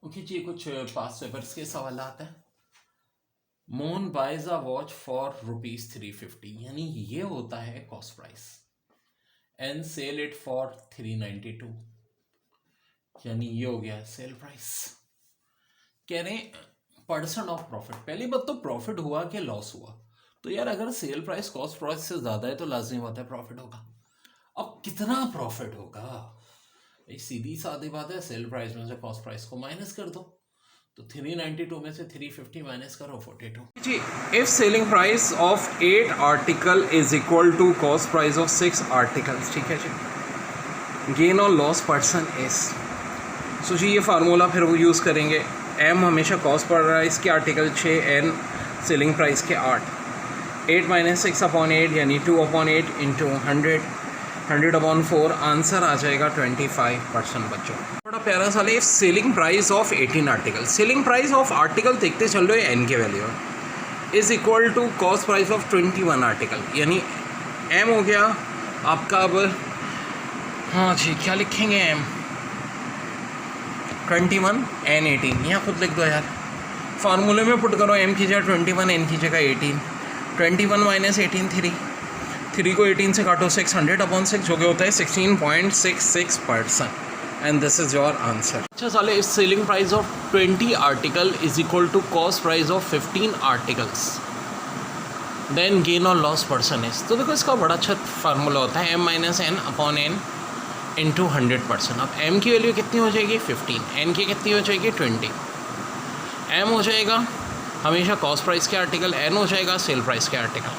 Okay जी, कुछ past papers के सवाल आते हैं। Mohan buys a watch for ₹350, यानी ये होता है cost price, and sell it for 392, यानी ये हो गया सेल प्राइस। कह रहे परसेंट ऑफ प्रॉफिट। पहली बात तो प्रॉफिट हुआ कि लॉस हुआ, तो यार अगर सेल प्राइस कॉस्ट प्राइस से ज्यादा है तो लाजमी बात है प्रॉफिट होगा। अब कितना प्रॉफिट होगा, ये सीधी सादी बात है, सेल प्राइस में से कॉस्ट प्राइस को माइनस कर दो, तो 392 में से 350 माइनस करो 42 जी। If selling price of 8 article is equal to cost price of 6 articles, ठीक है जी। गेन और लॉस पर्सन एस, सो जी ये फार्मूला फिर वो यूज़ करेंगे। एम हमेशा कॉस्ट प्राइस के आर्टिकल 6, एन सेलिंग प्राइस के 8। 8 माइनस 6 अपॉन 8 यानी 2 अपॉन 8 इंटू 100, 100 अपॉन 4, आंसर आ जाएगा 25% बच्चों। थोड़ा प्यारा सा ले, selling price of 18 article. Selling price of article देखते चल रहे हो एन के value is equal to cost price of 21 article, यानी एम हो गया आपका। अब हाँ जी, क्या लिखेंगे एम 21 एन 18, यहाँ खुद लिख दो यार, फार्मूले में पुट करो। एम की जगह 21, एन की जगह 18। 21 माइनस 18 3 को 18 से काटो 6, 100 अपॉन 6 जो कि होता है 16.66%, and this is your answer. अच्छा साले, इस selling price of 20 article is equal to cost price of 15 articles, then gain और लॉस परसेंटेज। तो देखो इसका बड़ा अच्छा फार्मूला होता है, M minus N upon N into 100%। अब एम की वैल्यू कितनी हो जाएगी 15, एन की कितनी हो जाएगी 20। एम हो जाएगा हमेशा कॉस्ट प्राइस के आर्टिकल, एन हो जाएगा सेल प्राइस के आर्टिकल,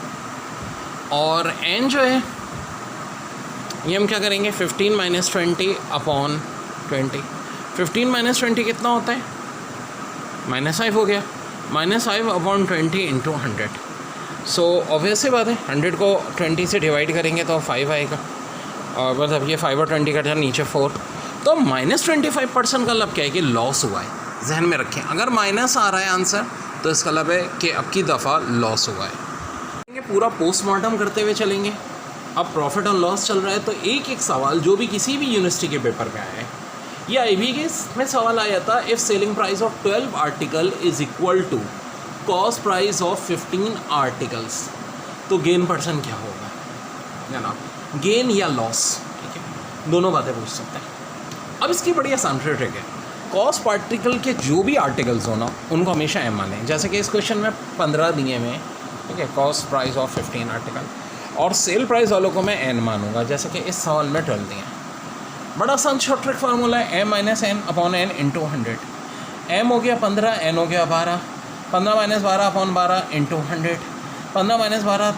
और एन जो है ये हम क्या करेंगे 15 माइनस 20 अपॉन 20। 15 माइनस 20 कितना होता है -5 हो गया, -5 अपॉन 20 इंटू 100। सो ऑब्वियस सी बात है 100 को 20 से डिवाइड करेंगे तो 5 आएगा, और मतलब ये 5 और 20 का नीचे 4, तो -25% का मतलब क्या है कि लॉस हुआ है। जहन में रखें, अगर माइनस आ रहा है आंसर तो इसका मतलब है कि अब की दफ़ा लॉस हुआ है। पूरा पोस्टमार्टम करते हुए चलेंगे। अब प्रॉफिट और लॉस चल रहा है, तो एक एक सवाल जो भी किसी भी यूनिवर्सिटी के पेपर में आया है, या IB के में सवाल आया था, if selling price of 12 article is equal to cost price of 15 articles, तो गेन पर्सन क्या होगा, है ना, गेन या लॉस, ठीक है, दोनों बातें पूछ सकते हैं। अब इसकी बड़ी आसान ट्रिक है, कॉस्ट आर्टिकल के जो भी आर्टिकल्स हो ना उनको हमेशा एम मानें। जैसे कि इस क्वेश्चन में 15 दिए में, ठीक है, कॉस्ट प्राइस ऑफ 15 आर्टिकल, और सेल प्राइस वालों को मैं एन मानूंगा, जैसे कि इस सवाल में 12 दिए। बड़ा आसान शॉर्ट ट्रिक फार्मूला है, M minus N upon N into 100। M हो गया 15, एन हो गया 12, 15 minus 12 upon 12 into 100। 15 minus 12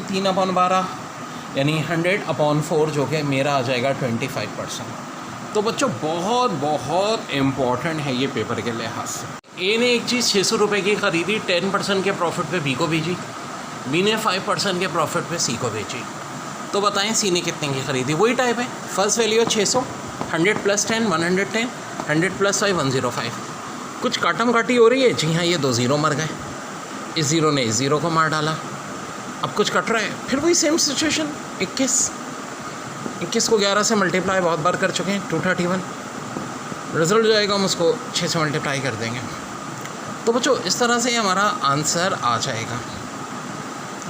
3 upon 12 यानी 100 अपॉन 4 जो कि मेरा आ जाएगा 25%। तो बच्चों बहुत बहुत इम्पॉर्टेंट है ये पेपर के लिहाज से। ए ने एक चीज़ 600 रुपये की ख़रीदी, 10% के प्रॉफिट पे बी को भेजी, बी ने 5% के प्रॉफिट पे सी को भेजी, तो बताएं सी ने कितने की ख़रीदी। वही टाइप है, फर्स्ट वैल्यू 600, 100 प्लस 10 110, 100 प्लस 5 105। कुछ काटम काटी हो रही है, जी हाँ, ये 2 ज़ीरो मर गए, इस ज़ीरो ने इस ज़ीरो को मार डाला। अब कुछ कट रहा है, फिर वही सेम सिचुएशन, 21 को 11 से मल्टीप्लाई बहुत बार कर चुके हैं, 231। रिजल्ट जो आएगा हम उसको 6 से मल्टीप्लाई कर देंगे। तो बच्चों इस तरह से हमारा आंसर आ जाएगा।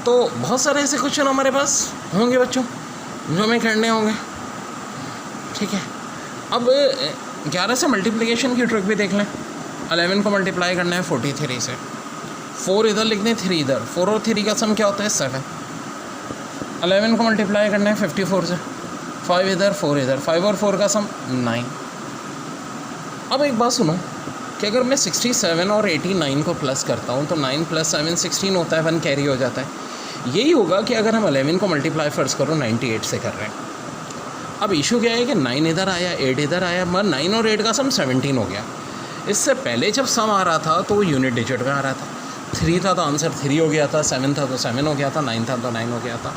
तो बहुत सारे ऐसे क्वेश्चन हमारे पास होंगे बच्चों जो हमें करने होंगे, ठीक है। अब 11 से मल्टीप्लिकेशन की ट्रिक भी देख लें। 11 को मल्टीप्लाई करना है 43 से, 4 इधर लिख दें 3 इधर, 4 और 3 का सम क्या होता है 7। 11 को मल्टीप्लाई करना है 54 से, 5 इधर 4 इधर, 5 और 4 का सम 9। अब एक बात सुनो कि अगर मैं 67 और 89 को प्लस करता हूँ तो 9 प्लस 7 16 होता है, 1 कैरी हो जाता है। यही होगा कि अगर हम 11 को मल्टीप्लाई फर्स्ट करो 98 से कर रहे हैं। अब इशू क्या है कि 9 इधर आया 8 इधर आया, मगर 9 और 8 का सम 17 हो गया। इससे पहले जब सम आ रहा था तो वो यूनिट डिजिट में आ रहा था, 3 था तो आंसर 3 हो गया था, 7 था तो 7 हो गया था, 9 था तो 9 हो गया था।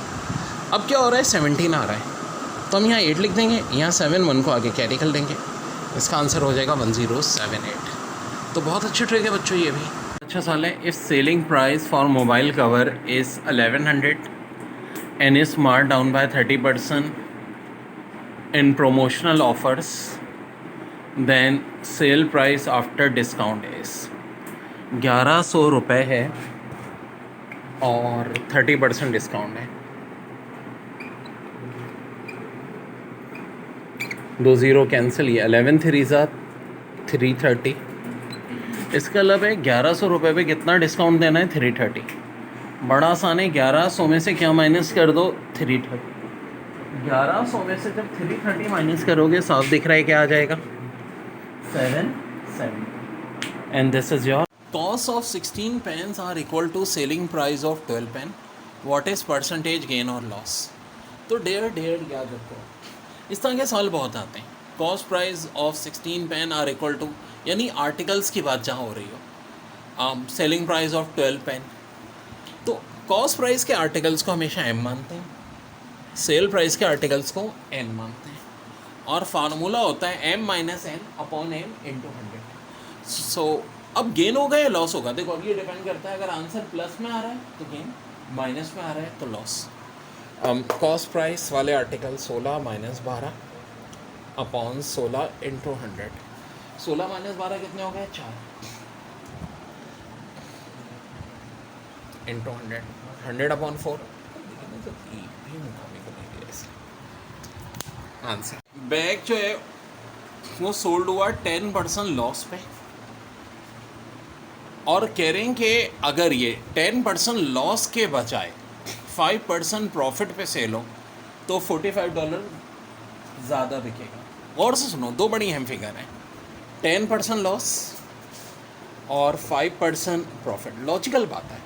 अब क्या हो रहा है 17 आ रहा है, तो हम यहाँ 8 लिख देंगे, यहाँ 7 1 को आगे कैरी कर देंगे, इसका आंसर हो जाएगा 1078। तो बहुत अच्छी ट्रिक है बच्चों ये भी। अच्छा सवाल है, if selling price for mobile cover is 1100 and is marked down by 30% in promotional offers, then sale price after discount is 1100 रुपये है और 30% डिस्काउंट है। 2 ज़ीरो कैंसिल, ये 11 3 330। इसका मतलब है 1100 रुपये पे कितना डिस्काउंट देना है? 330। बड़ा आसान है, 1100 में से क्या माइनस कर दो? 330। 1100 में से जब 330 माइनस करोगे साफ दिख रहा है क्या आ जाएगा? 770। And this is your cost of 16 pens are equal to selling price of 12 pen. What is percentage gain और लॉस? तो डेढ़ याद रखो, इस तरह के सवाल बहुत आते हैं। Cost price of 16 pen are equal to, यानी आर्टिकल्स की बात जहाँ हो रही हो, सेलिंग प्राइस ऑफ 12 पेन। तो कॉस्ट प्राइस के आर्टिकल्स को हमेशा एम मानते हैं, सेल प्राइस के आर्टिकल्स को एन मानते हैं, और फार्मूला होता है M minus N upon M into 100। So अब गेन होगा या लॉस होगा? देखो अब ये डिपेंड करता है, अगर आंसर प्लस में आ रहा है तो गेन, माइनस में आ रहा है तो लॉस। कॉस्ट प्राइस वाले article 16 minus 12 upon 16 into 100। 16 minus 12 कितने हो गए? 4 इंटू 100, 100 अपॉन 4। आंसर बैग जो है वो सोल्ड हुआ 10% लॉस पे, और कह रहे हैं कि अगर ये 10% लॉस के बजाय 5% प्रॉफिट पे सेल हो तो $45 ज़्यादा बिकेगा। और से सुनो, दो बड़ी अहम फिगर हैं, 10% लॉस और 5% प्रॉफिट। लॉजिकल बात है,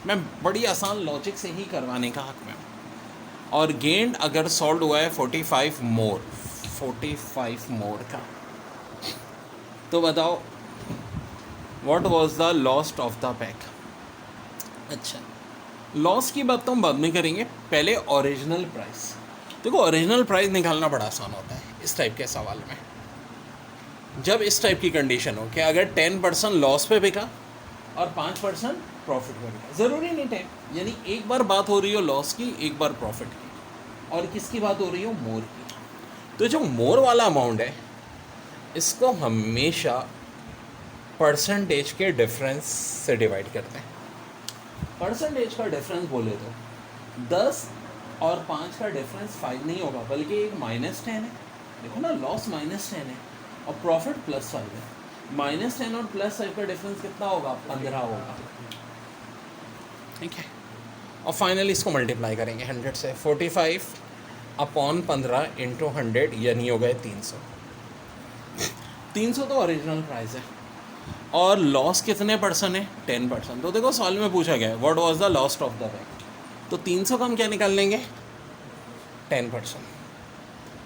मैं बड़ी आसान लॉजिक से ही करवाने का हक में हूँ। और गेन अगर सॉल्व हुआ है 45 मोर का, तो बताओ what was the lost of the pack? अच्छा, लॉस की बात तो हम बाद में करेंगे, पहले ओरिजिनल प्राइस। देखो ओरिजिनल प्राइस निकालना बड़ा आसान होता है इस टाइप के सवाल में, जब इस टाइप की कंडीशन हो कि अगर 10% लॉस पे बिका और 5% प्रॉफिट पे बिका। ज़रूरी नहीं 10, यानी एक बार बात हो रही हो लॉस की, एक बार प्रॉफिट की, और किसकी बात हो रही हो? मोर की। तो जो मोर वाला अमाउंट है इसको हमेशा परसेंटेज के डिफरेंस से डिवाइड करते हैं। परसेंटेज का डिफरेंस बोले तो 10 और 5 का डिफरेंस 5 नहीं होगा, बल्कि एक -10 है। देखो ना, लॉस -10 है और प्रॉफिट +5 है। -10 और +5 का डिफरेंस कितना होगा? 15 होगा। ठीक है, और फाइनली इसको मल्टीप्लाई करेंगे 100 से। 45 अपॉन 15 इंटू 100, यानी हो गए 300। 300 तो ओरिजिनल प्राइस है, और लॉस कितने परसेंट है? 10%। तो देखो सवाल में पूछा गया है what was the lost of the pack, तो 300 का हम क्या निकाल लेंगे? 10%।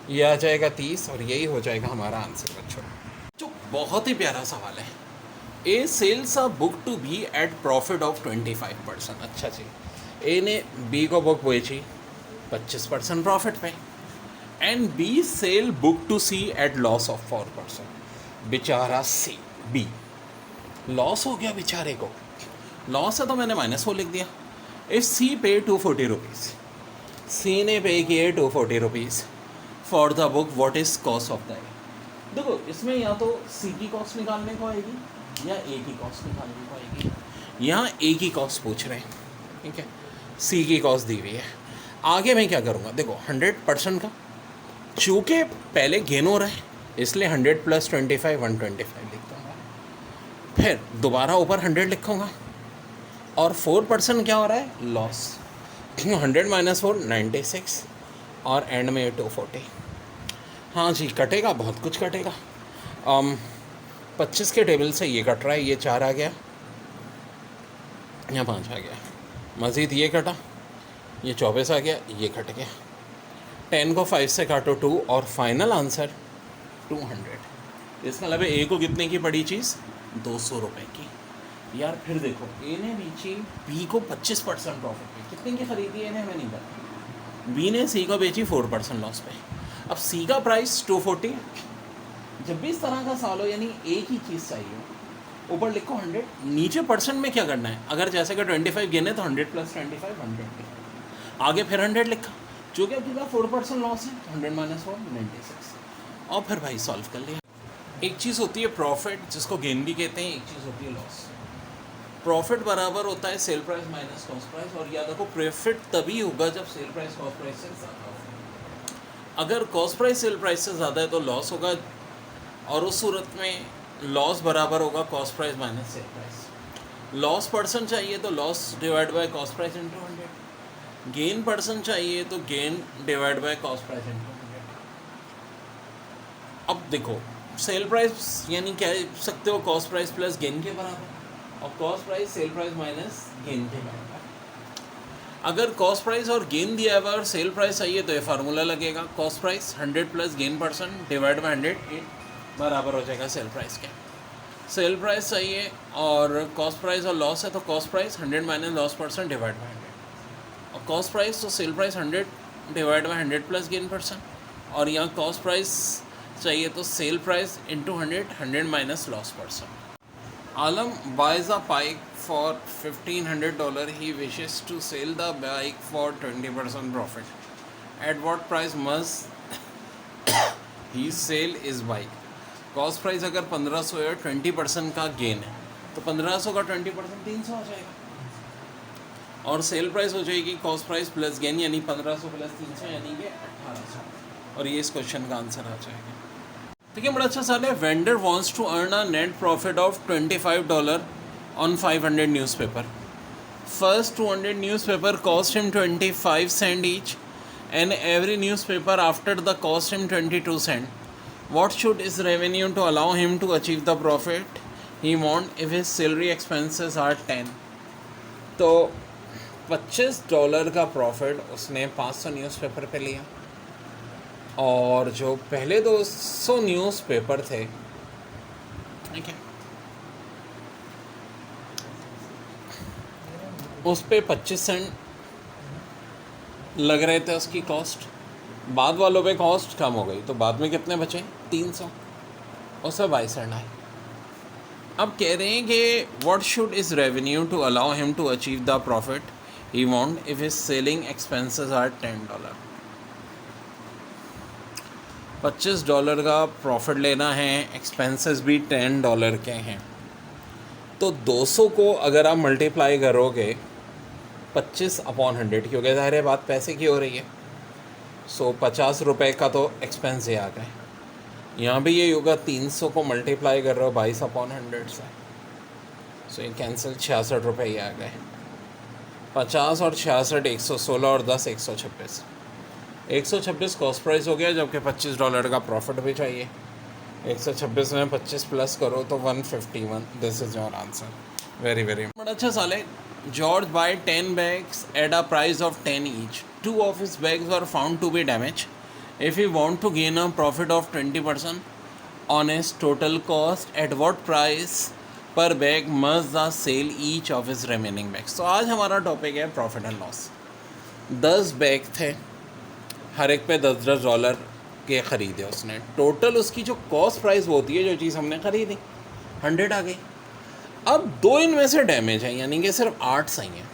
ये आ जाएगा 30, और यही हो जाएगा हमारा आंसर बच्चों। जो बहुत ही प्यारा सवाल है, a sells a book to be at profit of 25%। अच्छा जी, ए ने बी को बुक बेची 25% प्रॉफिट पे, and B sell book to C at loss of 4%। बेचारा सी, बी लॉस हो गया बेचारे को। लॉस है तो मैंने -4 लिख दिया। इफ सी पे 240 रुपीज़, सी ने पे किए 240 rupees for the book, what is cost of the ए? देखो इसमें या तो सी की कॉस्ट निकालने को आएगी या ए की कॉस्ट निकालने को आएगी। यहाँ ए की कॉस्ट पूछ रहे हैं, ठीक है, सी की कॉस्ट दी हुई है। आगे मैं क्या करूँगा? देखो 100% का, चूँकि पहले गेन हो रहा है इसलिए 100 + 25 125 लिख दूँगा। फिर दोबारा ऊपर 100 लिखूँगा, और 4% क्या हो रहा है? लॉस। 100 - 4 96, और एंड में 240। हाँ जी, कटेगा, बहुत कुछ कटेगा। 25 के टेबल से ये कट रहा है, ये 4 आ गया, यहाँ 5 आ गया, मज़ीद ये कटा, ये 24 आ गया, ये कट गया। 10 को 5 से काटो 2, और फाइनल आंसर 200। इसका मतलब ए को कितने की पड़ी चीज़? 200 रुपये की। यार फिर देखो, ए ने बेची बी को 25% प्रॉफिट पे, कितने की खरीदी है हमें नहीं पता। बी ने सी को बेची 4% लॉस पे। अब सी का प्राइस 240। जब भी इस तरह का सवाल हो, यानी ए की चीज़ चाहिए हो, ऊपर लिखो 100, नीचे परसेंट में क्या करना है? अगर जैसे कि 25 गिने तो 100 + 25 125, आगे फिर 100 लिखा, चूँकि आपके पास 4% लॉस है, 100 - 4 96, और फिर भाई सॉल्व कर लिया। एक चीज़ होती है प्रॉफिट, जिसको गेन भी कहते हैं, एक चीज़ होती है लॉस। प्रॉफिट बराबर होता है cell price minus cost price, और याद रखो प्रॉफिट तभी होगा जब सेल प्राइस कॉस्ट प्राइस से ज़्यादा हो। अगर कॉस्ट प्राइस सेल प्राइस से ज़्यादा है तो लॉस होगा, और उस सूरत में लॉस बराबर होगा cost price minus sale price. Loss percent चाहिए तो loss divide by cost price into 100। Gain percent चाहिए तो gain divide by cost price into 100। अब देखो सेल प्राइस यानी कह सकते हो कॉस्ट प्राइस प्लस गेन के बराबर, और cost price cell price minus gain के बराबर। अगर कॉस्ट प्राइस और गेन दिया हुआ और सेल प्राइस चाहिए तो ये फार्मूला लगेगा, cost price 100 plus gain percent divide by 100 बराबर हो जाएगा सेल प्राइस के। सेल प्राइस चाहिए और कॉस्ट प्राइस और लॉस है तो cost price 100 minus loss percent divide by 100, और कॉस्ट प्राइस तो sale price 100 divide by 100 plus gain percent, और यहाँ कॉस्ट प्राइस चाहिए तो sale price into 100 minus loss percent. Alam buys a bike for $1,500. He wishes to sell the bike for 20% profit. At what price must he sell his bike? Cost price अगर 1500 है, 20% का gain है, तो 1500 का 20% 300 आ जाएगा, और सेल प्राइस हो जाएगी कॉस्ट प्राइस प्लस गेन यानी 1500 प्लस 300 यानी कि 1800, और ये इस क्वेश्चन का आंसर आ जाएगा। ठीक है, बड़ा अच्छा सवाल है। Vendor wants to earn a net profit of $25 on 500 newspaper. First 200 newspaper cost him 25 cent each, and every newspaper after the cost him 22 cent. What should is revenue to allow him to achieve the profit he want if his salary expenses are 10। तो $25 का profit उसने 500 newspaper पे लिया, और जो पहले 200 newspaper थे, ठीक है, उस पे 25 सेंट लग रहे थे उसकी कॉस्ट। बाद वालों पे कॉस्ट कम हो गई, तो बाद में कितने बचे? 300, उससे 22 सेंट आए। अब कह रहे हैं कि what should is revenue to allow him to achieve the profit he want if his selling expenses are $10। $25 का प्रॉफिट लेना है, एक्सपेंसेस भी $10 के हैं, तो 200 को अगर आप मल्टीप्लाई करोगे 25/100, क्योंकि ज़ाहिर है बात पैसे की हो रही है, सो 50 रुपये का तो एक्सपेंस ही आ गए। यहाँ भी ये होगा 300 को मल्टीप्लाई कर रहे हो 22/100 से, सो ये कैंसिल 66 रुपये ही आ गए। 50 और 66 116, और 10 126। 126 कॉस्ट प्राइस हो गया, जबकि $25 का प्रॉफिट भी चाहिए। 126 में 25 प्लस करो तो 151। This is your answer. Very very बड़ा अच्छा सवाल है। George buy 10 bags at a price of 10 each. 2 of his bags were found to be damaged. If he want to gain a profit of 20% on his total cost, at what price per bag must the sell each of his remaining bags? तो आज हमारा topic है profit and loss. 10 bag थे, हर एक पे $10 के ख़रीदे उसने। टोटल उसकी जो कॉस्ट प्राइस वो होती है, जो चीज़ हमने ख़रीदी, 100 आ गई। अब 2 इनमें से डैमेज है, यानी कि सिर्फ 8 सही हैं,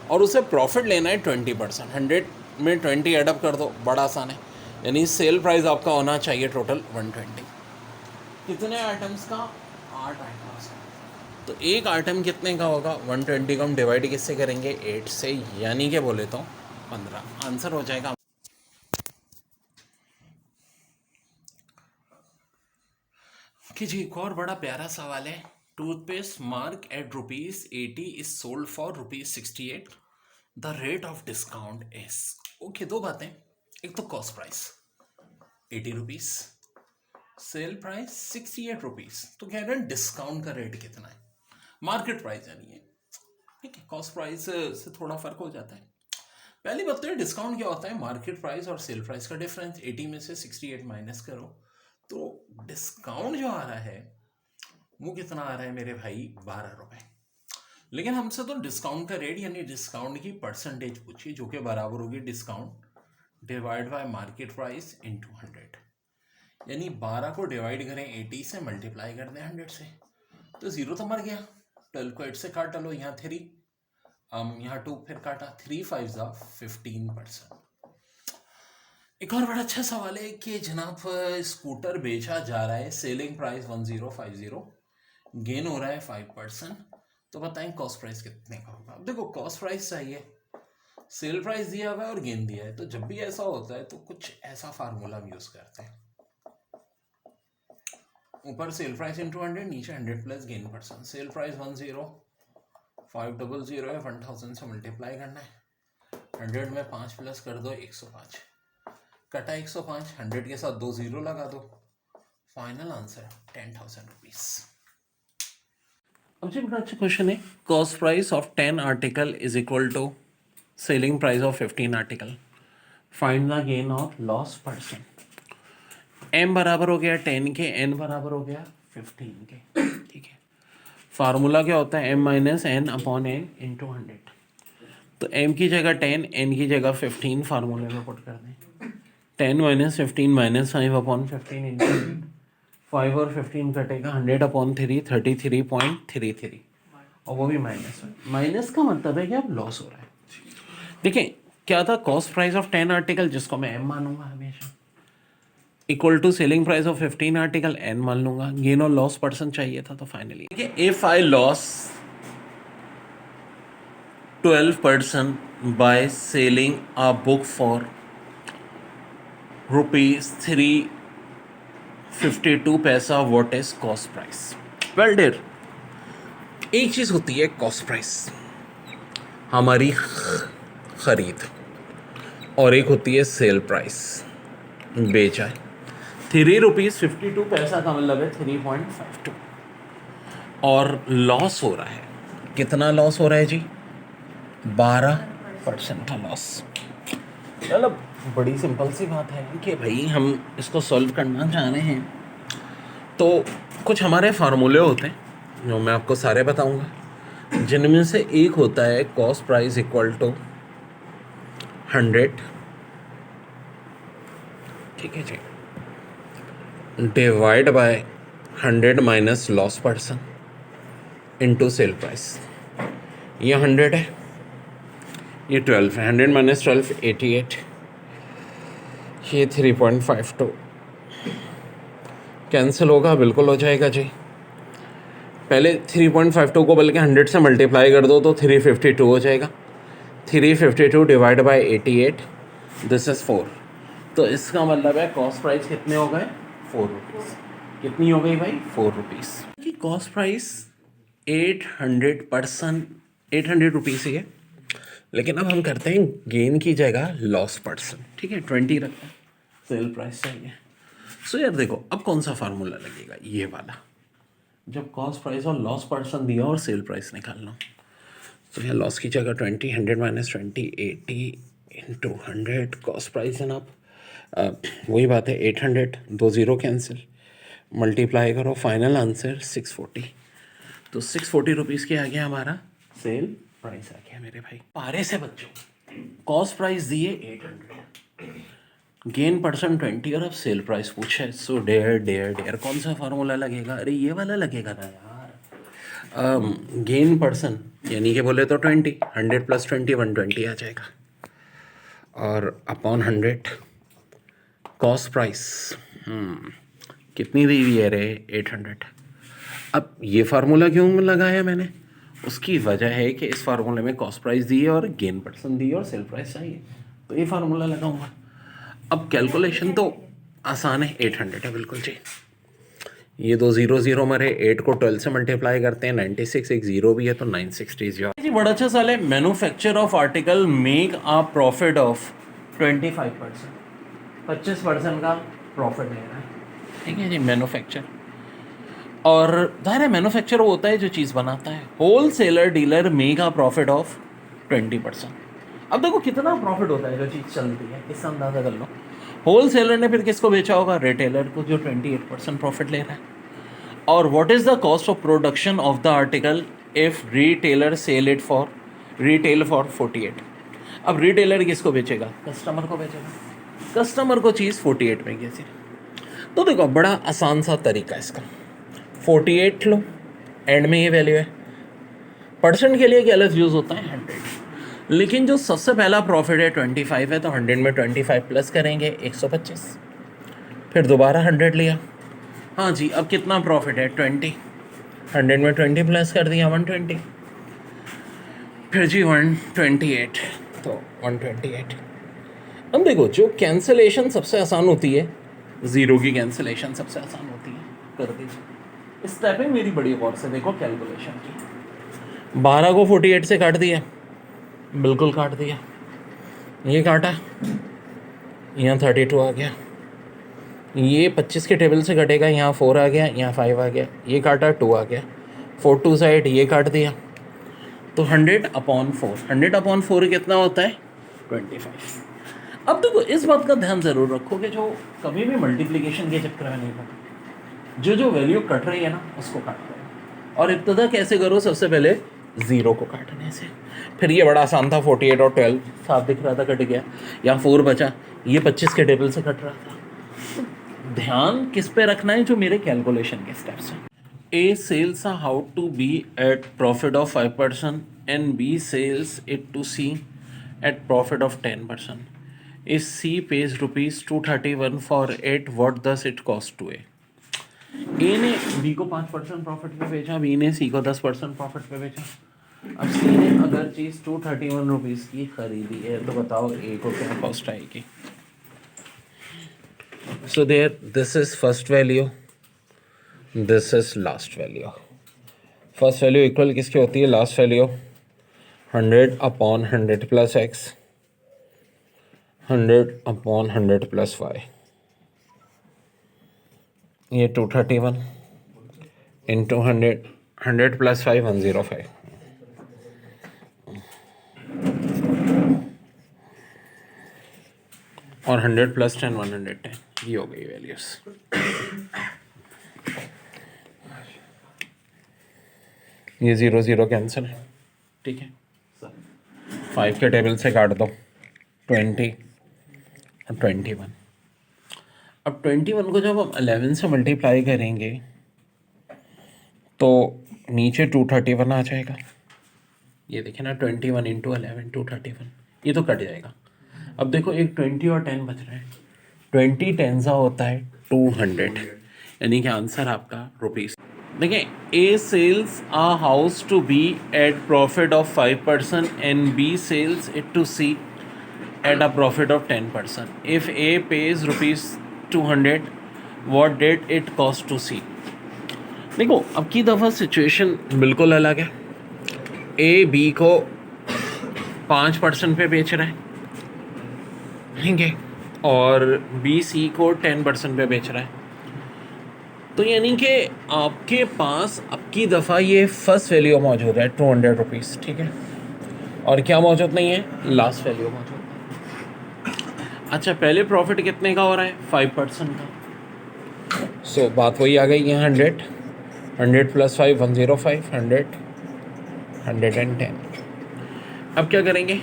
और उसे प्रॉफिट लेना है 20%। 100 में 20 एडअप कर दो, बड़ा आसान है, यानी सेल प्राइस आपका होना चाहिए टोटल 120। कितने आइटम्स का? 8 आइटम्स का। तो एक आइटम कितने का होगा? 120 को हम डिवाइड किससे करेंगे? 8 से, यानी कि बोले तो 15। आंसर हो जाएगा। कि जी एक और बड़ा प्यारा सवाल है। Toothpaste mark at ₹80 is sold for ₹68। The rate of discount is. Okay, 2 बातें। एक तो कॉस्ट प्राइस ₹80, सेल प्राइस ₹68। तो कह रहे हैं डिस्काउंट का रेट कितना है, मार्केट प्राइस जानिए। ठीक है, कॉस्ट प्राइस से थोड़ा फर्क हो जाता है। पहली बात तो है डिस्काउंट क्या होता है, मार्केट प्राइस और सेल प्राइस का डिफरेंस। 80 में से 68 माइनस करो तो डिस्काउंट जो आ रहा है वो कितना आ रहा है मेरे भाई? ₹12। लेकिन हमसे तो डिस्काउंट का रेट यानी डिस्काउंट की परसेंटेज पूछी, जो कि बराबर होगी discount divide by market price into 100। यानी 12 को डिवाइड करें 80 से, मल्टीप्लाई कर दें 100 से, तो 0 तो मर गया। 12 को 8 से काट लो, यहाँ 3, यहाँ 2 फिर काटा, 3 5 15%। एक और बड़ा अच्छा सवाल है कि जनाब स्कूटर बेचा जा रहा है, सेलिंग प्राइस 1050, गेन हो रहा है 5%, तो बताएं कॉस्ट प्राइस कितने का होगा। अब देखो कॉस्ट प्राइस चाहिए, सेल प्राइस दिया हुआ है और गेन दिया है, तो जब भी ऐसा होता है तो कुछ ऐसा फार्मूला हम यूज करते हैं, ऊपर सेल प्राइस इंटू 100, नीचे 100 plus gain percent. Sale price 10500 है, 1000 से मल्टीप्लाई करना है, 100 में 5 प्लस कर दो 105, कटा 105, 100 के साथ 2 जीरो लगा दो, फाइनल आंसर 10,000 रुपीज। अब जी बड़ा अच्छा क्वेश्चन है, cost price of 10 article is equal to selling price of 15 article, find the gain और लॉस परसेंट। m बराबर हो गया 10 के, n बराबर हो गया 15 के, ठीक है। फार्मूला क्या होता है, m minus N upon N into 100, तो m की जगह 10, n की जगह 15 फार्मूले में पुट कर दें। 10 माइनस 15 माइनस 5 अपॉन 15 इंटू 5 और 15 कटेगा, 100 अपॉन 3 33.33, और वो भी माइनस का मतलब है कि अब लॉस हो रहा है। देखिए क्या था, कॉस्ट प्राइस ऑफ 10 आर्टिकल जिसको मैं m मानूंगा हमेशा, equal to selling price of 15 article n मान लूंगा, गेन और लॉस परसेंट चाहिए था, तो फाइनली देखिए if I loss 12% by selling a book for ₹3.52, what is cost price? Well dear, एक चीज़ होती है कॉस्ट प्राइस, हमारी खरीद, और एक होती है सेल प्राइस, बेचा है। ₹3.52 का मतलब है 3.52, और लॉस हो रहा है, कितना लॉस हो रहा है जी, 12% का लॉस। मतलब बड़ी सिंपल सी बात है कि भाई हम इसको सॉल्व करना चाह रहे हैं, तो कुछ हमारे फार्मूले होते हैं जो मैं आपको सारे बताऊंगा, जिनमें से एक होता है कॉस्ट प्राइस इक्वल टू 100, ठीक है जी, divide by 100 minus loss percent into sell price. ये 100 है, ये 12 है, 100 माइनस 12 88, ये 3.52 कैंसिल होगा, बिल्कुल हो जाएगा जी। पहले 3.52 को बल्कि 100 से मल्टीप्लाई कर दो तो 352 हो जाएगा, 352 डिवाइड बाय 88, दिस इज़ 4, तो इसका मतलब है कॉस्ट प्राइस कितने हो गए, 4 रुपीज़। कितनी हो गई भाई, 4 रुपीज़ की कॉस्ट प्राइस 800 रुपीज़ ही है, लेकिन अब हम करते हैं गेन की जगह लॉस परसेंट, ठीक है, 20 रखते हैं, सेल प्राइस चाहिए। सो यार देखो अब कौन सा फार्मूला लगेगा, ये वाला, जब कॉस्ट प्राइस और लॉस परसेंट दिया और सेल प्राइस निकालना, तो यहाँ लॉस की जगह 20, 100 माइनस 20 80 इंटू 100, कॉस्ट प्राइस है ना, वही बात है 800, 2 जीरो कैंसिल, मल्टीप्लाई करो, फाइनल आंसर 640, तो 640 रुपीज़ के आ गया हमारा सेल प्राइस आ गया मेरे भाई। पारे से बच्चों, कॉस्ट प्राइस दिए 800, गेन परसेंट 20, और अब सेल प्राइस पूछे, सो डेयर कौन सा फार्मूला लगेगा, अरे ये वाला लगेगा ना यार, गेन परसेंट यानी कि बोले तो 20, 100 प्लस 20 120 आ जाएगा, और अपॉन 100 कॉस्ट प्राइस कितनी दी हुई है रे, 800। अब ये फार्मूला क्यों लगाया मैंने, उसकी वजह है कि इस फार्मूले में कॉस्ट प्राइस दी है और गेन परसेंट दी है और सेल प्राइस चाहिए, तो ये फार्मूला लगाऊंगा। अब कैलकुलेशन तो आसान है, 800 है बिल्कुल जी, ये 2 जीरो जीरो मरे, 8 को 12 से मल्टीप्लाई करते हैं 96, एक जीरो भी है तो 960 जी। बड़ा अच्छा साल है, manufacture of article make a profit of 25%, 25% का प्रॉफिट ले रहा है, ठीक है जी, मैन्युफैक्चर। और जाहिर है मैन्युफैक्चर वो होता है जो चीज़ बनाता है, wholesaler dealer make a profit of 20%। अब देखो कितना प्रॉफिट होता है जो चीज़ चलती है, इससे अंदाज़ा कर लो। होल सेलर ने फिर किसको बेचा होगा, रिटेलर को, जो 28% प्रॉफिट ले रहा है। और what is the cost of production of the article if retailer sell it for retail for 48। अब रिटेलर किसको बेचेगा, कस्टमर को बेचेगा, कस्टमर को चीज़ 48 में बेची। तो देखो बड़ा आसान सा तरीका है इसका, 48 लो, एंड में ये वैल्यू है, परसेंट के लिए क्या अलग यूज़ होता है 100, लेकिन जो सबसे पहला प्रॉफिट है 25 है, तो 100 में 25 प्लस करेंगे 125, फिर दोबारा 100 लिया। हाँ जी, अब कितना प्रॉफिट है 20, 100 में 20 प्लस कर दिया 120, फिर जी 128, तो 128। अब देखो, जो कैंसिलेशन सबसे आसान होती है, ज़ीरो की कैंसिलेशन सबसे आसान होती है, कर दीजिए। स्टेपिंग मेरी बड़ी गौर से देखो कैलकुलेशन की। 12 को 48 से काट दिया, बिल्कुल काट दिया। ये काटा, यहाँ 32 आ गया। ये 25 के टेबल से कटेगा, यहाँ 4 आ गया, यहाँ 5 आ गया। ये काटा, 2 आ गया। 4 2 साइड ये काट दिया, तो 100/4, 100/4 कितना होता है 25। अब देखो, इस बात का ध्यान ज़रूर रखो कि जो कभी भी मल्टीप्लिकेशन के चक्कर में नहीं पड़ो, जो वैल्यू कट रही है ना उसको काट करो। और इब्तदा कैसे करो, सबसे पहले ज़ीरो को काटने से। फिर ये बड़ा आसान था, 48 और 12 साफ दिख रहा था, कट गया। यहाँ 4 बचा, ये 25 के टेबल से कट रहा था। तो ध्यान किस पे रखना है, जो मेरे कैलकुलेशन के स्टेप्स हैं। A sells a house to B at profit of 5% and B sells it to C at profit of 10%. If C pays rupees 231 for it, what does it cost to A? A ने B को 5% profit पे बेचा, B ने C को 10% profit पे बेचा। अब C ने अगर चीज़ 231 रुपीज़ की खरीदी है, तो बताओ A को क्या कॉस्ट आएगी। So there, this is first value, this is last value. First value equal किसकी होती है, last value 100/100 plus x, 100/100 plus y। ये 231 इंटू 100, 100 प्लस 5 105। और 100 प्लस 10 110, ये हो गई वैल्यूज। ये 0 0 कैंसिल है, ठीक है। 5 के टेबल से काट दो 20 और 21। अब 21 को जब हम 11 से मल्टीप्लाई करेंगे तो नीचे 231 आ जाएगा। ये देखें ना, 21 इंटू 11 231, ये तो कट जाएगा। अब देखो, एक 20 और 10 बच रहा है। 20 10 सा होता है 200, यानी कि आंसर आपका रुपीज़। देखिए, A sells a house to B at profit of 5% and B sells it to C at a profit of 10%. If A pays rupees 200, what did it cost to C? देखो, अब की दफ़ा situation बिल्कुल अलग है। A B को 5% पे बेच रहा है, ठीक है, और B C को 10% पे बेच रहा है। तो यानी कि आपके पास अब की दफ़ा ये फर्स्ट वैल्यू मौजूद है 200 रुपीज़, ठीक है, और क्या मौजूद नहीं है, लास्ट वैल्यू मौजूद है। अच्छा, पहले प्रॉफिट कितने का हो रहा है, 5% का। सो बात वही आ गई है, 100, 100 प्लस 5 105, 100, 110। अब क्या करेंगे,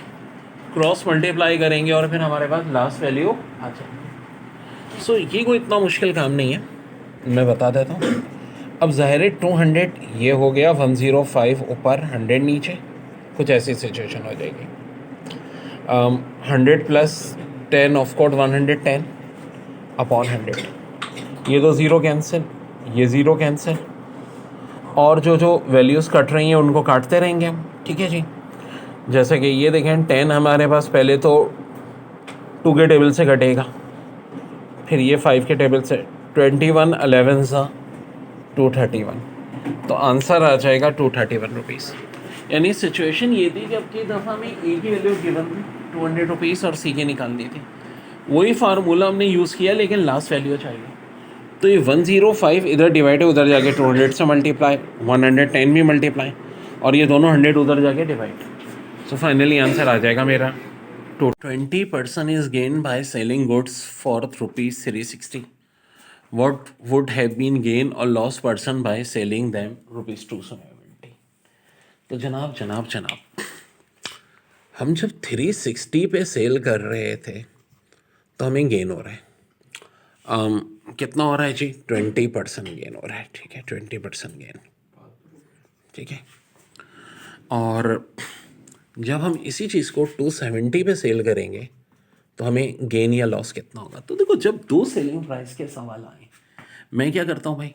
क्रॉस मल्टीप्लाई करेंगे और फिर हमारे पास लास्ट वैल्यू आ जाएगी। सो ये कोई इतना मुश्किल काम नहीं है, मैं बता देता हूँ। अब ज़ाहिर है 200 ये हो गया, 105 ऊपर 100 नीचे, कुछ ऐसी सिचुएशन हो जाएगी। 100 प्लस 10 ऑफ कोर्स 110 अपॉन 100, ये तो ज़ीरो कैंसिल, ये ज़ीरो कैंसिल, और जो वैल्यूज़ कट रही हैं उनको काटते रहेंगे हम, ठीक है जी। जैसे कि ये देखें, 10 हमारे पास पहले तो 2 के टेबल से कटेगा, फिर ये 5 के टेबल से, 21 11 सा 231, तो आंसर आ जाएगा 231 रुपीज़। यानी सिचुएशन ये थी कि अब की दफ़ा में ए की वैल्यू गिवन 200 रुपीज़ और सी की निकालनी थी। वही फार्मूला हमने यूज़ किया, लेकिन लास्ट वैल्यू चाहिए। तो ये 105 इधर डिवाइड है, उधर जाके 200 से मल्टीप्लाई, 110 भी मल्टीप्लाई, और ये दोनों 100 उधर जाके डिवाइड। सो फाइनली आंसर आ जाएगा मेरा 20% is gained by selling goods for rupees 360. What would have been gain or loss person by selling them rupees 270? तो जनाब, हम जब 360 पे सेल कर रहे थे तो हमें गेन हो रहा है। कितना हो रहा है जी, 20% गेन हो रहा है, ठीक है, 20% गेन, ठीक है। और जब हम इसी चीज़ को 270 पे सेल करेंगे तो हमें गेन या लॉस कितना होगा। तो देखो, जब दो सेलिंग प्राइस के सवाल आए, मैं क्या करता हूँ भाई,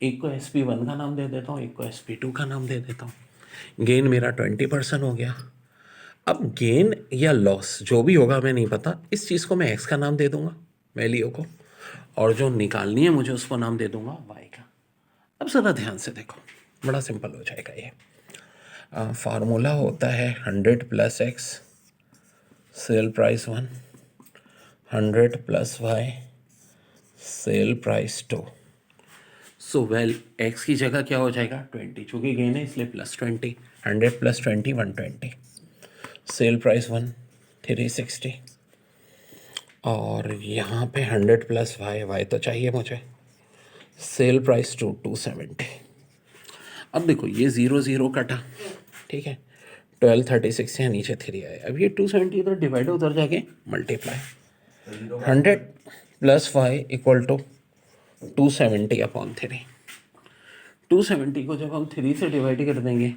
एक को SP1 का नाम दे देता हूँ, एक को SP2 का नाम दे देता हूँ। गेन मेरा 20% हो गया। अब गेन या लॉस जो भी होगा मैं नहीं पता, इस चीज़ को मैं एक्स का नाम दे दूंगा, वैल्यू को, और जो निकालनी है मुझे उसको नाम दे दूंगा वाई का। अब ज़रा ध्यान से देखो, बड़ा सिंपल हो जाएगा ये। फार्मूला होता है 100 + x sale price 1, 100 + y sale price 2। So well, x की जगह क्या हो जाएगा 20, चूँकि गेन है इसलिए +20, 100 + 20 120, सेल प्राइस 1 360, और यहाँ पे 100 + y तो चाहिए मुझे, सेल प्राइस 2 270। अब देखो ये 0 0 कटा, ठीक है, 12 36 यहाँ नीचे 3 आए। अब ये 270 इधर डिवाइड उधर जाके मल्टीप्लाई, 100 + y = 270/3। 270 को जब हम 3 से डिवाइड कर देंगे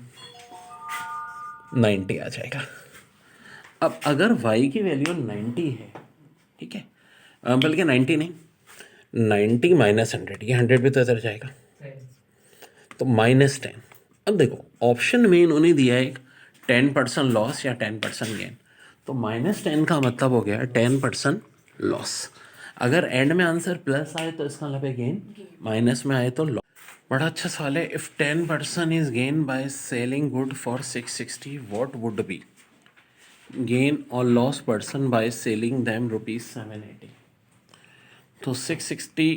90 आ जाएगा। अब अगर y की वैल्यू 90 है, ठीक है, बल्कि 90 नहीं, 90 - 100, ये 100 भी तो इधर जाएगा, तो -10। अब देखो ऑप्शन में इन्होंने दिया है एक 10% लॉस या 10% गेन, तो -10 का मतलब हो गया 10% लॉस। अगर एंड में आंसर प्लस आए तो इसका मतलब है गेन, माइनस में आए तो लॉस। बड़ा अच्छा सवाल है। If 10% is gain by selling good for 660, what would be gain और loss person by selling them ₹780। तो 660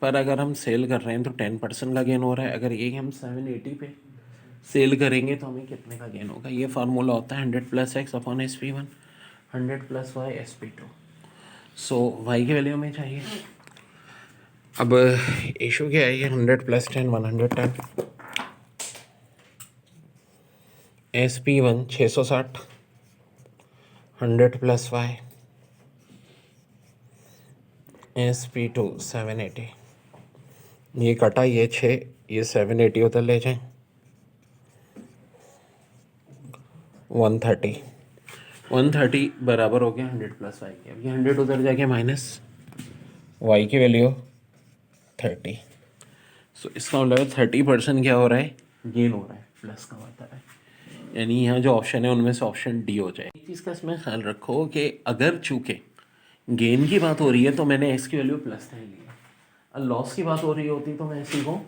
पर अगर हम सेल कर रहे हैं तो 10% का गेन हो रहा है। अगर ये हम 780 पे सेल करेंगे तो हमें कितने का गेन होगा। ये फार्मूला होता है 100 + x/SP1, 100 + y SP2। सो y की वैल्यू हमें चाहिए। अब इशू क्या है, ये 100 + 10 110, SP1 660, 100 + y SP2 780। ये कटा, ये 6, ये 780 उधर ले जाएं, 130, 130 बराबर हो गया 100 + y के। अब ये 100 उधर जाके माइनस, y की वैल्यू 30। सो इसका मतलब 30% क्या हो रहा है, गेन हो रहा है, प्लस का मतलब है। यानी यहाँ जो ऑप्शन है उनमें से ऑप्शन डी हो जाए। एक चीज़ का इसमें ख्याल रखो कि अगर चूँकि गेन की बात हो रही है तो मैंने x की वैल्यू +10 लिया, और लॉस की बात हो रही होती तो मैं इसी को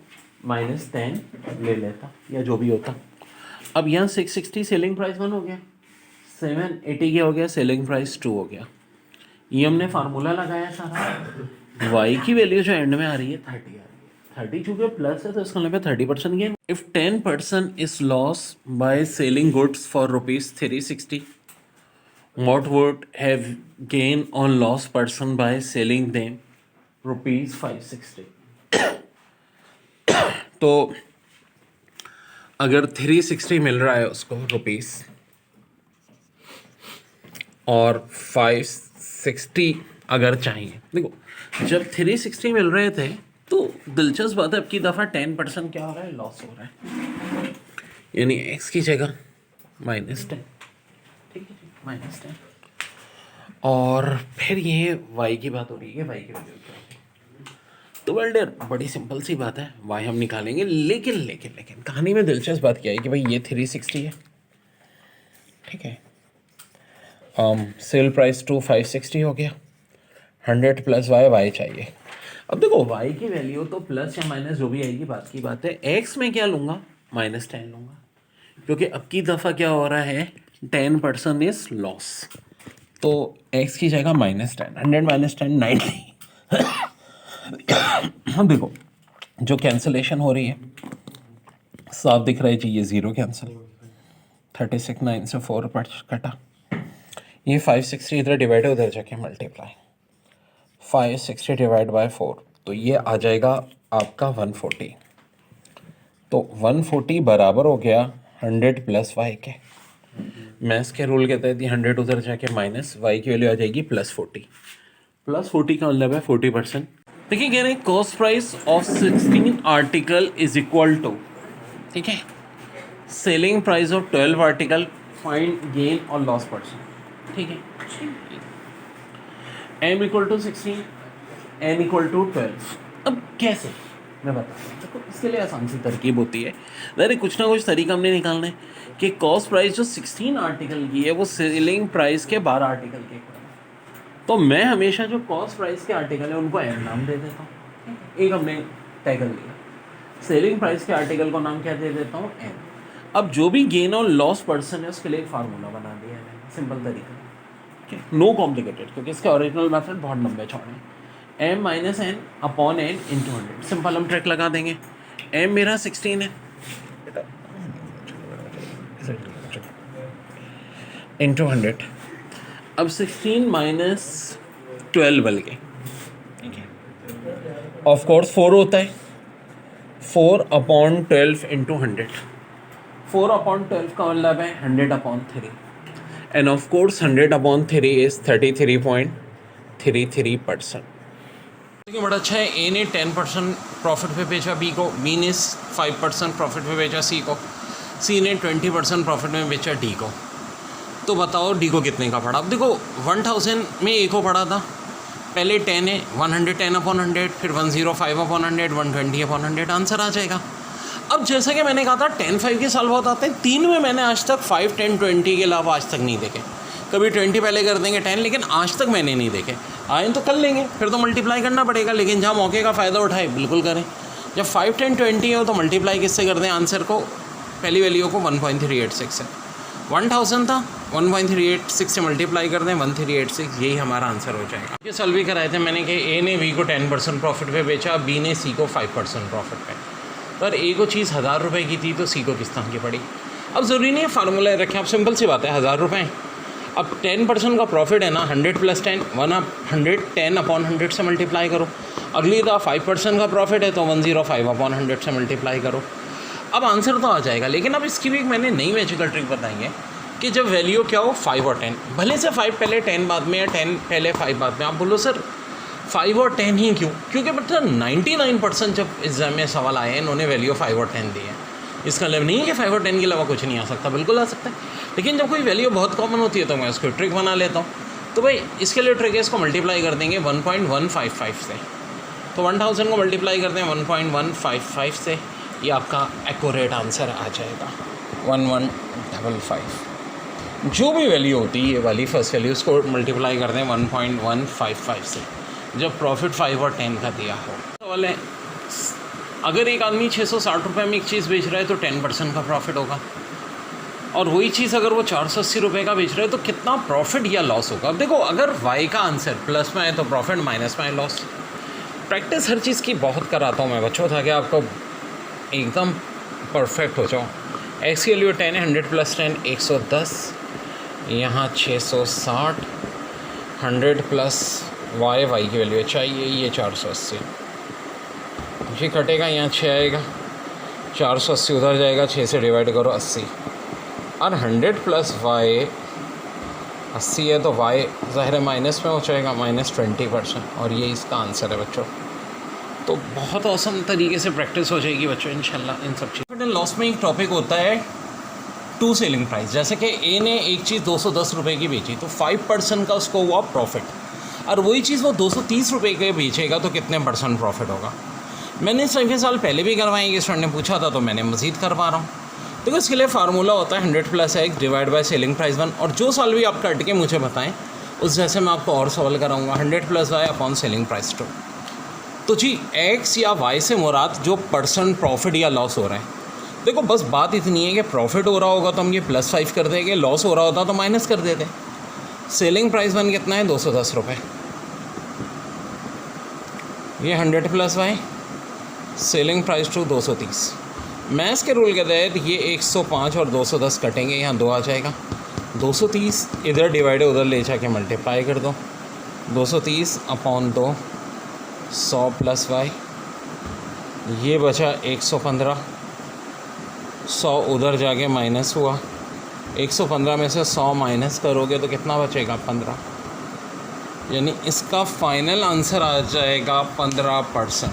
-10 ले लेता या जो भी होता। अब यहाँ 660 सेलिंग प्राइस 1 हो गया, 780 क्या हो गया, सेलिंग प्राइस 2 हो गया। ये हमने फार्मूला लगाया सारा। y की वैल्यू जो एंड में आ रही है 30 आ रही है, 30 चूँकि प्लस है तो इसका मतलब 30% gain. If 10% is loss by selling goods for ₹360, what would have gain on loss person by selling them ₹560। तो अगर 360 मिल रहा है उसको रुपीस और 560 अगर चाहिए, देखो जब 360 मिल रहे थे तो दिलचस्प बात है, अब की दफ़ा 10% क्या हो रहा है, लॉस हो रहा है। यानी x की जगह -10, ठीक है, -10। और फिर ये y की बात हो रही है, y की वैल्यू क्या है। तो वेल डियर, बड़ी सिंपल सी बात है, y हम निकालेंगे। लेकिन लेकिन लेकिन कहानी में दिलचस्प बात क्या है कि भाई ये 360 है, ठीक है, सेल प्राइस 560 हो गया, 100 + y चाहिए। अब देखो y की वैल्यू तो प्लस या माइनस जो भी आएगी बात की बात है। x में क्या लूँगा, -10 लूँगा, क्योंकि अब की दफ़ा क्या हो रहा है, 10% इज लॉस। तो x की जगह -10, 100 - 10 90। हम देखो जो कैंसलेशन हो रही है साफ दिख रहा है जी, ये 0 कैंसिल, 36 9 से 4 कटा, ये 560 इधर डिवाइड है उधर जाके मल्टीप्लाई, 560 डिवाइड बाय 4, तो ये आ जाएगा आपका 140। तो 140 बराबर हो गया 100 + y के। मैथ्स के रूल के तहत 100 उधर जाके माइनस, y की वैल्यू आ जाएगी +40। +40 का मतलब है 40%। देखिए कह रहे हैं cost price of 16 article is equal to, ठीक है, selling price of 12 article find gain और लॉस परसेंट, ठीक है। m equal to 16, n equal to 12। अब कैसे मैं बताता हूँ, देखो इसके लिए आसान सी तरकीब होती है। अरे कुछ ना कुछ तरीका हमने निकालना है कि कॉस्ट प्राइस जो 16 आर्टिकल की है वो सेलिंग प्राइस के 12 आर्टिकल के इक्वल है। तो मैं हमेशा जो कॉस्ट प्राइस के आर्टिकल है उनको m नाम दे देता हूँ। एक हमने तय कर लिया, सेलिंग प्राइस के आर्टिकल को नाम क्या दे देता हूँ m। अब जो भी गेन और लॉस पर्सन है उसके लिए एक फार्मूला बना दिया है, सिंपल तरीका, नो कॉम्प्लिकेटेड, क्योंकि इसका ओरिजिनल मेथड बहुत लंबे चौड़े हैं। m minus N upon N into 100, simple हम ट्रिक लगा देंगे। m मेरा 16 है इंटू 100, अब 16 माइनस 12 बल के, ठीक है, ऑफ कोर्स 4 होता है, 4 अपॉन 12 इंटू 100, 4 अपॉन 12 का मतलब है 100 upon 3, end of course 100 upon 3 is 33.33%। देखिए बड़ा अच्छा है, ए ने 10% प्रॉफिट पे बेचा बी को, बी ने 5% प्रॉफिट पे बेचा सी को, सी ने 20% प्रॉफिट में बेचा डी को। तो बताओ डी को कितने का पड़ा। अब देखो 1000 में ए को पड़ा था, पहले 10 है, 110 अपॉन 100, फिर 105 अपॉन 100, 120 अपॉन 100, आंसर आ जाएगा। अब जैसा कि मैंने कहा था 10 5 के साल बहुत आते हैं, 3 में मैंने आज तक 5 10 20 के अलावा आज तक नहीं देखे। कभी 20 पहले कर देंगे 10, लेकिन आज तक मैंने नहीं देखे। आए तो कर लेंगे, फिर तो मल्टीप्लाई करना पड़ेगा, लेकिन जहाँ मौके का फ़ायदा उठाए बिल्कुल करें। जब 5 10 20 हो तो मल्टीप्लाई किससे कर दें, आंसर को पहली वैल्यू को 1.386 से, 1000 था 1.386 से मल्टीप्लाई कर दें 1386, यही हमारा आंसर हो जाएगा। ये सॉल्व भी कराए थे मैंने कि ए ने बी को 10% प्रॉफिट पे बेचा, बी ने सी को 5% प्रॉफिट पे। पर ए को चीज़ 1000 रुपये की थी तो सी को किस तरह की पड़ी। अब ज़रूरी नहीं है फार्मूला रखें, आप सिंपल सी बात है, 1000 रुपये। अब 10% का प्रॉफिट है ना, 100 प्लस 10, 100 10 अपॉन 100 से मल्टीप्लाई करो। अगली दफ़ा 5% का प्रॉफिट है तो 105 अपॉन 100 से मल्टीप्लाई करो। अब आंसर तो आ जाएगा, लेकिन अब इसकी भी एक मैंने नई मैजिकल ट्रिक बताई है कि जब वैल्यू क्या हो 5 और 10, भले से 5 पहले 10 बाद में या 10 पहले 5 बाद में। आप बोलो सर 5 और 10 ही क्यों? क्योंकि मतलब 99% जब एग्जाम में सवाल आए हैं इन्होंने वैल्यू 5 और 10 दी है। इसका मतलब नहीं है कि 5 और 10 के अलावा कुछ नहीं आ सकता, बिल्कुल आ सकता है, लेकिन जब कोई वैल्यू बहुत कॉमन होती है तो मैं उसको ट्रिक बना लेता हूँ। तो भाई इसके लिए ट्रिक है, इसको मल्टीप्लाई कर देंगे 1.155 से, तो 1000 को मल्टीप्लाई करते हैं 1.155 से, ये आपका एक्यूरेट आंसर आ जाएगा 1155। जो भी वैल्यू होती है ये वाली फर्स्ट वैल्यू, उसको मल्टीप्लाई करते हैं 1.155 से जब प्रॉफिट 5 और 10 का दिया हो। सवाल है, अगर एक आदमी 660 रुपये में एक चीज़ बेच रहा है तो 10% का प्रॉफिट होगा, और वही चीज़ अगर वो 480 रुपये का बेच रहा है तो कितना प्रॉफिट या लॉस होगा। अब देखो अगर वाई का आंसर प्लस में है तो प्रॉफिट, माइनस में है लॉस। प्रैक्टिस हर चीज़ की बहुत कराता हूँ मैं बच्चों, ताकि आपको एकदम परफेक्ट हो जाओ। एक्स की वैल्यू 10 है, 100 प्लस 10 110, यहाँ 660, 100 प्लस वाई, वाई की वैल्यू चाहिए ये 480, ये कटेगा यहाँ 6 आएगा, 480 उधर जाएगा, 6 से डिवाइड करो 80, और 100 प्लस वाई 80 है तो वाई ज़ाहिर है माइनस में हो जाएगा, -20%, और ये इसका आंसर है बच्चों। तो बहुत औसम तरीके से प्रैक्टिस हो जाएगी बच्चों इंशाल्लाह इन सब चीज़। प्रॉफिट एंड लॉस में एक टॉपिक होता है टू सेलिंग प्राइस। जैसे कि ए ने एक चीज़ 210 रुपये की बेची तो 5% का उसको हुआ प्रॉफिट, और वही चीज़ वो 230 रुपये के बेचेगा तो कितने % प्रॉफिट होगा। मैंने इसके साल पहले भी करवाएंगे, इस फ्रेंड ने पूछा था तो मैंने मज़ीद करवा रहा हूँ। देखो इसके लिए फार्मूला होता है 100 plus x divide by selling price 1, और जो साल भी आप कट के मुझे बताएं उस जैसे मैं आपको और सवाल कराऊंगा 100 plus Y upon selling price 2। तो जी एक्स या वाई से मुराद जो % प्रॉफिट या लॉस हो रहा है। देखो बस बात इतनी है कि प्रॉफिट हो रहा होगा तो हम ये +5 कर देंगे, लॉस हो रहा होता तो माइनस कर देते। सेलिंग प्राइस 1 कितना है 210 रुपये, ये 100 plus Y, selling price 2 230। Maths के रूल के तहत ये 105 और 210 कटेंगे, यहाँ 2 आ जाएगा, 230 इधर डिवाइड उधर ले जाके मल्टीप्लाई कर दो, 230 अपॉन 2, 100 प्लस वाई, ये बचा 115, 100 उधर जाके माइनस हुआ, 115 में से 100 माइनस करोगे तो कितना बचेगा 15, यानी इसका फाइनल आंसर आ जाएगा 15%।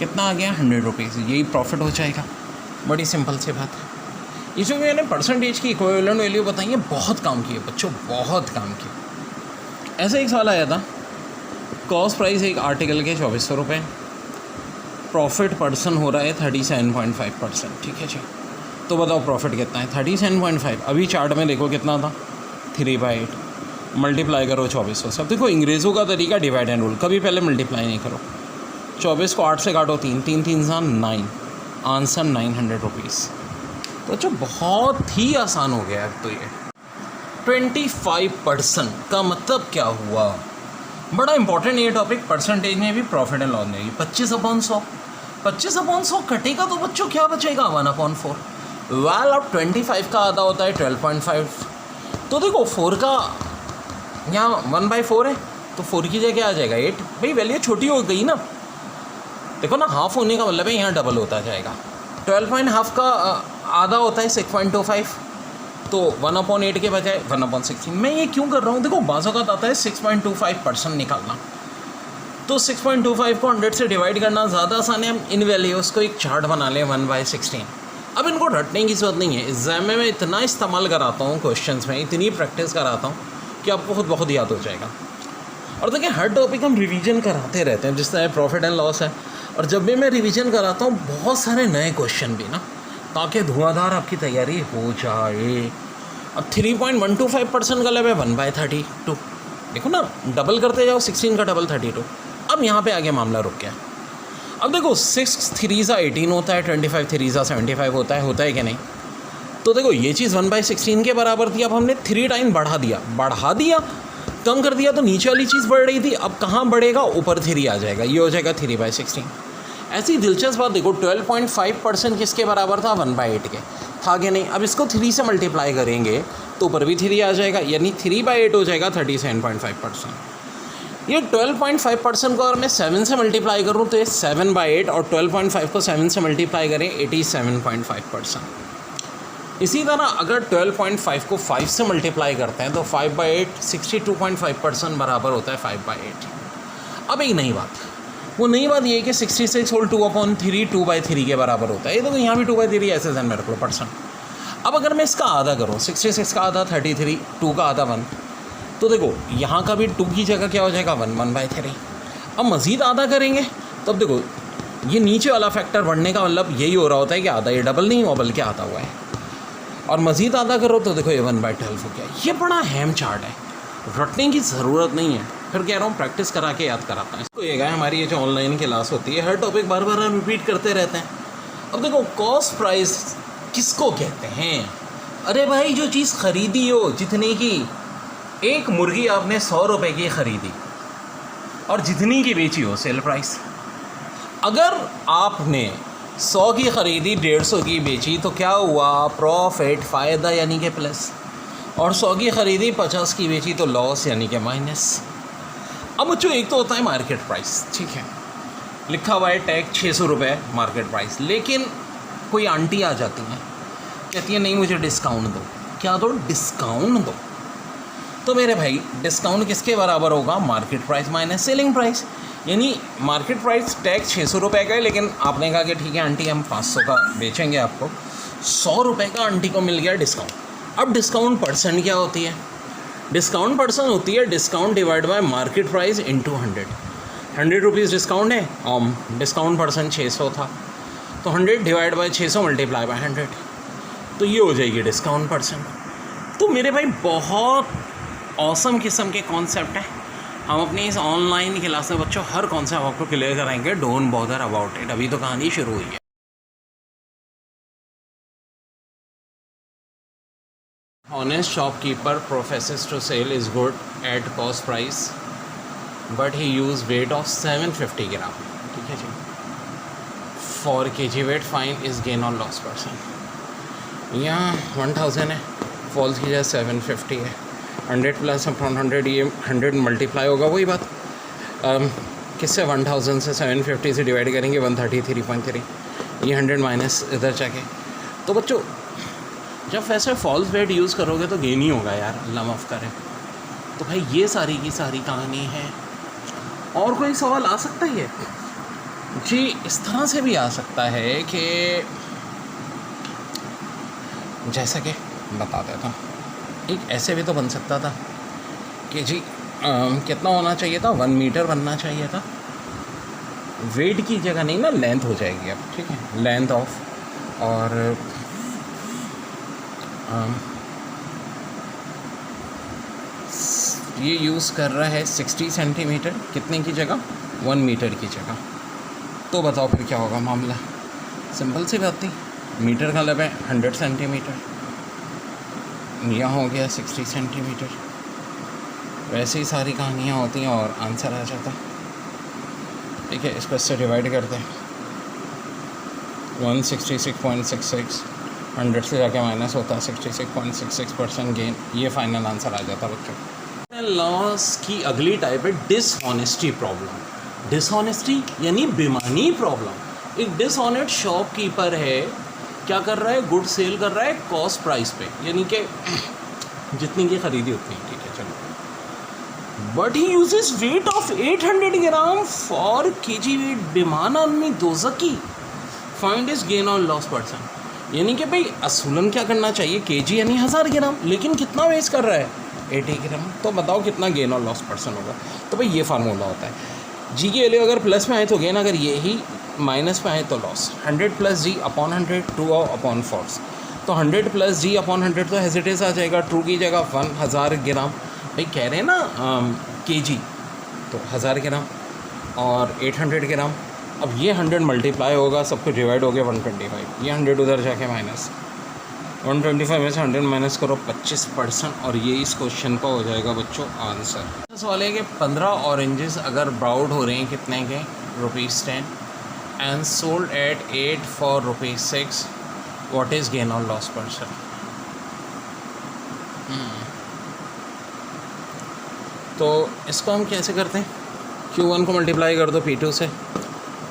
कितना आ गया 100 रुपीज़, यही प्रॉफिट हो जाएगा। बड़ी सिंपल सी बात है। ये जो मैंने परसेंटेज की इक्विवेलेंट वैल्यू बताई है बहुत काम की है बच्चों, बहुत काम की। ऐसा एक सवाल आया था, कॉस्ट प्राइस एक आर्टिकल के 2400 रुपये, प्रॉफिट पर्सन हो रहा है 37.5%, ठीक है जी। तो बताओ प्रॉफिट कितना है 37.5। अभी चार्ट में देखो कितना था 3/8, मल्टीप्लाई करो 2400 से। अब देखो अंग्रेज़ों का तरीका डिवाइड एंड रूल, कभी पहले मल्टीप्लाई नहीं करो। 24 को 8 से काटो 3, 3 3 9, आंसर 900 रुपीज़। तो अच्छा बहुत ही आसान हो गया है। तो ये 25% का मतलब क्या हुआ, बड़ा इंपॉर्टेंट ये टॉपिक। परसेंटेज में भी प्रॉफिट एंड लॉस में भी 25/100, 25/100 कटेगा तो बच्चों क्या बचेगा 1/4। वेल अब 25 का आधा होता है 12.5, तो देखो 4 का यहाँ 1/4 है, तो 4 की जगह आ जाएगा 8। भाई वैल्यू छोटी हो गई ना, देखो ना, हाफ होने का मतलब है यहाँ डबल होता जाएगा। 12.5 का आधा होता है 6.25, तो 1/8 के बजाय 1/16। मैं ये क्यों कर रहा हूँ, देखो बाज़ औक़ात आता है 6.25% निकालना, तो 6.25 को 100 से डिवाइड करना ज़्यादा आसान है। हम इन वैल्यूज़ को एक चार्ट बना लें 1/16। अब इनको रटने की ज़रूरत नहीं है, एग्ज़ाम में मैं इतना इस्तेमाल कराता हूँ क्वेश्चंस में, इतनी प्रैक्टिस कराता हूँ कि आपको खुद बहुत याद हो जाएगा। और देखिए हर टॉपिक हम रिवीजन कराते रहते हैं, जिस तरह प्रॉफिट एंड लॉस है, और जब भी मैं रिवीजन कराता हूँ बहुत सारे नए क्वेश्चन भी ना, ताकि धुआंधार आपकी तैयारी हो जाए। अब 3.125% का लेवल 1/32, देखो ना, डबल करते जाओ, 16 का डबल 32। अब यहाँ पे आगे मामला रुक गया। अब देखो 6 3 18 होता है, 25 3 75 होता है कि नहीं। तो देखो ये चीज़ 1/16 के बराबर थी, अब हमने 3 टाइम बढ़ा दिया, कम कर दिया, तो नीचे वाली चीज़ बढ़ रही थी, अब कहाँ बढ़ेगा, ऊपर 3 आ जाएगा, ये हो जाएगा 3/16। ऐसी दिलचस्प बात देखो 12.5% किसके बराबर था 1/8 के, था कि नहीं। अब इसको 3 से मल्टीप्लाई करेंगे तो ऊपर भी 3 आ जाएगा, यानी 3/8 हो जाएगा 37.5%। ये 12.5% को अगर मैं 7 से मल्टीप्लाई करूँ तो ये 7/8, और 12.5 को 7 से मल्टीप्लाई करें 87.5%। इसी तरह अगर 12.5 को 5 से मल्टीप्लाई करते हैं तो 5/8 62.5% बराबर होता है 5/8। अब एक नई बात, वो नई बात ये है कि 66 होल 2/3 2/3 के बराबर होता है। ये तो यहाँ भी 2/3 ऐसे ध्यान में रख लो परसेंट। अब अगर मैं इसका आधा करूँ, 66 का आधा 33, 2 का आधा 1, तो देखो यहाँ का भी 2 की जगह क्या हो जाएगा 1/3। अब मज़ीद आधा करेंगे तो अब देखो ये नीचे वाला फैक्टर बढ़ने का मतलब यही हो रहा होता है कि आधा, ये डबल नहीं हुआ बल्कि आधा हुआ है। और मज़ीद आधा करो तो देखो ये 1/12 हो गया। ये बड़ा अहम चार्ट है, रटने की ज़रूरत नहीं है, फिर कह रहा हूँ प्रैक्टिस करा के याद कराता है। इसको ये है हमारी ये जो ऑनलाइन क्लास होती है, हर टॉपिक बार बार हम रिपीट करते रहते हैं। अब देखो कॉस्ट प्राइस किसको कहते हैं, अरे भाई जो चीज़ ख़रीदी हो, जितने की एक मुर्गी आपने 100 रुपये की ख़रीदी और जितनी की बेची हो सेल प्राइस। अगर आपने 100 की ख़रीदी 150 की बेची तो क्या हुआ, प्रॉफिट, फ़ायदा यानी कि प्लस। और 100 की ख़रीदी 50 की बेची तो लॉस यानी कि माइनस। अब बच्चों एक तो होता है मार्केट प्राइस, ठीक है, लिखा हुआ है टैग 600 रुपये मार्केट प्राइस, लेकिन कोई आंटी आ जाती हैं, कहती है नहीं मुझे डिस्काउंट दो। क्या दो, डिस्काउंट दो। तो मेरे भाई डिस्काउंट किसके बराबर होगा, market price minus selling price. यानी मार्केट प्राइस टैग 600 रुपये का है, लेकिन आपने कहा कि ठीक है आंटी हम 500 का बेचेंगे आपको, 100 रुपये का आंटी को मिल गया डिस्काउंट। अब डिस्काउंट परसेंट क्या होती है, डिस्काउंट परसेंट होती है discount divide by market price into 100। 100 rupees discount है, डिस्काउंट परसेंट 600 था, तो 100 डिवाइड बाय 600 मल्टीप्लाई बाय 100, तो ये हो जाएगी डिस्काउंट परसेंट। तो मेरे भाई बहुत औसम किस्म के कॉन्सेप्ट है। हम अपनी इस ऑनलाइन क्लास में बच्चों हर कॉन्सेप्ट आपको क्लियर कराएंगे, डोंट बॉदर अबाउट इट। अभी तो कहानी शुरू हुई है। Honest shopkeeper professes to sell his good at cost price, but he used weight of 750 gram. ठीक है जी। For kg weight fine is gain or loss percent. यहाँ 1000 है, फॉल्स की जगह 750 है, 100 प्लस अपॉन 100, ये 100 मल्टीप्लाई होगा, वही बात किससे 1000 से 750 से डिवाइड करेंगे 133.3, ये 100 माइनस इधर जाके। तो बच्चों जब वैसे फॉल्स वेट यूज़ करोगे तो गेन ही होगा यार, अल्लाह माफ़ करे। तो भाई ये सारी की सारी कहानी है। और कोई सवाल आ सकता है, जी इस तरह से भी आ सकता है कि जैसा कि बता देता हूँ, एक ऐसे भी तो बन सकता था कि जी कितना होना चाहिए था, 1 मीटर बनना चाहिए था। वेट की जगह नहीं ना, लेंथ हो जाएगी अब, ठीक है, लेंथ ऑफ, और ये यूज़ कर रहा है 60 सेंटीमीटर, कितने की जगह, 1 मीटर की जगह। तो बताओ फिर क्या होगा मामला। सिंपल सी बात थी, मीटर का लब है 100 सेंटीमीटर, यहाँ हो गया 60 सेंटीमीटर। वैसे ही सारी कहानियाँ होती हैं और आंसर आ जाता। ठीक है, इसको इससे डिवाइड करते हैं, 166.66, 100 से जाके माइनस होता है 66.66% गेन। ये फाइनल आंसर आ जाता बच्चों। लॉस की अगली टाइप है डिसऑनेस्टी प्रॉब्लम। डिसऑनेस्टी यानी बेईमानी प्रॉब्लम। एक डिसऑनेस्ट शॉपकीपर है, क्या कर रहा है, गुड सेल कर रहा है कॉस्ट प्राइस पे, यानी कि जितनी की खरीदी उतनी, ठीक है चलो, but he uses weight of 800 gram for KG weight. बेमान आदमी दोज़की। Find is gain on loss percent. यानी कि भाई असूलन क्या करना चाहिए, केजी यानी 1000 ग्राम, लेकिन कितना वेस्ट कर रहा है, 80 ग्राम। तो बताओ कितना गेन और लॉस परसेंट होगा। तो भाई ये फार्मूला होता है, जी की वैल्यू अगर प्लस में आए तो गेन, अगर ये ही माइनस में आए तो लॉस। 100 प्लस जी अपॉन 100, ट्रू अपॉन फॉल्स। तो 100 प्लस जी अपॉन 100 तो हेजिटेस आ जाएगा, ट्रू की जगह 1000 ग्राम। भाई कह रहे हैं ना केजी, तो 1000 ग्राम और 800 ग्राम। अब ये 100 मल्टीप्लाई होगा, सब कुछ डिवाइड हो गया 125। ये 100 उधर जाके माइनस 125 में से 100 माइनस करो 25%, और ये इस क्वेश्चन का हो जाएगा बच्चों आंसर। सवाल है कि 15 ऑरेंजेस अगर ब्राउड हो रहे हैं कितने के, ₹10 and sold eight 8 for ₹6, what is gain और लॉस परसेंट। तो इसको हम कैसे करते हैं, Q1 को मल्टीप्लाई कर दो P2 से,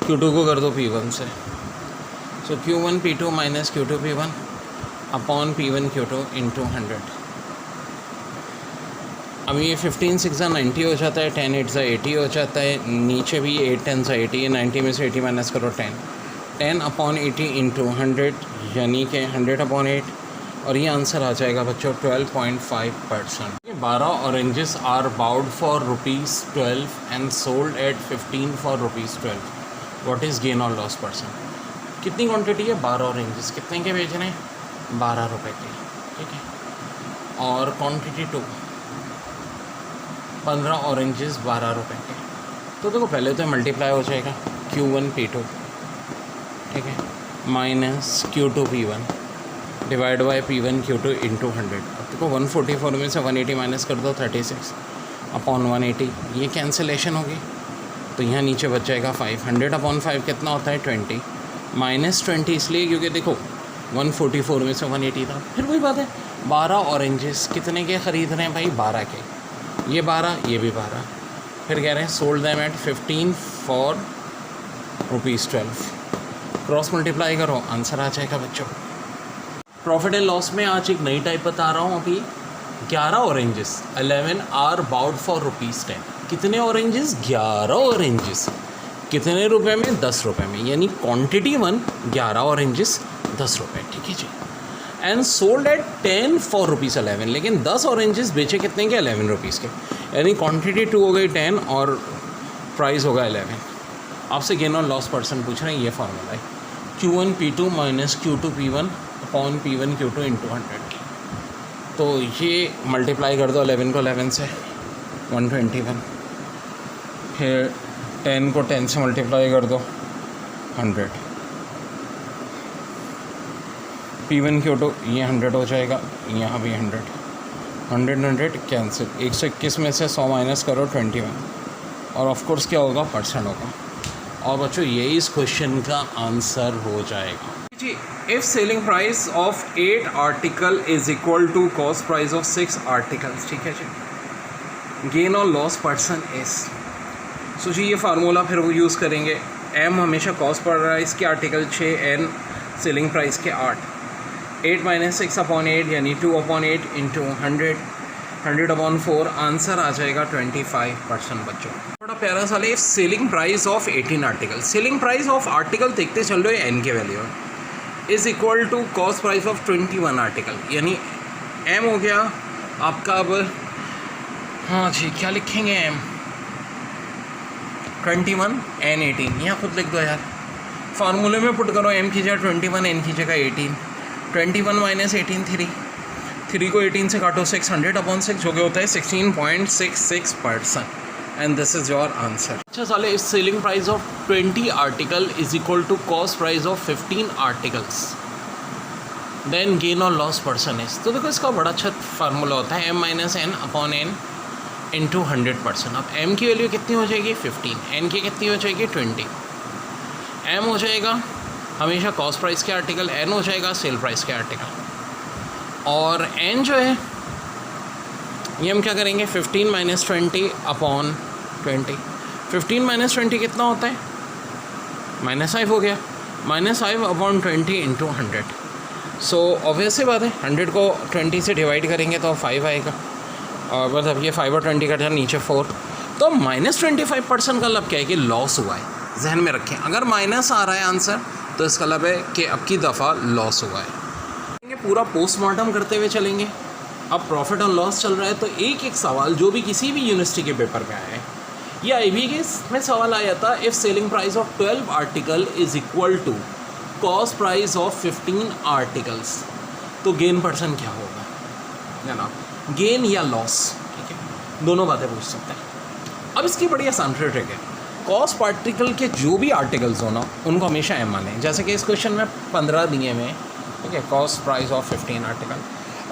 Q2 को कर दो P1 से। सो Q1 P2 minus Q2 P1 upon P1 Q2 into 100। अब ये 15 6 90 हो जाता है, 10 8 80 हो जाता है, नीचे भी 8 10 80 है, 90 में से 80 माइनस करो 10 अपॉन 80 इंटू 100, यानी कि 100 अपॉन 8, और ये आंसर आ जाएगा बच्चों 12.5%। 12 oranges are bought for ₹12 and sold at 15 for ₹12, what is gain और लॉस परसेंट। कितनी क्वांटिटी है, 12 ऑरेंजेस, कितने के बेच रहे हैं, 12 रुपये के, ठीक है। और क्वांटिटी 2, 15 ऑरेंजेस 12 रुपये के। तो देखो पहले तो मल्टीप्लाई हो जाएगा Q1 P2, ठीक है, minus Q2 P1 divide by P1 Q2 into 100। अब देखो 144 में से 180 माइनस कर दो 36 अपॉन 180, ये कैंसिलेशन होगी, तो यहाँ नीचे बच जाएगा 5। 100 अपॉन 5 कितना होता है, 20 माइनस 20, इसलिए क्योंकि देखो 144 में से 180 था। फिर वही बात है, 12 ऑरेंजेस कितने के ख़रीद रहे हैं भाई, 12 के, ये 12 ये भी 12। फिर कह रहे हैं sold them at 15 for ₹12। Cross multiply करो, आंसर आ जाएगा बच्चों। प्रॉफिट एंड लॉस में आज एक नई टाइप बता रहा हूँ। अभी 11 ऑरेंजेस 11 आर बाउड फॉर ₹10। कितने ऑरेंजेस, 11 ऑरेंजेस, कितने रुपए में, 10 रुपये में, यानी क्वांटिटी 1 11 ऑरेंजेस 10 रुपये, ठीक है जी। एंड सोल्ड एट 10 फॉर ₹11, लेकिन 10 ऑरेंजेस बेचे कितने के, 11 रुपीज़ के, यानी क्वांटिटी 2 हो गई 10 और प्राइस होगा 11। आपसे गेन और लॉस परसेंट पूछ रहे हैं, ये फार्मूला है Q1 P2 minus Q2 P1 upon P1 Q2 into 100। तो ये मल्टीप्लाई कर दो 11 को 11 से 121, फिर 10 को 10 से मल्टीप्लाई कर दो 100, P1 Q2 ये 100 हो जाएगा, यहाँ भी 100 100 कैंसिल, 121 में से 100 माइनस करो 21, और ऑफ कोर्स क्या होगा, परसेंट होगा। और बच्चों ये इस क्वेश्चन का आंसर हो जाएगा जी। If selling price of 8 article is equal to cost price of 6 articles, ठीक है जी, गेन और लॉस परसेंट इज। सो जी ये फार्मूला फिर वो यूज़ करेंगे, M हमेशा कॉस्ट प्राइस के आर्टिकल 6, N सेलिंग प्राइस के 8, 8 माइनस 6 अपॉन 8 यानी 2 अपॉन 8 इंटू 100, 100 अपॉन 4, आंसर आ जाएगा 25% बच्चों। थोड़ा प्यारा सा ले, selling price of 18 article, selling price of article देखते चल रहे हो एन के value is equal to cost price of 21 article, यानी एम हो गया आपका। अब हाँ जी, क्या लिखेंगे एम 21 एन 18, यहाँ खुद लिख दो यार, फार्मूले में पुट करो, एम की जगह 21 एन की जगह 18, 21 माइनस 18 3 को 18 से काटो 600/6 जो कि होता है 16.66%, and this is your answer. अच्छा साले, इस selling price of 20 article is equal to cost price of 15 articles, then gain और लॉस परसेंटेज। तो देखो इसका बड़ा अच्छा फार्मूला होता है m-n/n इंटू 100%। अब m की वैल्यू कितनी हो जाएगी 15, n की कितनी हो जाएगी 20, m हो जाएगा हमेशा कॉस्ट प्राइस के आर्टिकल, n हो जाएगा सेल प्राइस के आर्टिकल, और n जो है ये हम क्या करेंगे 15 माइनस 20/20, 15 माइनस 20 कितना होता है -5 हो गया, -5/20 इंटू 100। सो ऑब्वियस सी बात है 100 को 20 से डिवाइड करेंगे तो 5 आएगा, और मतलब ये 5 और 20 का नीचे 4, तो -25% का मतलब क्या है कि लॉस हुआ है। जहन में रखें, अगर माइनस आ रहा है आंसर तो इसका मतलब है कि अब की दफ़ा लॉस हुआ है। पूरा पोस्टमार्टम करते हुए चलेंगे। अब प्रॉफिट और लॉस चल रहा है, तो एक एक सवाल जो भी किसी भी यूनिवर्सिटी के पेपर में आया है, या IB के में सवाल आया था, if selling price of 12 article is equal to cost price of 15 articles, तो गेन परसेंट क्या होगा जनाब, गेन या लॉस, ठीक है, दोनों बातें पूछ सकते हैं। अब इसकी बड़ी आसान ट्रिक है, कॉस्ट आर्टिकल के जो भी आर्टिकल्स हो ना उनको हमेशा M माने, जैसे कि इस क्वेश्चन में 15 दिए में, ठीक है, कॉस्ट प्राइस ऑफ 15 आर्टिकल,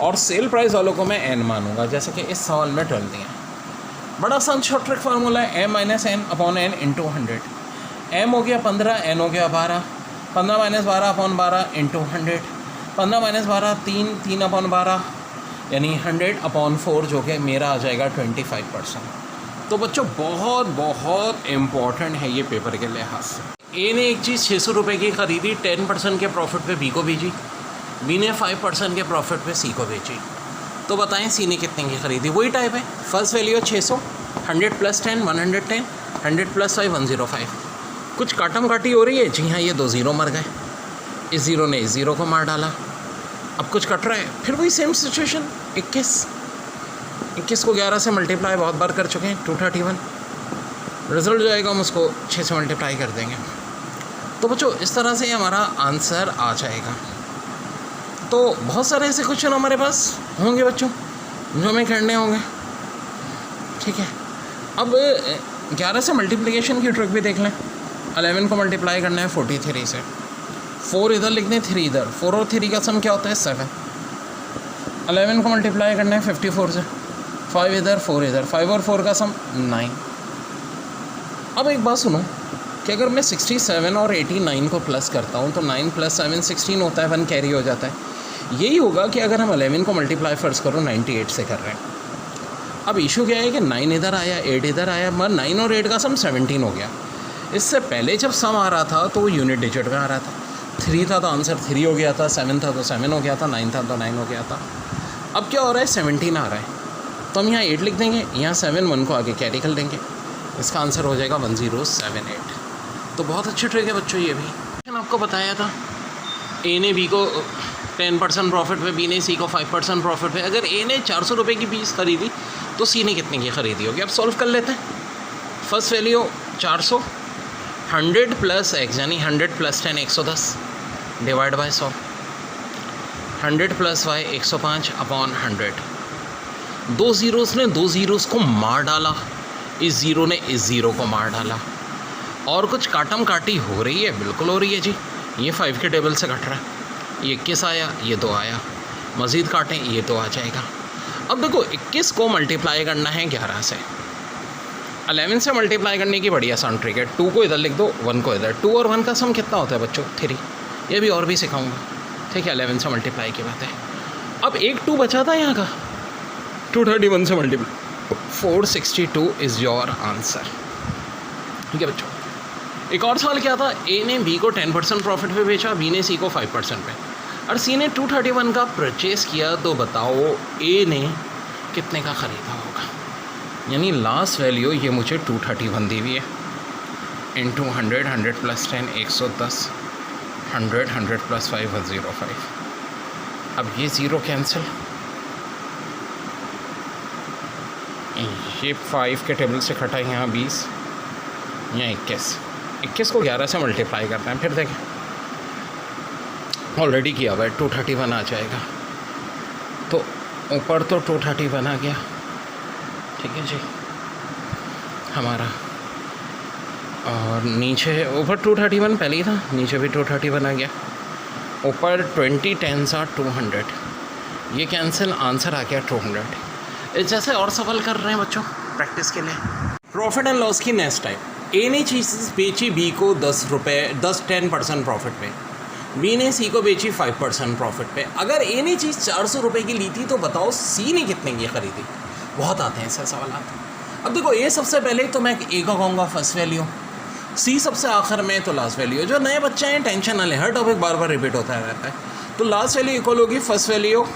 और सेल प्राइस वालों को मैं n मानूंगा, जैसे कि इस सवाल में 12 दिए। बड़ा आसान शॉर्ट ट्रिक फार्मूला है m-n/n इंटू 100, m हो गया 15, n हो गया 12, 15 - 12/12 इंटू 100, 15 - 12 3/12, यानी 100/4 जो कि मेरा आ जाएगा 25%। तो बच्चों बहुत बहुत इम्पॉर्टेंट है ये पेपर के लिहाज से। ए ने एक चीज़ 600 रुपये की ख़रीदी, 10% के प्रॉफिट पे बी को भेजी, बी ने 5% के प्रॉफिट पे सी को भेजी, तो बताएं सी ने कितने की ख़रीदी। वही टाइप है, फर्स्ट वैल्यू 600, 100 + 10 110, 100 + 5 105। कुछ काटम काटी हो रही है, जी हाँ, ये 2 ज़ीरो मर गए, इस ज़ीरो ने इस ज़ीरो को मार डाला। अब कुछ कट रहा है, फिर वही सेम सिचुएशन, 21 को 11 से मल्टीप्लाई बहुत बार कर चुके हैं, 231। रिज़ल्ट जो आएगा हम उसको 6 से मल्टीप्लाई कर देंगे। तो बच्चों इस तरह से हमारा आंसर आ जाएगा। तो बहुत सारे ऐसे क्वेश्चन हमारे पास होंगे बच्चों जो हमें करने होंगे, ठीक है। अब 11 से मल्टीप्लिकेशन की ट्रिक भी देख लें। 11 को मल्टीप्लाई करना है 43 से, 4 इधर लिख दें 3 इधर, 4 और 3 का सम क्या होता है 7। 11 को मल्टीप्लाई करना है 54 से, 5 इधर 4 इधर, 5 और 4 का सम 9। अब एक बात सुनो कि अगर मैं 67 और 89 को प्लस करता हूँ तो 9 + 7 16 होता है, 1 कैरी हो जाता है। यही होगा कि अगर हम 11 को मल्टीप्लाई फ़र्ज़ करो 98 से कर रहे हैं। अब इशू क्या है कि 9 इधर आया 8 इधर आया, मगर 9 और 8 का सम 17 हो गया। इससे पहले जब सम आ रहा था तो वो यूनिट डिजिट में आ रहा था, 3 था तो आंसर 3 हो गया था, 7 था तो 7 हो गया था, 9 था तो 9 हो गया था। अब क्या हो रहा है 17 आ रहा है, तो हम यहाँ 8 लिख देंगे, यहाँ 7 1 को आगे कैरी कर देंगे, इसका आंसर हो जाएगा 1078। तो बहुत अच्छी ट्रिक है बच्चों ये भी। मैंने आपको बताया था ए ने बी को 10% प्रॉफिट पे, बी ने सी को 5% प्रॉफिट पे। अगर ए ने 400 रुपये की पीस खरीदी तो सी ने कितने की खरीदी होगी। अब सॉल्व कर लेते हैं। फर्स्ट वैल्यू 400, 100 + x यानी 100 + 10 110 डिवाइड बाय 100, 100 + y 105/100। 2 ज़ीरोज़ ने 2 ज़ीरोज़ को मार डाला, इस ज़ीरो ने इस ज़ीरो को मार डाला, और कुछ काटम काटी हो रही है, बिल्कुल हो रही है जी। ये 5 के टेबल से कट रहा है, ये 21 आया, ये 2 आया, मज़ीद काटें ये 2 आ जाएगा। अब देखो 21 को मल्टीप्लाई करना है 11 से, 11 से मल्टीप्लाई करने की बड़ी आसान ट्रिक है। 2 को इधर लिख दो, 1 को इधर। 2 और 1 का सम कितना होता है बच्चों 3, ये भी और भी सिखाऊंगा, ठीक है। 11 से मल्टीप्लाई की बात है। अब एक 2 बचा था यहाँ का, 231 से मल्टीप्लाई, 462 इज़ योर आंसर, ठीक है बच्चों। एक और सवाल क्या था, ए ने बी को 10% प्रॉफिट पे बेचा, बी ने सी को 5% पे, और सी ने 231 का परचेज़ किया, तो बताओ ए ने कितने का ख़रीदा होगा। यानी लास्ट वैल्यू ये मुझे 231 दी हुई है, इंटू 100, 100 + 10 110, 100, 100 + 5 105। अब ये ज़ीरो कैंसिल, ये 5 के टेबल से कटा, यहाँ 20, यहाँ 21 को 11 से मल्टीप्लाई करते हैं, फिर देखें ऑलरेडी किया हुआ है, 231 आ जाएगा। तो ऊपर तो 231 आ गया, ठीक है जी हमारा, और नीचे ऊपर 231 पहले ही था, नीचे भी 231 आ गया। ऊपर 20 10s are 200, ये कैंसिल, आंसर आ गया 200। इस जैसे और सवाल कर रहे हैं बच्चों प्रैक्टिस के लिए। प्रॉफिट एंड लॉस की नेक्स्ट टाइप, ए ने चीज़ बेची बी को 10% प्रॉफिट पे, बी ने सी को बेची 5% प्रॉफिट पे। अगर ए ने चीज़ 400 रुपये की ली थी तो बताओ सी ने कितने की खरीदी। बहुत आते हैं ऐसे सवाल। अब देखो ए सबसे पहले तो मैं ए को कहूँगा फर्स्ट वैल्यू, सी सबसे आखिर में तो लास्ट वैल्यू। जो नए बच्चे हैं टेंशन ना लें, हर टॉपिक बार बार रिपीट होता रहता है। तो लास्ट वैल्यू इक्वल होगी first value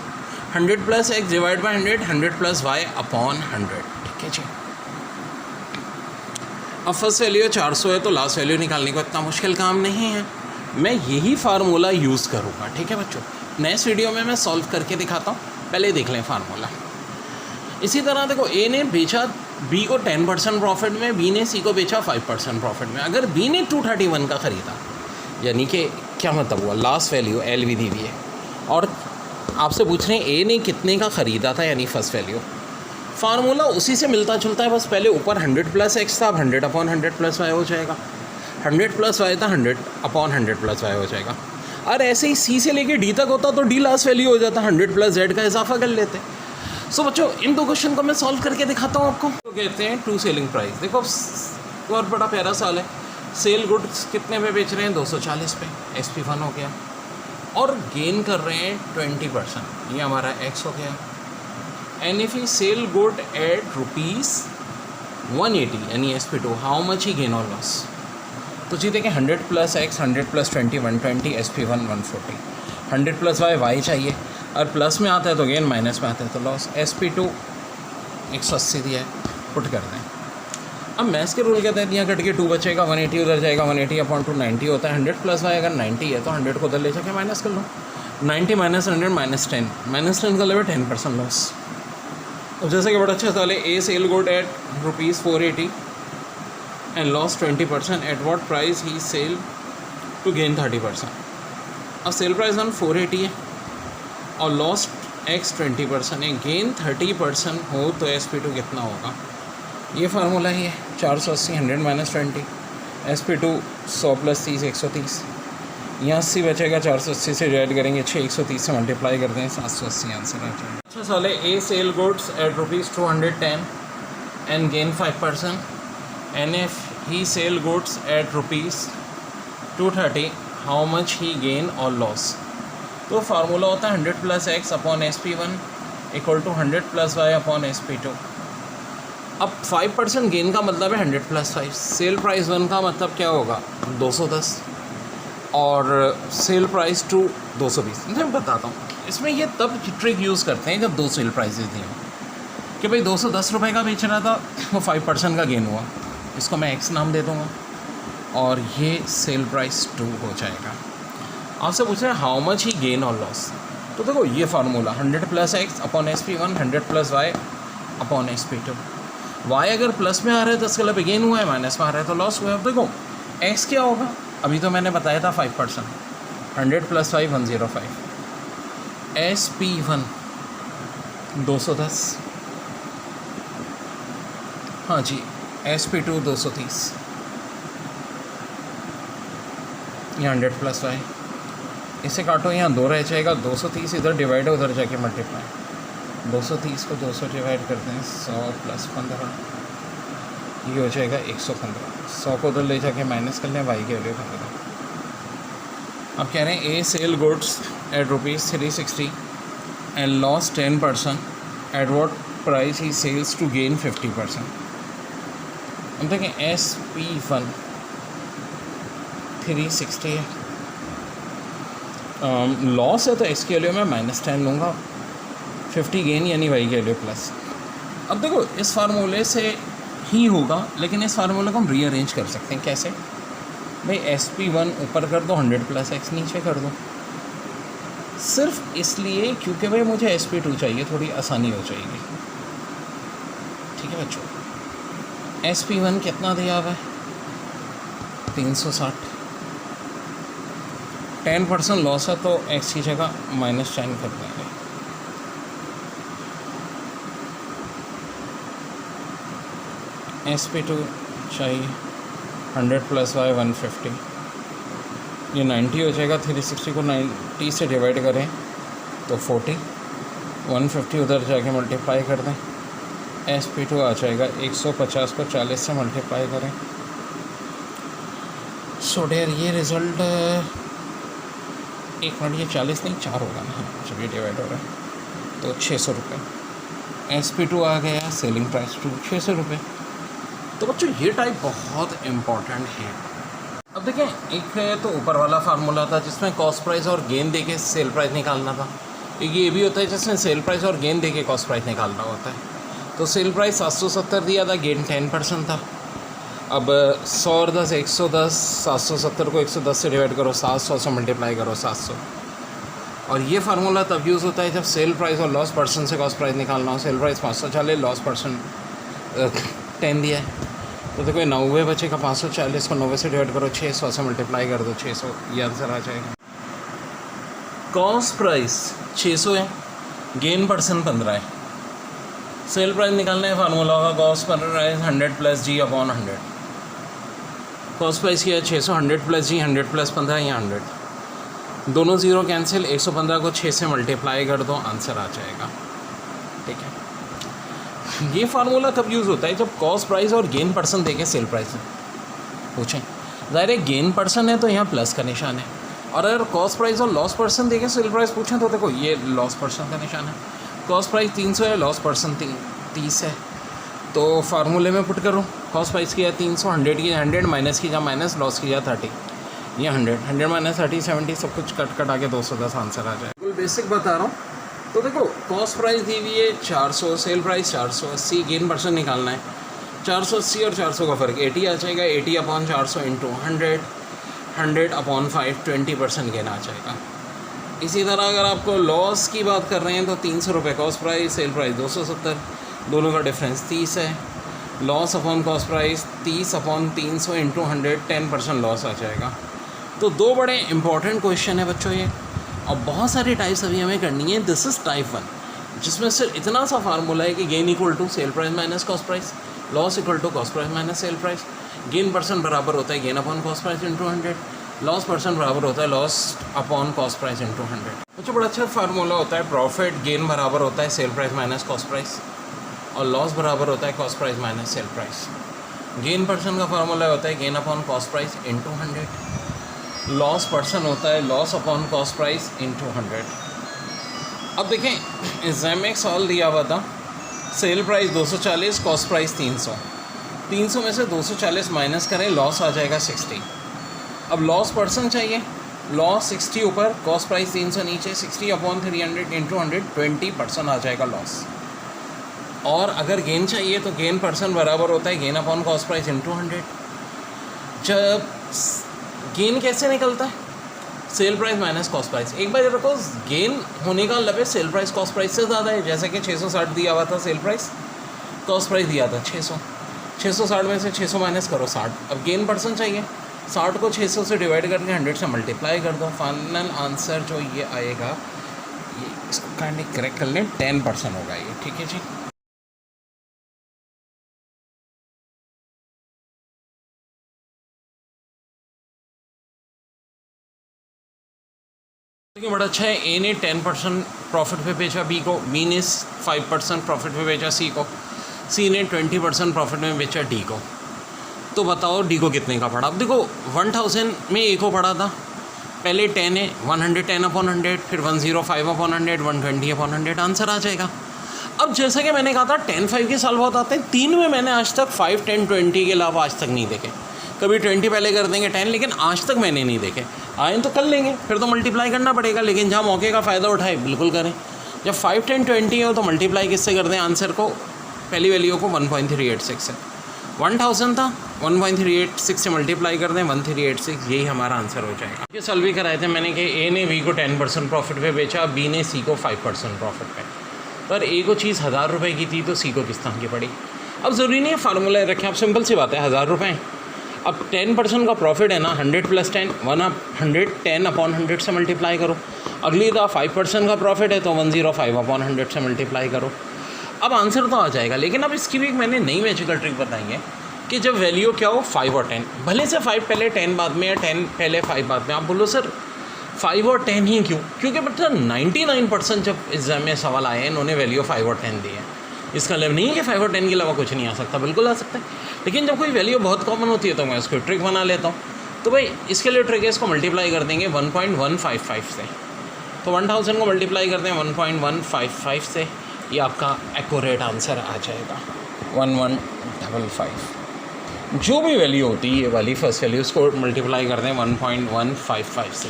100 + x divide by 100, 100 + y upon 100, ठीक है जी। अब फर्स्ट वैल्यू 400 है तो लास्ट वैल्यू निकालने को इतना मुश्किल काम नहीं है, मैं यही फार्मूला यूज़ करूँगा, ठीक है बच्चों। नेक्स्ट वीडियो में मैं सॉल्व करके दिखाता हूँ, पहले देख लें फार्मूला। इसी तरह देखो ए ने बेचा बी को 10% प्रॉफिट में, बी ने सी को बेचा 5% प्रॉफिट में। अगर बी ने 231 का ख़रीदा, यानी कि क्या मतलब हुआ, लास्ट वैल्यू एल वी दी हुई है, और आपसे पूछ रहे हैं ए ने कितने का ख़रीदा था, यानी फर्स्ट वैल्यू। फार्मूला उसी से मिलता जुलता है, बस पहले ऊपर 100 + x था, अब 100 अपॉन 100 + y हो जाएगा। 100 + y था, 100 अपॉन 100 + y हो जाएगा। और ऐसे ही सी से लेके डी तक होता तो डी लास्ट वैल्यू हो जाता, 100 + z का इजाफा कर लेते। सो बच्चों इन दो क्वेश्चन को मैं सॉल्व करके दिखाता हूँ आपको। तो कहते हैं टू सेलिंग प्राइस। देखो बहुत बड़ा प्यारा सवाल है। सेल गुड्स कितने पे बेच रहे हैं, 240 पे, SP1 हो गया, और गेन कर रहे हैं 20%, ये हमारा x हो गया। And if he sell good at ₹180 यानी SP2, how much he gain और लॉस। तो जी देखिए 100 + x, 100 + 20 120, SP1 140, 100 + y चाहिए, और प्लस में आता है तो गेन, माइनस में आता है तो लॉस। SP2 180 दिया है, पुट कर दें। अब मैथ्स के रूल कहते हैं यहाँ कट के 2 बचेगा, 180 उधर जाएगा, 180 अपॉन 2 90 होता है। 100 + y अगर 90 है तो 100 को उधर ले जाके माइनस कर लो, 90 - 100 -10, -10 का लेवल 10% लॉस। अब जैसे कि बड़ा अच्छा सवाल है, a sell good at ₹480 and loss 20%, at what price he sell to gain 30%। अब सेल प्राइस 480 है और लॉस्ट x 20% है, गेन 30% हो तो SP2 कितना होगा। ये फार्मूला ही है, 480 100 - 20, SP2 100 + 30 130, यहाँ 80 बचेगा, 480 से डिवाइड करेंगे 6, 130 से मल्टीप्लाई कर दें, 780 आंसर आ जाएगा। अच्छा सवाल है, a sell goods at ₹210 and gain 5%, and if he sell goods at ₹230, how much he gain और लॉस। तो फार्मूला होता है 100 + x upon SP1 equal to 100 + y upon SP2। अब 5% गेन का मतलब है 100 + 5, सेल प्राइस 1 का मतलब क्या होगा 210, और सेल प्राइस 2 220। मैं बताता हूँ, इसमें ये तब ट्रिक यूज़ करते हैं जब 2 सेल प्राइसेस दी हों, कि भाई 210 रुपये का बेच रहा था, वो 5% का गेन हुआ, इसको मैं x नाम दे दूँगा, और ये सेल प्राइस 2 हो जाएगा। आपसे पूछ रहे हैं हाउ मच ही गेन और लॉस। तो देखो ये formula 100 + x upon SP1, 100 + y upon SP2। y अगर प्लस में आ रहा है तो इसका मतलब गेन हुआ है, माइनस में आ रहा है तो लॉस हुआ है। अब देखो x क्या होगा, अभी तो मैंने बताया था 5%, 100 + 5 105, SP1 210, हाँ जी, SP2 230, यहाँ 100 + y, इसे काटो, यहाँ 2 रह जाएगा, 230 इधर डिवाइड है, उधर जाके मल्टीप्लाई, 230 को 200 डिवाइड करते हैं, 100 + 15, ये हो जाएगा 115, 100 को उधर ले जाके माइनस कर लें, वाई की वैल्यू 15। अब कह रहे हैं a sell goods at ₹360 and loss 10%, at what price he sells to gain 50%। हम देखें SP1 360 है, लॉस है तो x की वैल्यू मैं -10 लूँगा, 50 गेन यानी y की वैल्यू प्लस। अब देखो इस फार्मूले से ही होगा, लेकिन इस फार्मूले को हम रीअरेंज कर सकते हैं। कैसे भाई, SP1 ऊपर कर दो, 100 + x नीचे कर दो, सिर्फ इसलिए क्योंकि भाई मुझे SP2 चाहिए, थोड़ी आसानी हो जाएगी। ठीक है बच्चों, SP1 कितना दिया हुआ है 360, 10% लॉस है तो x की जगह -10 कर देंगे। SP2 चाहिए 100 + y 150, ये 90 हो जाएगा। 360 को 90 से डिवाइड करें तो 40, 150 उधर जाके मल्टीप्लाई कर दें, SP2 आ जाएगा 150 को 40 से मल्टीप्लाई करें। सो डेयर ये रिज़ल्ट 1 मिनट, ये 40 नहीं 4 होगा ना जब ये डिवाइड हो रहा है, तो 600 रुपये। SP2 आ गया, सेलिंग प्राइस 600 रुपये। तो बच्चों ये टाइप बहुत इम्पॉर्टेंट है। अब देखें, एक तो ऊपर वाला फार्मूला था जिसमें कॉस्ट प्राइस और गेन देके सेल प्राइस निकालना था, एक ये भी होता है जिसमें सेल प्राइस और गेन देके कॉस्ट प्राइस निकालना होता है। तो सेल प्राइस 770 दिया था, गेन 10% था। अब 100 और 10 110, 770 को 110 से डिवाइड करो, 700 से मल्टीप्लाई करो 700। और ये फार्मूला तब यूज़ होता है जब सेल प्राइस और लॉस परसेंट से कॉस्ट प्राइस निकालना हो। सेल प्राइस 540, लॉस परसेंट 10 दिया है, तो देखो 90 बचेगा, 540 को 90 से डिवाइड करो, 600 से मल्टीप्लाई कर दो 600, ये आंसर आ जाएगा। कॉस्ट प्राइस 600 है, गेन परसेंट 15 है। सेल प्राइस निकालने का फार्मूला होगा cost price 100 + G/100। Cost price किया 600, 100 + G, 100 + 15 या 100, दोनों ज़ीरो कैंसिल, 115 को 6 से मल्टीप्लाई कर दो, आंसर आ जाएगा। ठीक है, ये फार्मूला तब यूज़ होता है जब कॉस्ट प्राइस और गेन परसेंट देके सेल प्राइस पूछें। ज़ाहिर है गेन परसेंट है तो यहाँ प्लस का निशान है, और अगर कॉस्ट प्राइस और लॉस परसेंट देके सेल प्राइस पूछें तो देखो ये लॉस परसेंट का निशान है। कॉस्ट प्राइस 300 है, लॉस परसेंट 30 है, तो फार्मूले में पुट करो। कॉस्ट प्राइस किया 300, 100 की 100, माइनस की जा माइनस, लॉस की जा 30, ये 100, 100 - 30 70, सब कुछ कट आके 210 आंसर आ जाए। बिल्कुल बेसिक बता रहा हूँ। तो देखो कॉस्ट प्राइस दी हुई है 400, सेल प्राइस 480, गेन परसेंट निकालना है। 480 और 400 का फ़र्क 80 आ जाएगा, 80/400 × 100, 100/5 20% गेन आ जाएगा। इसी तरह अगर आपको लॉस की बात कर रहे हैं तो 300 रुपये कॉस्ट प्राइस, सेल प्राइस 270, दोनों का डिफरेंस 30 है। Loss upon cost price 30/300 × 100, 10% loss आ जाएगा। तो दो बड़े इंपॉर्टेंट क्वेश्चन है बच्चों ये, और बहुत सारी टाइप्स अभी हमें करनी है। दिस इज़ टाइप 1, जिसमें सिर्फ इतना सा फार्मूला है कि gain equal to sale price minus cost price, loss equal to cost price minus sale price, gain percent बराबर होता है gain upon cost price × 100, loss percent बराबर होता है लॉस अपॉन कॉस्ट प्राइस × 100। बच्चों बड़ा अच्छा फार्मूला होता है, प्रॉफिट गेन बराबर होता है cell price minus cost price, और लॉस बराबर होता है cost price minus sale price. Gain percent का फार्मूला होता है gain upon cost price × 100, loss percent होता है लॉस अपॉन कॉस्ट प्राइस × 100। अब देखें एग्जाम में एक सवाल दिया हुआ था, सेल प्राइस 240, कॉस्ट प्राइस 300, 300 में से 240 माइनस करें, लॉस आ जाएगा 60। अब लॉस परसेंट चाहिए, लॉस 60 ऊपर, कॉस्ट प्राइस 300 नीचे, 60/300 × 100, 20% आ जाएगा लॉस। और अगर गेन चाहिए तो गेन परसेंट बराबर होता है गेन अपॉन कॉस्ट प्राइस × 100। जब गेन कैसे निकलता है, cell price minus cost price. एक बार रखो गेन होने का मतलब है सेल प्राइस कॉस्ट प्राइस से ज़्यादा है, जैसे कि 660 दिया हुआ था सेल प्राइस, कॉस्ट प्राइस दिया था 600, 660 में से 600 माइनस करो 60। अब गेन परसेंट चाहिए, 60 को 600 से डिवाइड करके 100 से मल्टीप्लाई कर दो, फाइनल आंसर जो ये आएगा, ये इसको काइंडली करेक्ट कर लें, 10% होगा ये। ठीक है जी। देखिए बड़ा अच्छा है, ए ने 10% प्रॉफिट पे बेचा बी को, बी ने 5% प्रॉफिट पे बेचा सी को, सी ने 20% प्रॉफिट में बेचा डी को। तो बताओ डी को कितने का पड़ा। अब देखो 1000 में ए को पड़ा था, पहले 10 है, 110/100, फिर 105/100, 120/100, आंसर आ जाएगा। अब जैसा कि मैंने कहा था 10 5 के साल बहुत आते हैं, 3 में मैंने आज तक 5 10 20 के अलावा आज तक नहीं देखे। कभी 20 पहले कर देंगे 10, लेकिन आज तक मैंने नहीं देखे। आए तो कर लेंगे, फिर तो मल्टीप्लाई करना पड़ेगा, लेकिन जहाँ मौके का फ़ायदा उठाए बिल्कुल करें। जब 5 10 20 हो तो मल्टीप्लाई किससे कर दें आंसर को, पहली वैल्यू को 1.386 है, 1000 था, 1.386 से मल्टीप्लाई कर दें 1386, यही हमारा आंसर हो जाएगा। ये सॉल्व भी कराए थे मैंने कि ए ने बी को 10% प्रॉफिट पे बेचा, बी ने सी को 5% प्रॉफिट पे। पर ए को चीज़ 1000 रुपये की थी तो सी को किस तरह की पड़ी। अब ज़रूरी नहीं है फार्मूला रखें, आप सिंपल सी बात है 1000 रुपये। अब 10% का प्रॉफिट है ना, 100 + 10, 110/100 से मल्टीप्लाई करो। अगली दफ़ा 5% का प्रॉफिट है तो 105/100 से मल्टीप्लाई करो। अब आंसर तो आ जाएगा, लेकिन अब इसकी भी एक मैंने नई मैजिकल ट्रिक बताई है कि जब वैल्यू क्या हो 5 और 10, भले से 5 पहले 10 बाद में या 10 पहले 5 बाद में। आप बोलो सर 5 और 10 ही क्यों? क्योंकि बच्चा 99% जब एग्जाम में सवाल आए हैं इन्होंने वैल्यू 5 और 10 दी है। इसका मतलब नहीं है कि 5 और 10 के अलावा कुछ नहीं आ सकता, बिल्कुल आ सकता है। लेकिन जब कोई वैल्यू बहुत कॉमन होती है तो मैं उसको ट्रिक बना लेता हूँ। तो भाई इसके लिए ट्रिक है, इसको मल्टीप्लाई कर देंगे 1.155 से। तो 1000 को मल्टीप्लाई कर दें 1.155 से, ये आपका एक्यूरेट आंसर आ जाएगा 1155। जो भी वैल्यू होती है ये वाली फर्स्ट वैल्यू, उसको मल्टीप्लाई कर दें 1.155 से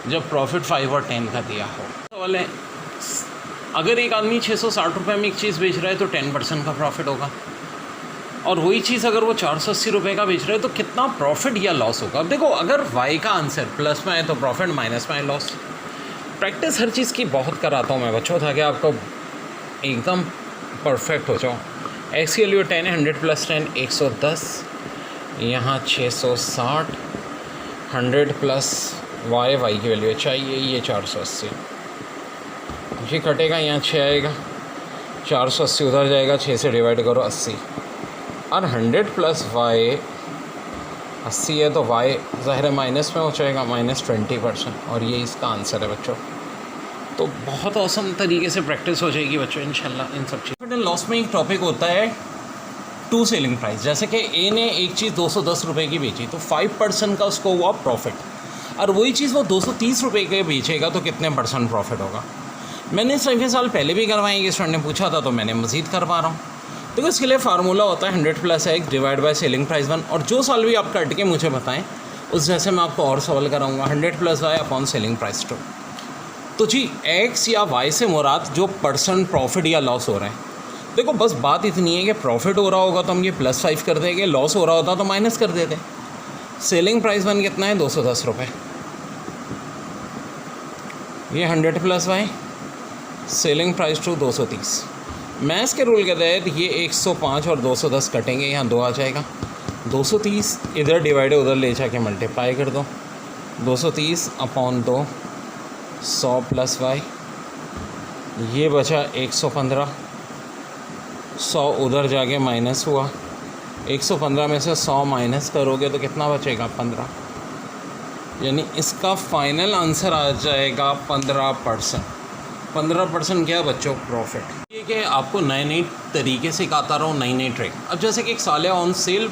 जब प्रॉफिट 5 और 10 का दिया हो। सवाल है, अगर एक आदमी 660 रुपये में एक चीज़ बेच रहा है तो 10% का प्रॉफिट होगा, और वही चीज़ अगर वो 480 रुपये का बेच रहा है तो कितना प्रॉफिट या लॉस होगा। अब देखो, अगर वाई का आंसर प्लस में है तो प्रॉफिट, माइनस में है लॉस। प्रैक्टिस हर चीज़ की बहुत कराता हूँ मैं बच्चों, ताकि आपको एकदम परफेक्ट हो जाओ। एक्स की वैल्यू 10 है, 100 + 10 110, यहाँ 660, 100 + वाई की वैल्यू चाहिए ये 480, ये कटेगा, यहाँ 6 आएगा, 480 उधर जाएगा, 6 से डिवाइड करो 80, और 100 + वाई 80 है तो वाई ज़ाहिर है माइनस में हो जाएगा, -20%, और ये इसका आंसर है बच्चों। तो बहुत औसम तरीके से प्रैक्टिस हो जाएगी बच्चों इंशाल्लाह इन सब चीज़। प्रॉफिट एंड लॉस में एक टॉपिक होता है टू सेलिंग प्राइस। जैसे कि ए ने एक चीज़ 210 रुपये की बेची तो 5% का उसको हुआ प्रॉफिट, और वही चीज़ वो 230 रुपये के बेचेगा तो कितने % प्रॉफिट होगा। मैंने इस साल पहले भी करवाई, कि स्टूडेंट ने पूछा था तो मैंने मज़ीद करवा रहा हूँ। देखो इसके लिए फार्मूला होता है 100 + x divide by selling price 1, और जो साल भी आप कट के मुझे बताएं उस जैसे मैं आपको और सवाल कराऊंगा। 100 + y अपॉन सेलिंग प्राइस 2। तो जी x या y से मुराद जो % प्रॉफिट या लॉस हो रहा है। देखो बस बात इतनी है कि प्रॉफिट हो रहा होगा तो हम ये +5 कर देंगे, लॉस हो रहा होता तो माइनस कर देते। सेलिंग प्राइस 1 कितना है 210 रुपये, ये 100 + y, सेलिंग प्राइस 2 230। मैथ्स के रूल के तहत ये 105 और 210 कटेंगे, यहाँ 2 आ जाएगा, 230 इधर डिवाइड उधर ले जाके मल्टीप्लाई कर दो, 230/2 100 + y, ये बचा 115, 100 उधर जाके माइनस हुआ, 115 में से 100 माइनस करोगे तो कितना बचेगा 15, यानी इसका फाइनल आंसर आ जाएगा 15%। 15% क्या बच्चों प्रॉफिट। ये कि आपको नए तरीके से सिखाता रहा हूँ, नई ट्रिक। अब जैसे कि एक साल है on sale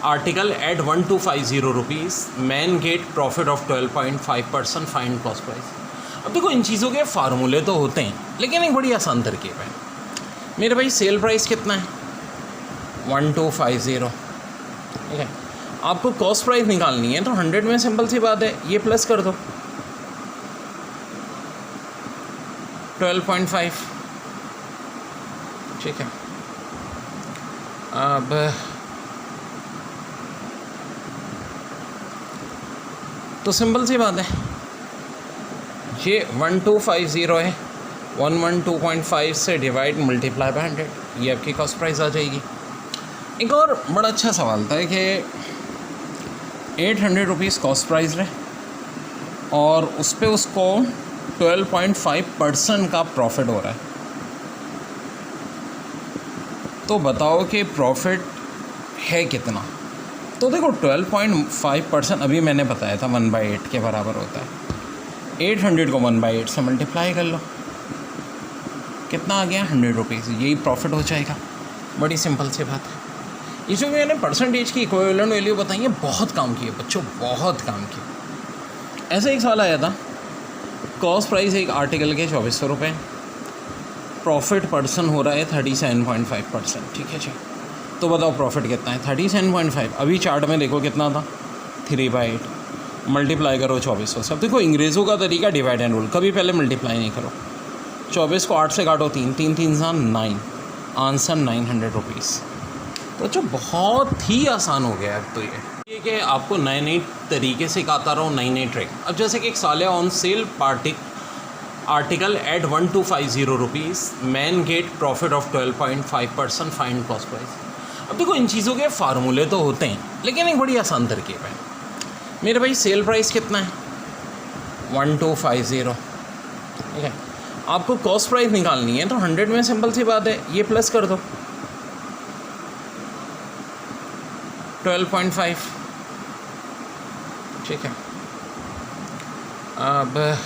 article at 1250 rupees, man get profit of 12.5%, find cost price. अब देखो इन चीज़ों के फार्मूले तो होते हैं, लेकिन एक बड़ी आसान तरकीब है। मेरे भाई सेल प्राइस कितना है 1250, ठीक है। आपको कॉस्ट प्राइस निकालनी है तो 100 में सिंपल सी बात है, ये प्लस कर दो 12.5, ठीक है। अब तो सिंपल सी बात है, ये 1250 है, 112.5 से डिवाइड मल्टीप्लाई बाय 100, ये आपकी कॉस्ट प्राइस आ जाएगी। एक और बड़ा अच्छा सवाल था कि 800 रुपीज़ कॉस्ट प्राइस है और उस पर उसको 12.5% का प्रॉफिट हो रहा है, तो बताओ कि प्रॉफिट है कितना। तो देखो 12.5% अभी मैंने बताया था 1/8 के बराबर होता है। 800 को 1/8 से मल्टीप्लाई कर लो, कितना आ गया 100 रुपीज़, यही प्रॉफिट हो जाएगा। बड़ी सिंपल सी बात है। ये जो मैंने परसेंटेज की इक्विवेलेंट वैल्यू बताई है बहुत काम की है बच्चों, बहुत काम की। ऐसे एक सवाल आया था, कॉस्ट प्राइस एक आर्टिकल के 2400 रुपये, प्रॉफिट पर्सन हो रहा है 37.5%, ठीक है जी। तो बताओ प्रॉफिट कितना है 37.5। अभी चार्ट में देखो कितना था 3/8, मल्टीप्लाई करो 2400 से। अब देखो अंग्रेज़ों का तरीका डिवाइड एंड रूल, कभी पहले मल्टीप्लाई नहीं करो। 24 को 8 से काटो 3, 3 3 9, आंसर 900 रुपीज़। तो जो बहुत ही आसान हो गया अब तो ये कि आपको नए नए तरीके से सिखाता रहा हूँ, नई नई ट्रिक। अब जैसे कि एक साल है on sale article at 1250 rupees, man get profit of 12.5%, find cost price. अब देखो इन चीज़ों के फार्मूले तो होते हैं, लेकिन एक बड़ी आसान तरकीब है। मेरे भाई सेल प्राइस कितना है 1250, ठीक है। आपको कॉस्ट प्राइस निकालनी है तो 100 में सिंपल सी बात है, ये प्लस कर दो 12.5, ठीक है। अब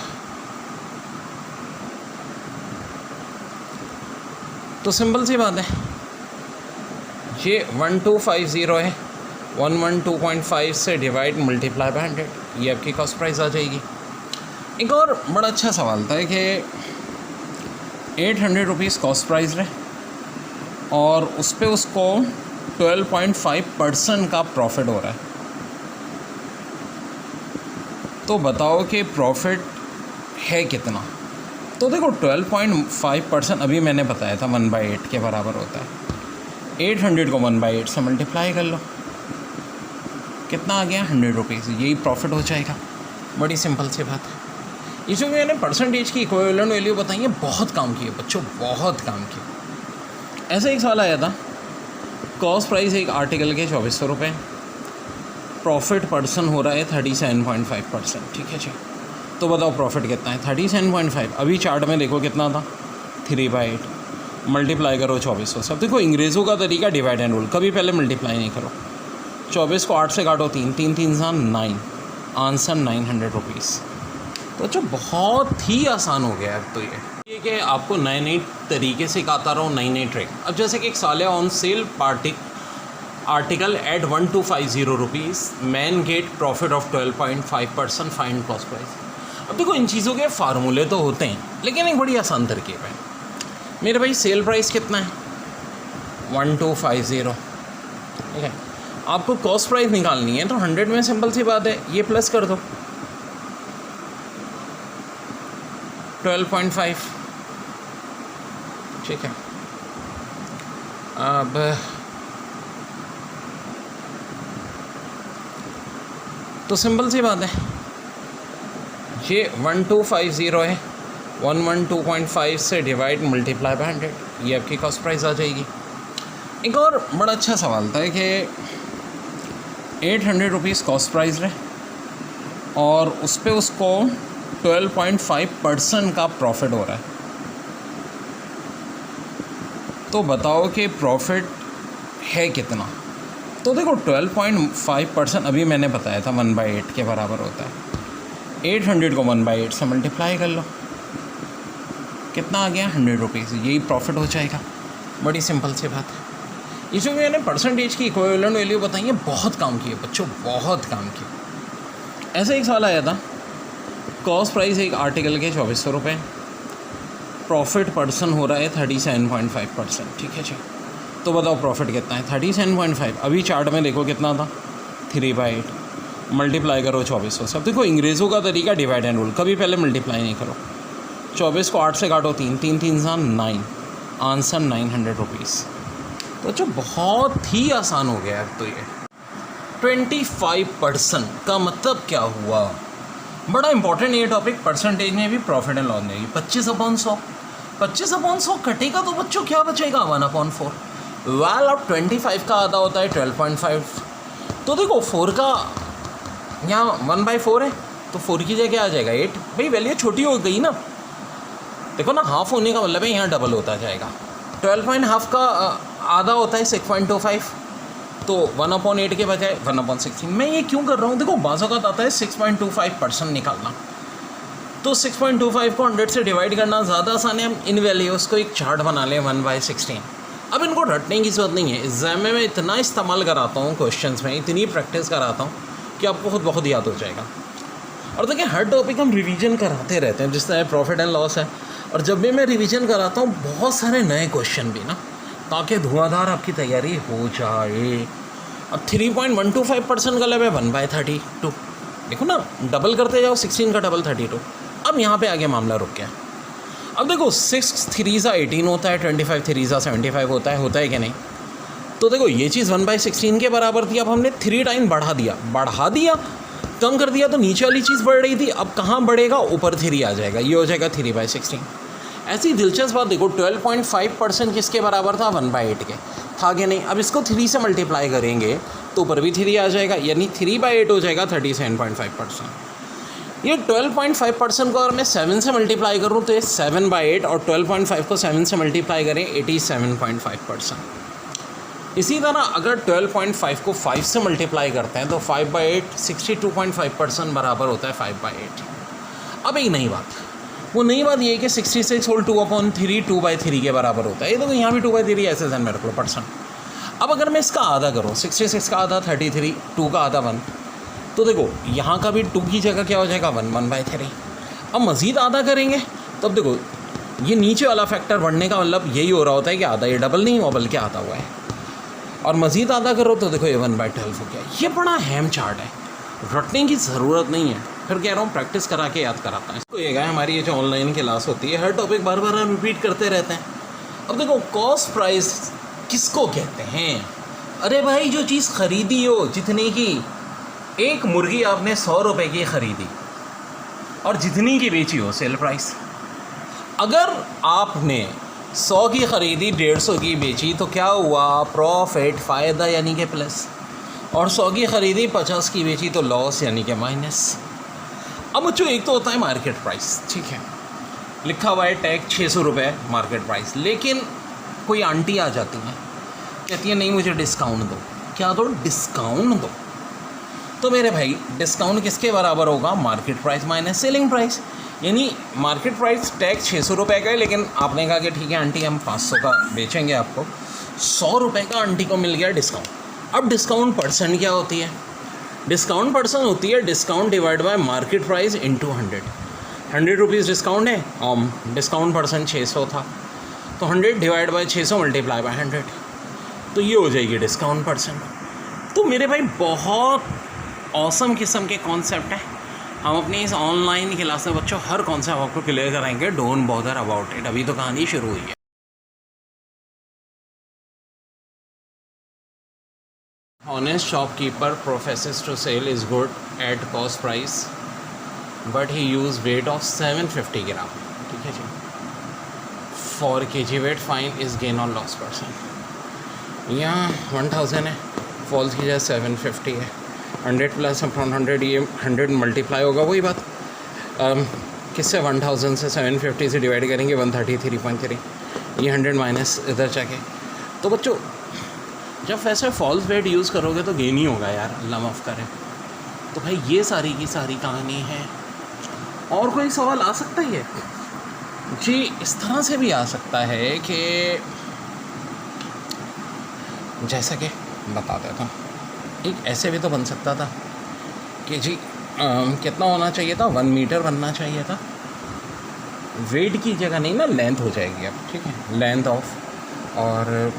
तो सिंपल सी बात है, ये 1250 है, 112.5 से डिवाइड मल्टीप्लाई बाय 100, ये आपकी कॉस्ट प्राइस आ जाएगी। एक और बड़ा अच्छा सवाल था कि 800 रुपीज़ कॉस्ट प्राइस रहे और उस पर उसको 12.5% का प्रॉफिट हो रहा है, तो बताओ कि प्रॉफिट है कितना। तो देखो 12.5% अभी मैंने बताया था 1/8 के बराबर होता है। 800 को 1/8 से मल्टीप्लाई कर लो, कितना आ गया 100 रुपीज़, यही प्रॉफिट हो जाएगा। बड़ी सिंपल सी बात है। ये जो मैंने परसेंटेज की इक्विवेलेंट वैल्यू बताई है, बहुत काम की है बच्चों, बहुत काम की। ऐसा एक सवाल आया था, कॉस्ट प्राइस एक आर्टिकल के 2400 रुपये, प्रॉफिट पर्सन हो रहा है 37.5%, ठीक है जी। तो बताओ प्रॉफिट कितना है 37.5। अभी चार्ट में देखो कितना था 3/8, मल्टीप्लाई करो 2400 से। अब देखो अंग्रेज़ों का तरीका डिवाइड एंड रूल, कभी पहले मल्टीप्लाई नहीं करो। 24 को 8 से काटो 3, 3 3 9, आंसर 900 रुपीज़। तो जो बहुत ही आसान हो गया अब तो ये कि आपको नए नए तरीके से सिखाता रहा हूँ, नई नई ट्रिक। अब जैसे कि एक साल है on sale article at 1250 rupees, man get profit of 12.5%, find cost price. अब देखो इन चीज़ों के फार्मूले तो होते हैं, लेकिन एक बड़ी आसान तरकीब है। मेरे भाई सेल प्राइस कितना है 1250, ठीक है। आपको कॉस्ट प्राइस निकालनी है तो 100 में सिंपल सी बात है, ये प्लस कर दो 12.5, ठीक है। अब तो सिंपल सी बात है, ये 1250 है, 112.5 से डिवाइड मल्टीप्लाई बाय 100, ये आपकी कॉस्ट प्राइस आ जाएगी। एक और बड़ा अच्छा सवाल था कि 800 रुपीज़ कॉस्ट प्राइस रहे और उस पर उसको 12.5% का प्रॉफिट हो रहा है, तो बताओ कि प्रॉफिट है कितना। तो देखो 12.5% अभी मैंने बताया था 1/8 के बराबर होता है। 800 को 1/8 से मल्टीप्लाई कर लो, कितना आ गया 100 रुपीज़, यही प्रॉफिट हो जाएगा। बड़ी सिंपल सी बात है। ये जो मैंने परसेंटेज की इक्विवेलेंट वैल्यू बताई है, बहुत काम की है बच्चों, बहुत काम की। ऐसा एक सवाल आया था, कॉस्ट प्राइस एक आर्टिकल के 2400 रुपये, प्रॉफिट पर्सन हो रहा है 37.5%, ठीक है जी। तो बताओ प्रॉफिट कितना है 37.5। अभी चार्ट में देखो कितना था 3/8, मल्टीप्लाई करो 2400 से। अब देखो अंग्रेज़ों का तरीका डिवाइड एंड रूल, कभी पहले मल्टीप्लाई नहीं करो। 24 को 8 से काटो 3, 3 3 9, आंसर 900 रुपीज़। तो जो बहुत ही आसान हो गया अब तो ये 25% का मतलब क्या हुआ, बड़ा इंपॉर्टेंट ये टॉपिक। परसेंटेज में भी प्रॉफिट एंड लॉस में 25/100, 25/100 कटेगा तो बच्चों क्या बचेगा 1/4। वेल अब 25 का आधा होता है 12.5, तो देखो 4 का यहाँ 1/4 है, तो 4 की जगह आ जाएगा 8। भाई वैल्यू छोटी हो गई ना, देखो ना, हाफ होने का मतलब है यहाँ डबल होता जाएगा। 12.5 का आधा होता है 6.25, तो 1/8 के बजाय 1/16। मैं ये क्यों कर रहा हूँ, देखो बाज़ों का आता है 6.25% निकालना, तो 6.25 को 100 से डिवाइड करना ज़्यादा आसान है। हम इन वैल्यूज़ को एक चार्ट बना लें 1/16। अब इनको रटने की ज़रूरत नहीं है, एग्जाम में मैं इतना इस्तेमाल कराता हूँ क्वेश्चंस में, इतनी प्रैक्टिस कराता हूँ कि आपको खुद बहुत याद हो जाएगा। और देखिए हर टॉपिक हम रिवीजन कराते रहते हैं, जिस तरह प्रॉफिट एंड लॉस है, और जब भी मैं रिवीजन कराता हूँ बहुत सारे नए क्वेश्चन भी ना, ताकि धुआंधार आपकी तैयारी हो जाए। अब 3.125% का लब है 1/32, देखो ना, डबल करते जाओ, 16 का डबल 32। अब यहाँ पे आगे मामला रुक गया। अब देखो 6 3 18 होता है, 25 3 75 होता है कि नहीं? तो देखो ये चीज़ 1/16 के बराबर थी, अब हमने 3 टाइम बढ़ा दिया, कम कर दिया तो नीचे वाली चीज़ बढ़ रही थी, अब कहाँ बढ़ेगा? ऊपर 3 आ जाएगा, ये हो जाएगा 3/16। ऐसी दिलचस्प बात देखो 12.5% किसके बराबर था? 1/8 के था कि नहीं? अब इसको 3 से मल्टीप्लाई करेंगे तो ऊपर भी 3 आ जाएगा, यानी 3/8 हो जाएगा 37.5%। ये 12.5% को अगर मैं 7 से मल्टीप्लाई करूँ तो ये 7/8, और 12.5 को 7 से मल्टीप्लाई करें 87.5%। इसी तरह अगर 12.5 को 5 से मल्टीप्लाई करते हैं तो 5/8 62.5% बराबर होता है 5/8। अब एक नई बात, वो नई बात ये है कि 66 होल 2/3 2/3 के बराबर होता है। ये तो यहाँ भी 2/3 ऐसे ध्यान में रख लो %। अब अगर मैं इसका आधा करूँ, 66 का आधा 33, 2 का आधा 1, तो देखो यहाँ का भी 2 की जगह क्या हो जाएगा 1/3। अब मज़ीद आधा करेंगे तो अब देखो ये नीचे वाला फैक्टर बढ़ने का मतलब यही हो रहा होता है कि आधा, ये डबल नहीं हुआ बल्कि आधा हुआ है, और मज़ीद आधा करो तो देखो ये 1/12 हो गया। ये बड़ा अहम चार्ट है, रटने की ज़रूरत नहीं है, फिर कह रहा हूँ प्रैक्टिस करा के याद कराता है इसको। ये है हमारी ये जो ऑनलाइन क्लास होती है, हर टॉपिक बार बार रिपीट करते रहते हैं। अब देखो कॉस्ट प्राइस किसको कहते हैं? अरे भाई जो चीज़ ख़रीदी हो, जितने की एक मुर्गी आपने 100 रुपये की ख़रीदी और जितनी की बेची हो सेल प्राइस, अगर आपने 100 की ख़रीदी 150 की बेची तो क्या हुआ? प्रॉफिट, फ़ायदा यानी कि प्लस, और 100 की ख़रीदी 50 की बेची तो लॉस यानी कि माइनस। अब बच्चों एक तो होता है मार्केट प्राइस, ठीक है, लिखा हुआ है टैग 600 रुपये मार्केट प्राइस, लेकिन कोई आंटी आ जाती है कहती है नहीं मुझे डिस्काउंट दो। क्या दो? डिस्काउंट दो। तो मेरे भाई डिस्काउंट किसके बराबर होगा? Market price minus selling price. यानी मार्केट प्राइस टैग 600 रुपये का है, लेकिन आपने कहा कि ठीक है आंटी हम 500 का बेचेंगे आपको, 100 रुपये का आंटी को मिल गया डिस्काउंट। अब डिस्काउंट परसेंट क्या होती है? डिस्काउंट परसेंट होती है discount divide by market price into 100। 100 rupees discount है और डिस्काउंट परसेंट 600 था, तो 100 डिवाइड बाय 600 मल्टीप्लाई बाय 100, तो ये हो जाएगी डिस्काउंट परसेंट। तो मेरे भाई बहुत औसम किस्म के कॉन्सेप्ट है। हम अपनी इस ऑनलाइन क्लास में बच्चों हर कॉन्सेप्ट आपको क्लियर कराएंगे, डोंट बॉदर अबाउट इट। अभी तो कहानी शुरू हुई है। Honest shopkeeper professes to sell his good at cost price, but he used weight of 750 gram. ठीक है जी। For kg weight fine is gain or loss %। यहाँ 1000 है, फॉल्स की जगह 750 है, 100 प्लस अपॉन 100, ये 100 मल्टीप्लाई होगा, वही बात किससे 1000 से 750 से डिवाइड करेंगे 133.3, ये 100 माइनस इधर जाके। तो बच्चों जब वैसे फॉल्स वेट यूज़ करोगे तो गेन ही होगा यार, अल्लाह माफ़ करे। तो भाई ये सारी की सारी कहानी है। और कोई सवाल आ सकता है जी? इस तरह से भी आ सकता है कि जैसा कि बता देता हूँ, एक ऐसे भी तो बन सकता था कि जी कितना होना चाहिए था? 1 मीटर बनना चाहिए था। वेट की जगह नहीं ना, लेंथ हो जाएगी अब, ठीक है, लेंथ ऑफ, और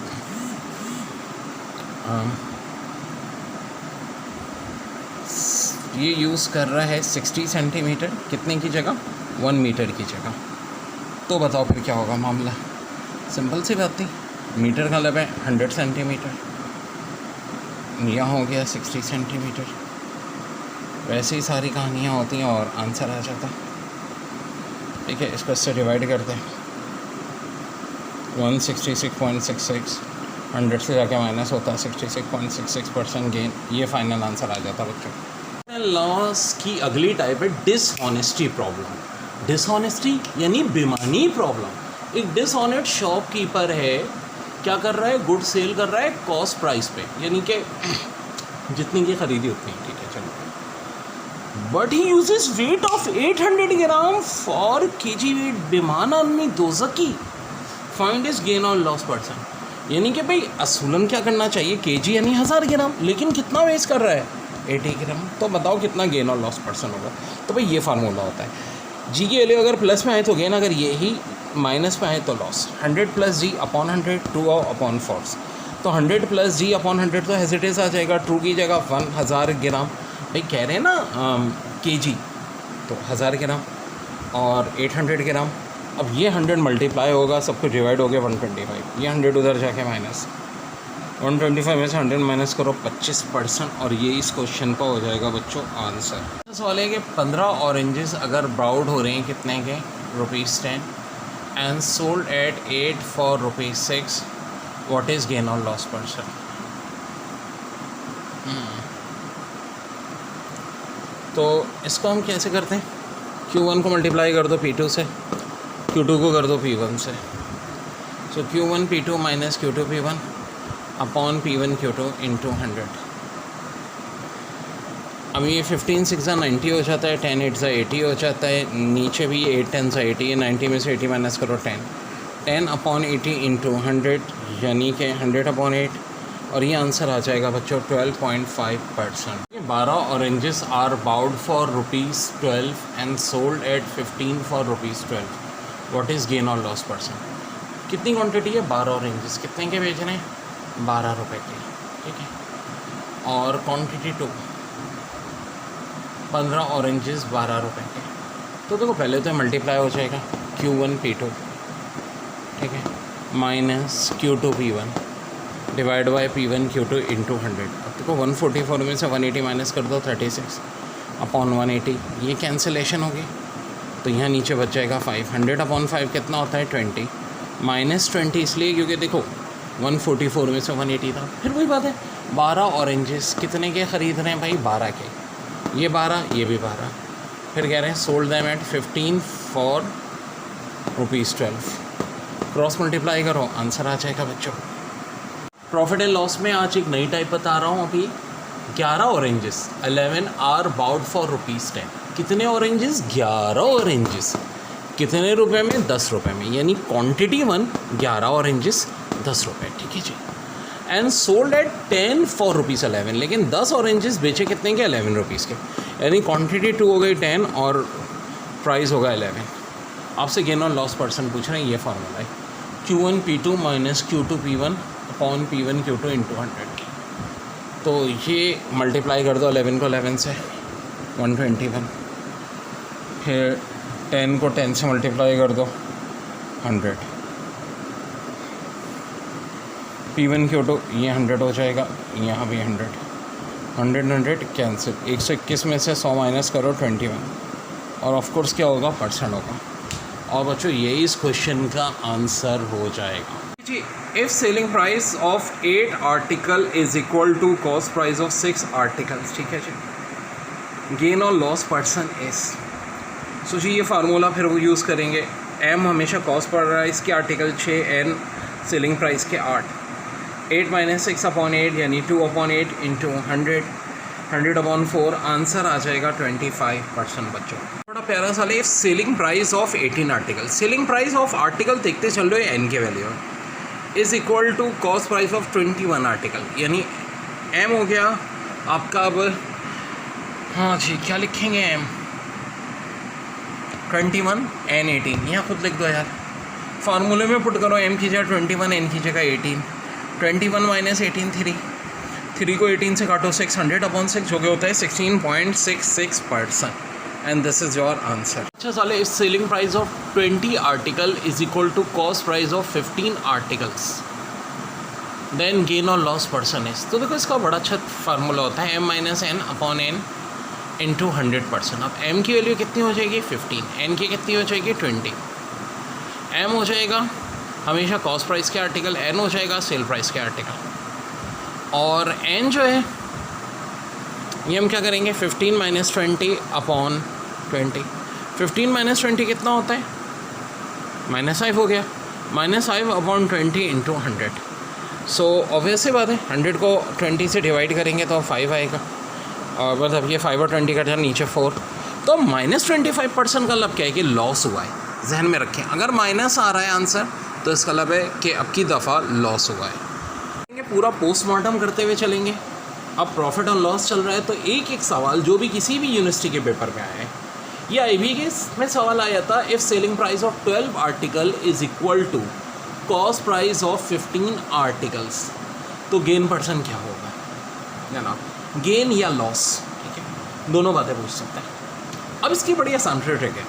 ये यूज़ कर रहा है 60 सेंटीमीटर, कितने की जगह? 1 मीटर की जगह। तो बताओ फिर क्या होगा मामला? सिंपल सी बात थी, मीटर का मतलब है 100 सेंटीमीटर, यहाँ हो गया 60 सेंटीमीटर। वैसे ही सारी कहानियाँ होती हैं और आंसर आ जाता। ठीक है, इसको इससे डिवाइड करते हैं, 166.66, 100 से जाके माइनस होता है 66.66% गेन, ये फाइनल आंसर आ जाता बच्चों। लॉस की अगली टाइप है डिसऑनेस्टी प्रॉब्लम। डिसऑनेस्टी यानी बेईमानी प्रॉब्लम। एक डिसऑनेस्ट शॉपकीपर है, क्या कर रहा है? गुड सेल कर रहा है कॉस्ट प्राइस पे, यानी कि जितनी की खरीदी उतनी, ठीक है चलो, but he uses weight of 800 gram for KG weight. बेईमान आदमी दोज़की। फाइंड इज गेन और लॉस %। यानी कि भाई असूलन क्या करना चाहिए? केजी यानी 1000 ग्राम, लेकिन कितना वेस्ट कर रहा है? 80 ग्राम। तो बताओ कितना गेन और लॉस % होगा? तो भाई ये फार्मूला होता है। जी की वैल्यू अगर प्लस में आए तो गेन, अगर ये ही माइनस में आए तो लॉस। 100 प्लस जी अपॉन 100, ट्रू अपॉन फॉल्स। तो 100 प्लस जी अपॉन 100 तो हेजिटेस आ जाएगा, ट्रू की जगह 1000 ग्राम। भाई कह रहे हैं ना केजी, तो 1000 ग्राम और 800 ग्राम, अब ये 100 मल्टीप्लाई होगा, सब कुछ डिवाइड हो गया 125, ये 100 उधर जाके माइनस 125 में से 100 माइनस करो 25%, और ये इस क्वेश्चन का हो जाएगा बच्चों आंसर। सवाल है कि 15 ऑरेंजेस अगर ब्राउड हो रहे हैं कितने के, ₹10 and sold eight 8 for ₹6, what is gain और लॉस परसेंट। तो इसको हम कैसे करते हैं, Q1 को मल्टीप्लाई कर दो P2 से, Q2 को कर दो P1 से, सो Q1 P2 minus Q2 P1 upon P1 Q2 into 100। अब ये 15 6 90 हो जाता है, 10 8 80 हो जाता है, नीचे भी 8 10 80 है, 90 में से 80 माइनस करो 10 अपॉन 80 इंटू 100 यानी कि 100/8, और ये आंसर आ जाएगा बच्चों 12.5%। 12 oranges are bought for ₹12 and sold at 15 for ₹12, what is gain और लॉस परसेंट। कितनी क्वांटिटी है, 12 ऑरेंजेस, कितने के बेच रहे हैं, 12 रुपये के, ठीक है। और क्वांटिटी 2, 15 ऑरेंजेस 12 रुपये के, तो देखो पहले तो मल्टीप्लाई हो जाएगा Q1 P2, ठीक है, minus Q2 P1 divide by P1 Q2 into 100। अब देखो 144 में से 180 माइनस कर दो 36 अपॉन 180, ये कैंसिलेशन होगी, तो यहाँ नीचे बच जाएगा 5, 100/5 कितना होता है 20, माइनस 20 इसलिए क्योंकि देखो 144 में से 180 था। फिर वही बात है, 12 ऑरेंजेस कितने के ख़रीद रहे हैं भाई, 12 के, ये 12 ये भी 12, फिर कह रहे हैं sold them at 15 for ₹12, cross multiply करो आंसर आ जाएगा बच्चों। प्रॉफिट एंड लॉस में आज एक नई टाइप बता रहा हूँ। अभी 11 ऑरेंजेस 11 आर बाउड फॉर ₹10, कितने ऑरेंजेस, 11 ऑरेंजेस, कितने रुपए में, 10 रुपये में, यानी क्वांटिटी 1 11 ऑरेंजेस 10 रुपये, ठीक है जी। एंड सोल्ड एट 10 फॉर ₹11, लेकिन 10 ऑरेंजेस बेचे कितने के, 11 रुपीज़ के, यानी क्वांटिटी 2 हो गई 10 और प्राइस होगा 11। आपसे गेन और लॉस परसेंट पूछ रहे हैं, ये फार्मूला है Q1 P2 minus Q2 P1 upon P1 Q2 into 100। तो ये मल्टीप्लाई कर दो 11 को 11 से 121, फिर 10 को 10 से मल्टीप्लाई कर दो 100, P1 Q2 ये 100 हो जाएगा, यहाँ भी 100 कैंसिल, 121 में से 100 माइनस करो 21, और ऑफ कोर्स क्या होगा, परसेंट होगा। और बच्चों ये इस क्वेश्चन का आंसर हो जाएगा जी। If selling price of 8 article is equal to cost price of 6 articles, ठीक है जी, गेन और लॉस परसेंट इज, सो जी ये फार्मूला फिर वो यूज़ करेंगे, M हमेशा कॉस्ट प्राइस के आर्टिकल 6, N सेलिंग प्राइस के 8, 8 माइनस 6/8 यानी 2/8 इंटू 100/4, आंसर आ जाएगा 25% बच्चों। थोड़ा प्यारा सा ले, selling price of 18 article, selling price of article देखते चल रहे हो N के value is equal to cost price of 21 article, यानी M हो गया आपका, अब हाँ जी क्या लिखेंगे, M 21 N 18, यहाँ खुद लिख दो यार, फार्मूले में पुट करो, M की जगह 21 N की जगह 18, 21 माइनस 18 3 को 18 से काटो 6, 100/6 जो कि होता है 16.66%, and this is your answer. अच्छा साले, इस selling price of 20 article is equal to cost price of 15 articles, then gain और लॉस परसेंटेज। तो देखो इसका बड़ा अच्छा फार्मूला होता है M माइनस N/N इंटू 100%। अब M की वैल्यू कितनी हो जाएगी 15, N की कितनी हो जाएगी 20, M हो जाएगा हमेशा कॉस्ट प्राइस के आर्टिकल, N हो जाएगा सेल प्राइस के आर्टिकल, और N जो है ये हम क्या करेंगे 15 माइनस 20/20, 15 माइनस 20 कितना होता है, -5 हो गया, -5/20 इंटू 100। सो ऑब्वियस सी बात है 100 को 20 से डिवाइड करेंगे तो 5 आएगा, और मतलब ये 5 और 20 का नीचे 4, तो -25% का मतलब क्या है कि लॉस हुआ है, जहन में रखें। अगर माइनस आ रहा है आंसर तो इसका मतलब है कि अब की दफ़ा लॉस हुआ है। पूरा पोस्टमार्टम करते हुए चलेंगे। अब प्रॉफिट और लॉस चल रहा है, तो एक एक सवाल जो भी किसी भी यूनिवर्सिटी के पेपर में आया है, या IB के में सवाल आया था, if selling price of 12 article is equal to cost price of 15 articles, तो गेन परसेंट क्या होगा जनाब, गेन या लॉस, ठीक है, दोनों बातें पूछ सकते हैं। अब इसकी बड़ी आसान ट्रिक है,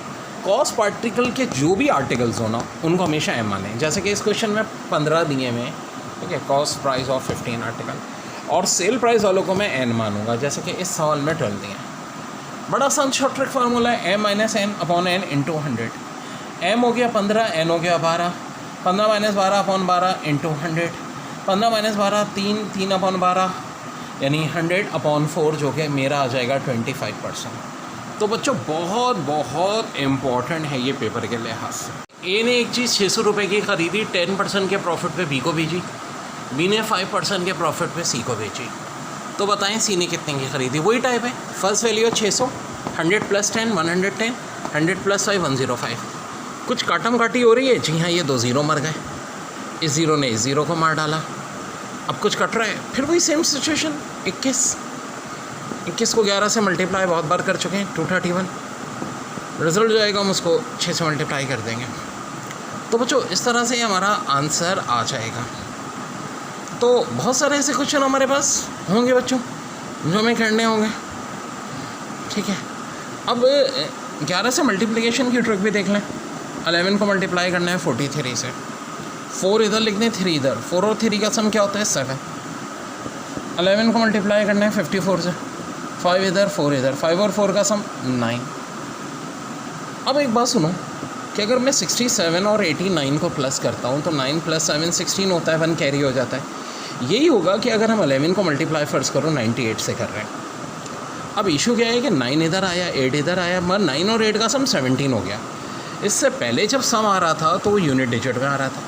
कॉस्ट पार्टिकल के जो भी आर्टिकल्स हो ना उनको हमेशा एम माने। जैसे कि इस क्वेश्चन में 15 दिए में, ठीक है, कॉस्ट प्राइस ऑफ 15 आर्टिकल, और सेल प्राइस वालों को मैं एन मानूंगा, जैसे कि इस सवाल में 12 दिए। बड़ा आसान शॉर्ट ट्रिक फार्मूला है, m - n upon n into 100। m हो गया 15, n हो गया 12, 15 - 12 अपॉन 12 इंटू 100, 15 - 12 3 अपॉन 12 यानी 100 अपॉन 4 जो कि मेरा आ जाएगा 25%। तो बच्चों बहुत बहुत इम्पॉर्टेंट है ये पेपर के लिहाज से। ए ने एक चीज़ 600 रुपये की ख़रीदी, 10% के प्रॉफिट पे बी को भेजी, बी ने 5% के प्रॉफिट पे सी को भेजी। तो बताएं सी ने कितने की ख़रीदी? वही टाइप है, फर्स्ट वैल्यू 600, 100 + 10 110, 100 + 5 105। कुछ काटम काटी हो रही है? जी हाँ, ये 2 ज़ीरो मर गए, इस ज़ीरो ने इस ज़ीरो को मार डाला। अब कुछ कट रहा है, फिर वही सेम सिचुएशन। 21 को 11 से मल्टीप्लाई बहुत बार कर चुके हैं, 231। रिजल्ट जो आएगा हम उसको 6 से मल्टीप्लाई कर देंगे। तो बच्चों इस तरह से हमारा आंसर आ जाएगा। तो बहुत सारे ऐसे क्वेश्चन हमारे पास होंगे बच्चों जो हमें करने होंगे, ठीक है। अब 11 से मल्टीप्लिकेशन की ट्रिक भी देख लें। 11 को मल्टीप्लाई करना है 43 से, 4 इधर लिख दें, 3 इधर, 4 और 3 का सम क्या होता है? 7। 11 को मल्टीप्लाई करना है 54 से, 5 इधर 4 इधर, 5 और 4 का सम 9। अब एक बात सुनो कि अगर मैं 67 और 89 को प्लस करता हूँ तो 9 + 7 16 होता है, 1 कैरी हो जाता है। यही होगा कि अगर हम 11 को मल्टीप्लाई फ़र्ज़ करो 98 से कर रहे हैं। अब इशू क्या है कि 9 इधर आया, 8 इधर आया, मगर 9 और 8 का सम 17 हो गया। इससे पहले जब सम आ रहा था तो वो यूनिट डिजिट में आ रहा था।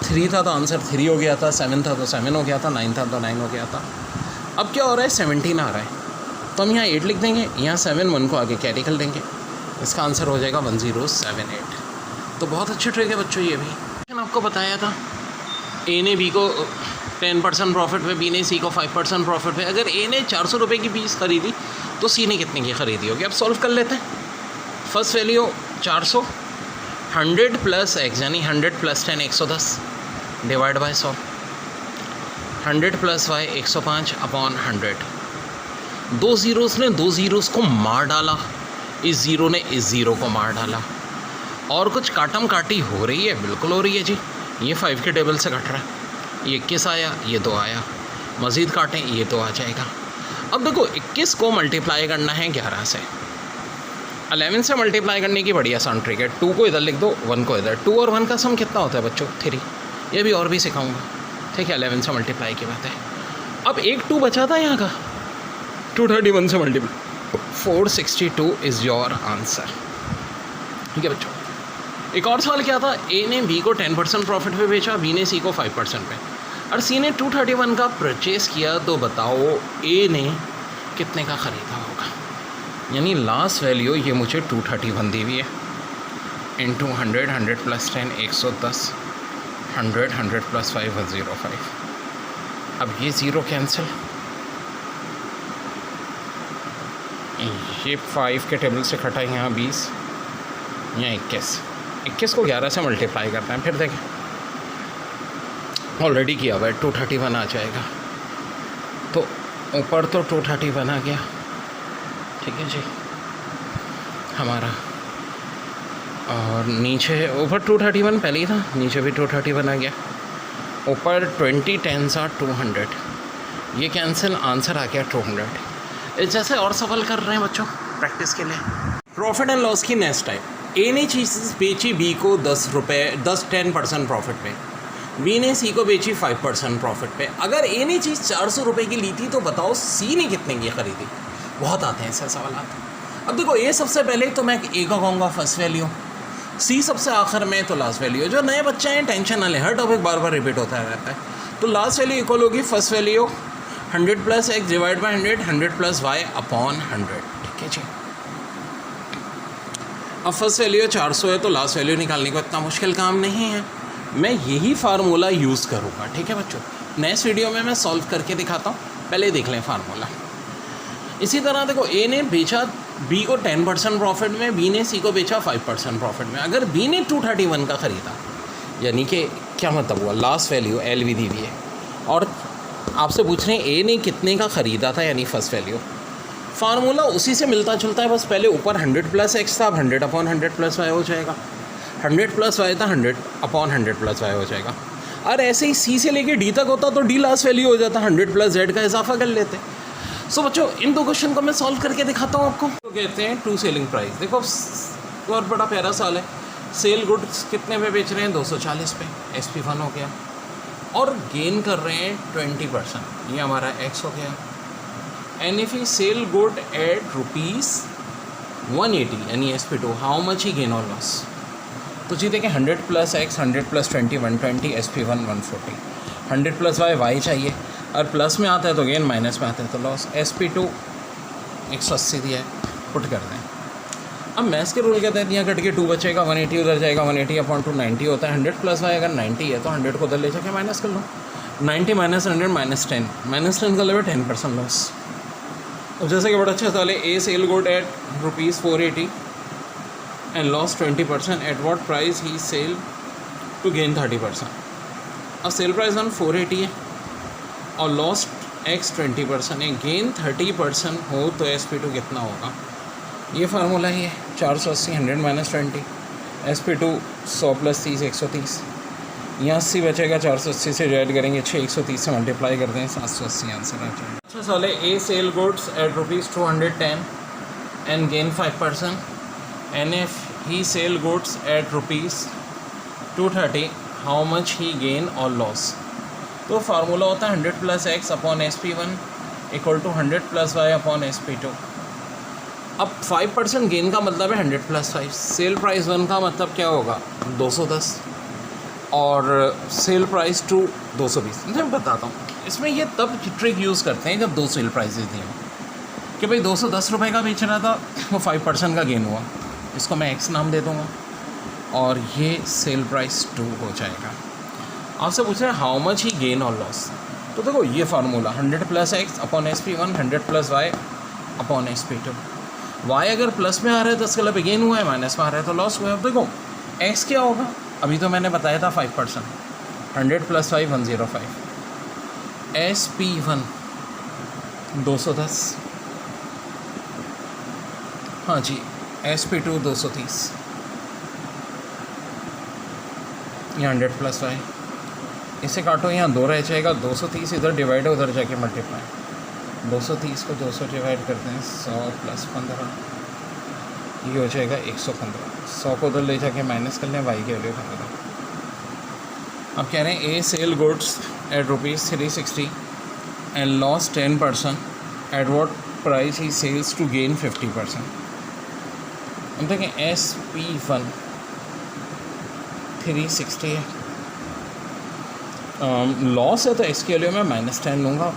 3 था तो आंसर 3 हो गया था, 7 था तो 7 हो गया था, 9 था तो 9 हो गया था। अब क्या हो रहा है? 17 आ रहा है, तो हम यहाँ 8 लिख देंगे, यहाँ 7 1 को आगे कैरी कर देंगे, इसका आंसर हो जाएगा 1078। तो बहुत अच्छी ट्रिक है बच्चों ये भी। मैंने आपको बताया था ए ने बी को 10% प्रॉफिट पे, बी ने सी को 5% प्रॉफिट पे। अगर ए ने 400 रुपये की पीस ख़रीदी तो सी ने कितने की ख़रीदी होगी? अब सॉल्व कर लेते हैं। फर्स्ट वैल्यू 400, 100 + x यानी 100 + 10 110 divide by 100, 100 + y 105 upon 100। 2 zeros ने 2 ज़ीरोज़ को मार डाला, इस ज़ीरो ने इस ज़ीरो को मार डाला, और कुछ काटम काटी हो रही है, बिल्कुल हो रही है जी। ये 5 के टेबल से कट रहा है, ये 21 आया, ये 2 आया, मज़ीद काटें ये 2 आ जाएगा। अब देखो 21 को मल्टीप्लाई करना है 11 से, 11 से मल्टीप्लाई करने की बड़ी आसान ट्रिक है। 2 को इधर लिख दो, 1 को इधर। 2 और 1 का सम कितना होता है बच्चों? 3। ये भी और भी सिखाऊंगा, ठीक है। 11 से मल्टीप्लाई की बात है। अब एक 2 बचा था यहाँ का, 231 से मल्टीप्लाई, 462 इज़ योर आंसर, ठीक है बच्चों। एक और सवाल क्या था? ए ने बी को 10% प्रॉफिट पे बेचा, बी ने सी को 5% पे, और सी ने 231 का परचेज़ किया। तो बताओ ए ने कितने का ख़रीदा होगा? यानी लास्ट वैल्यू ये मुझे 231 दी हुई है, इंटू 100, 100 + 10 110, 100 100 + 5 105। अब ये ज़ीरो कैंसिल, ये 5 के टेबल से कटा, यहाँ 20, यहाँ 21 को 11 से मल्टीप्लाई करना है। फिर देखें, ऑलरेडी किया हुआ है, 231 आ जाएगा। तो ऊपर तो 231 आ गया, ठीक है जी हमारा, और नीचे ऊपर 231 पहले ही था, नीचे भी 231 आ गया। ऊपर 20 10s are 200, ये कैंसिल, आंसर आ गया 200। इस जैसे और सवाल कर रहे हैं बच्चों प्रैक्टिस के लिए। प्रॉफिट एंड लॉस की नेक्स्ट टाइप। ए ने चीज़ बेची बी को 10% प्रॉफिट पे, बी ने सी को बेची 5% प्रॉफिट पे। अगर ए ने चीज़ 400 रुपये की ली थी तो बताओ सी ने कितने की ख़रीदी? बहुत आते हैं ऐसे सवाल। अब देखो ए सबसे पहले तो मैं ए को कहूँगा फर्स्ट वैल्यू, सी सबसे आखिर में तो लास्ट वैल्यू। जो नए बच्चे हैं टेंशन ना लें, हर टॉपिक बार बार रिपीट होता रहता है। तो लास्ट वैल्यू इक्वल होगी first value 100 + x divide by 100, 100 + y upon 100, ठीक है जी। अब फर्स्ट वैल्यू 400 है तो लास्ट वैल्यू निकालने को इतना मुश्किल काम नहीं है। मैं यही फार्मूला यूज़ करूँगा, ठीक है बच्चों। नेक्स्ट वीडियो में मैं सॉल्व करके दिखाता हूँ, पहले देख लें फार्मूला। इसी तरह देखो ए ने बेचा बी को 10% प्रॉफिट में, बी ने सी को बेचा 5% प्रॉफिट में। अगर बी ने 231 का ख़रीदा, यानी कि क्या मतलब हुआ? लास्ट वैल्यू एल वी दी है, और आपसे पूछ रहे हैं ए ने कितने का ख़रीदा था, यानी फर्स्ट वैल्यू। फार्मूला उसी से मिलता जुलता है, बस पहले ऊपर 100 प्लस एक्स था, अब 100 अपॉन 100 प्लस वाई हो जाएगा। 100 प्लस वाई था, 100 अपॉन 100 प्लस वाई हो जाएगा। और ऐसे ही सी से लेके डी तक होता तो डी लास्ट वैल्यू हो जाता, 100 प्लस जेड का इजाफा कर लेते। सो बच्चों इन दो क्वेश्चन को मैं सॉल्व करके दिखाता हूँ आपको। तो कहते हैं टू सेलिंग प्राइस। देखो बहुत बड़ा प्यारा सवाल है। सेल गुड्स कितने पे बेच रहे हैं? 240 पे, SP1 हो गया। और गेन कर रहे हैं 20%, ये हमारा एक्स हो गया। And if he sell good at ₹180 यानी SP2, how much he gain और लॉस? तो जी देखिए 100 plus X, 100 plus 20, 120, SP1 140, 100 plus Y चाहिए, और प्लस में आता है तो गेन, माइनस में आता है तो लॉस। SP2 180 दिया है, पुट कर दें। अब मैथ्स के रूल कहते हैं यहाँ कट के 2 बचेगा, 180 उधर जाएगा, 180 अपॉन 2 90 होता है। 100 प्लस वाई अगर 90 है तो 100 को उधर ले जाके माइनस कर लो। 90 माइनस 100 माइनस 10, माइनस 10 का लेवल 10% लॉस। अब जैसे कि बड़ा अच्छा सवाल है, a sell good at ₹480 and loss 20%, at what price he sell to gain 30%। अब सेल प्राइस 480 है और लॉस एक्स 20% है, गेन 30% हो तो SP2 कितना होगा? ये फार्मूला ही है, 480 100 माइनस 20, SP2 100 प्लस 30 130, यहाँ 80 बचेगा, 480 से डिवाइड करेंगे 6, 130 से मल्टीप्लाई कर दें, 780 आंसर आ जाएगा। अच्छा सवाल है, a sell goods at ₹210 and gain 5%, and if he sell goods at ₹230, how much he gain और लॉस? तो फार्मूला होता है 100 plus X upon SP1 equal to 100 plus Y upon SP2। अब 5% गेन का मतलब है 100 प्लस 5। सेल प्राइस 1 का मतलब क्या होगा? 210, और सेल प्राइस 2 220। मैं बताता हूँ, इसमें ये तब ट्रिक यूज़ करते हैं जब 2 सेल प्राइसेस दिए हों कि भाई 210 रुपये का बेच रहा था, वो 5% का गेन हुआ, इसको मैं एक्स नाम दे दूँगा, और ये सेल प्राइस 2 हो जाएगा। आपसे पूछ रहे हैं हाउ मच ही गेन और लॉस। तो देखो ये formula 100 plus X upon SP1, 100 plus Y upon SP2। Y अगर प्लस में आ रहा है तो इसका मतलब गेन हुआ है, माइनस में आ रहा है तो लॉस हुआ है। अब देखो एक्स क्या होगा, अभी तो मैंने बताया था 5%, 100 प्लस 5 105, SP1 210, हाँ जी, SP2 230, ये 100 प्लस वाई, इसे काटो, यहाँ 2 रह जाएगा, 230 इधर डिवाइड है, उधर जाके मल्टीप्लाई, 230 को 200 डिवाइड करते हैं, 100 प्लस 15, ये हो जाएगा 115। 100 को उधर ले जाके माइनस कर लें, वाई की वैल्यू 15। अब कह रहे हैं a sell goods at ₹360 and loss 10%, at what price he sells to gain 50%। हम देखें SP1 360 है, लॉस है तो एक्स की वैल्यू में -10 लूँगा,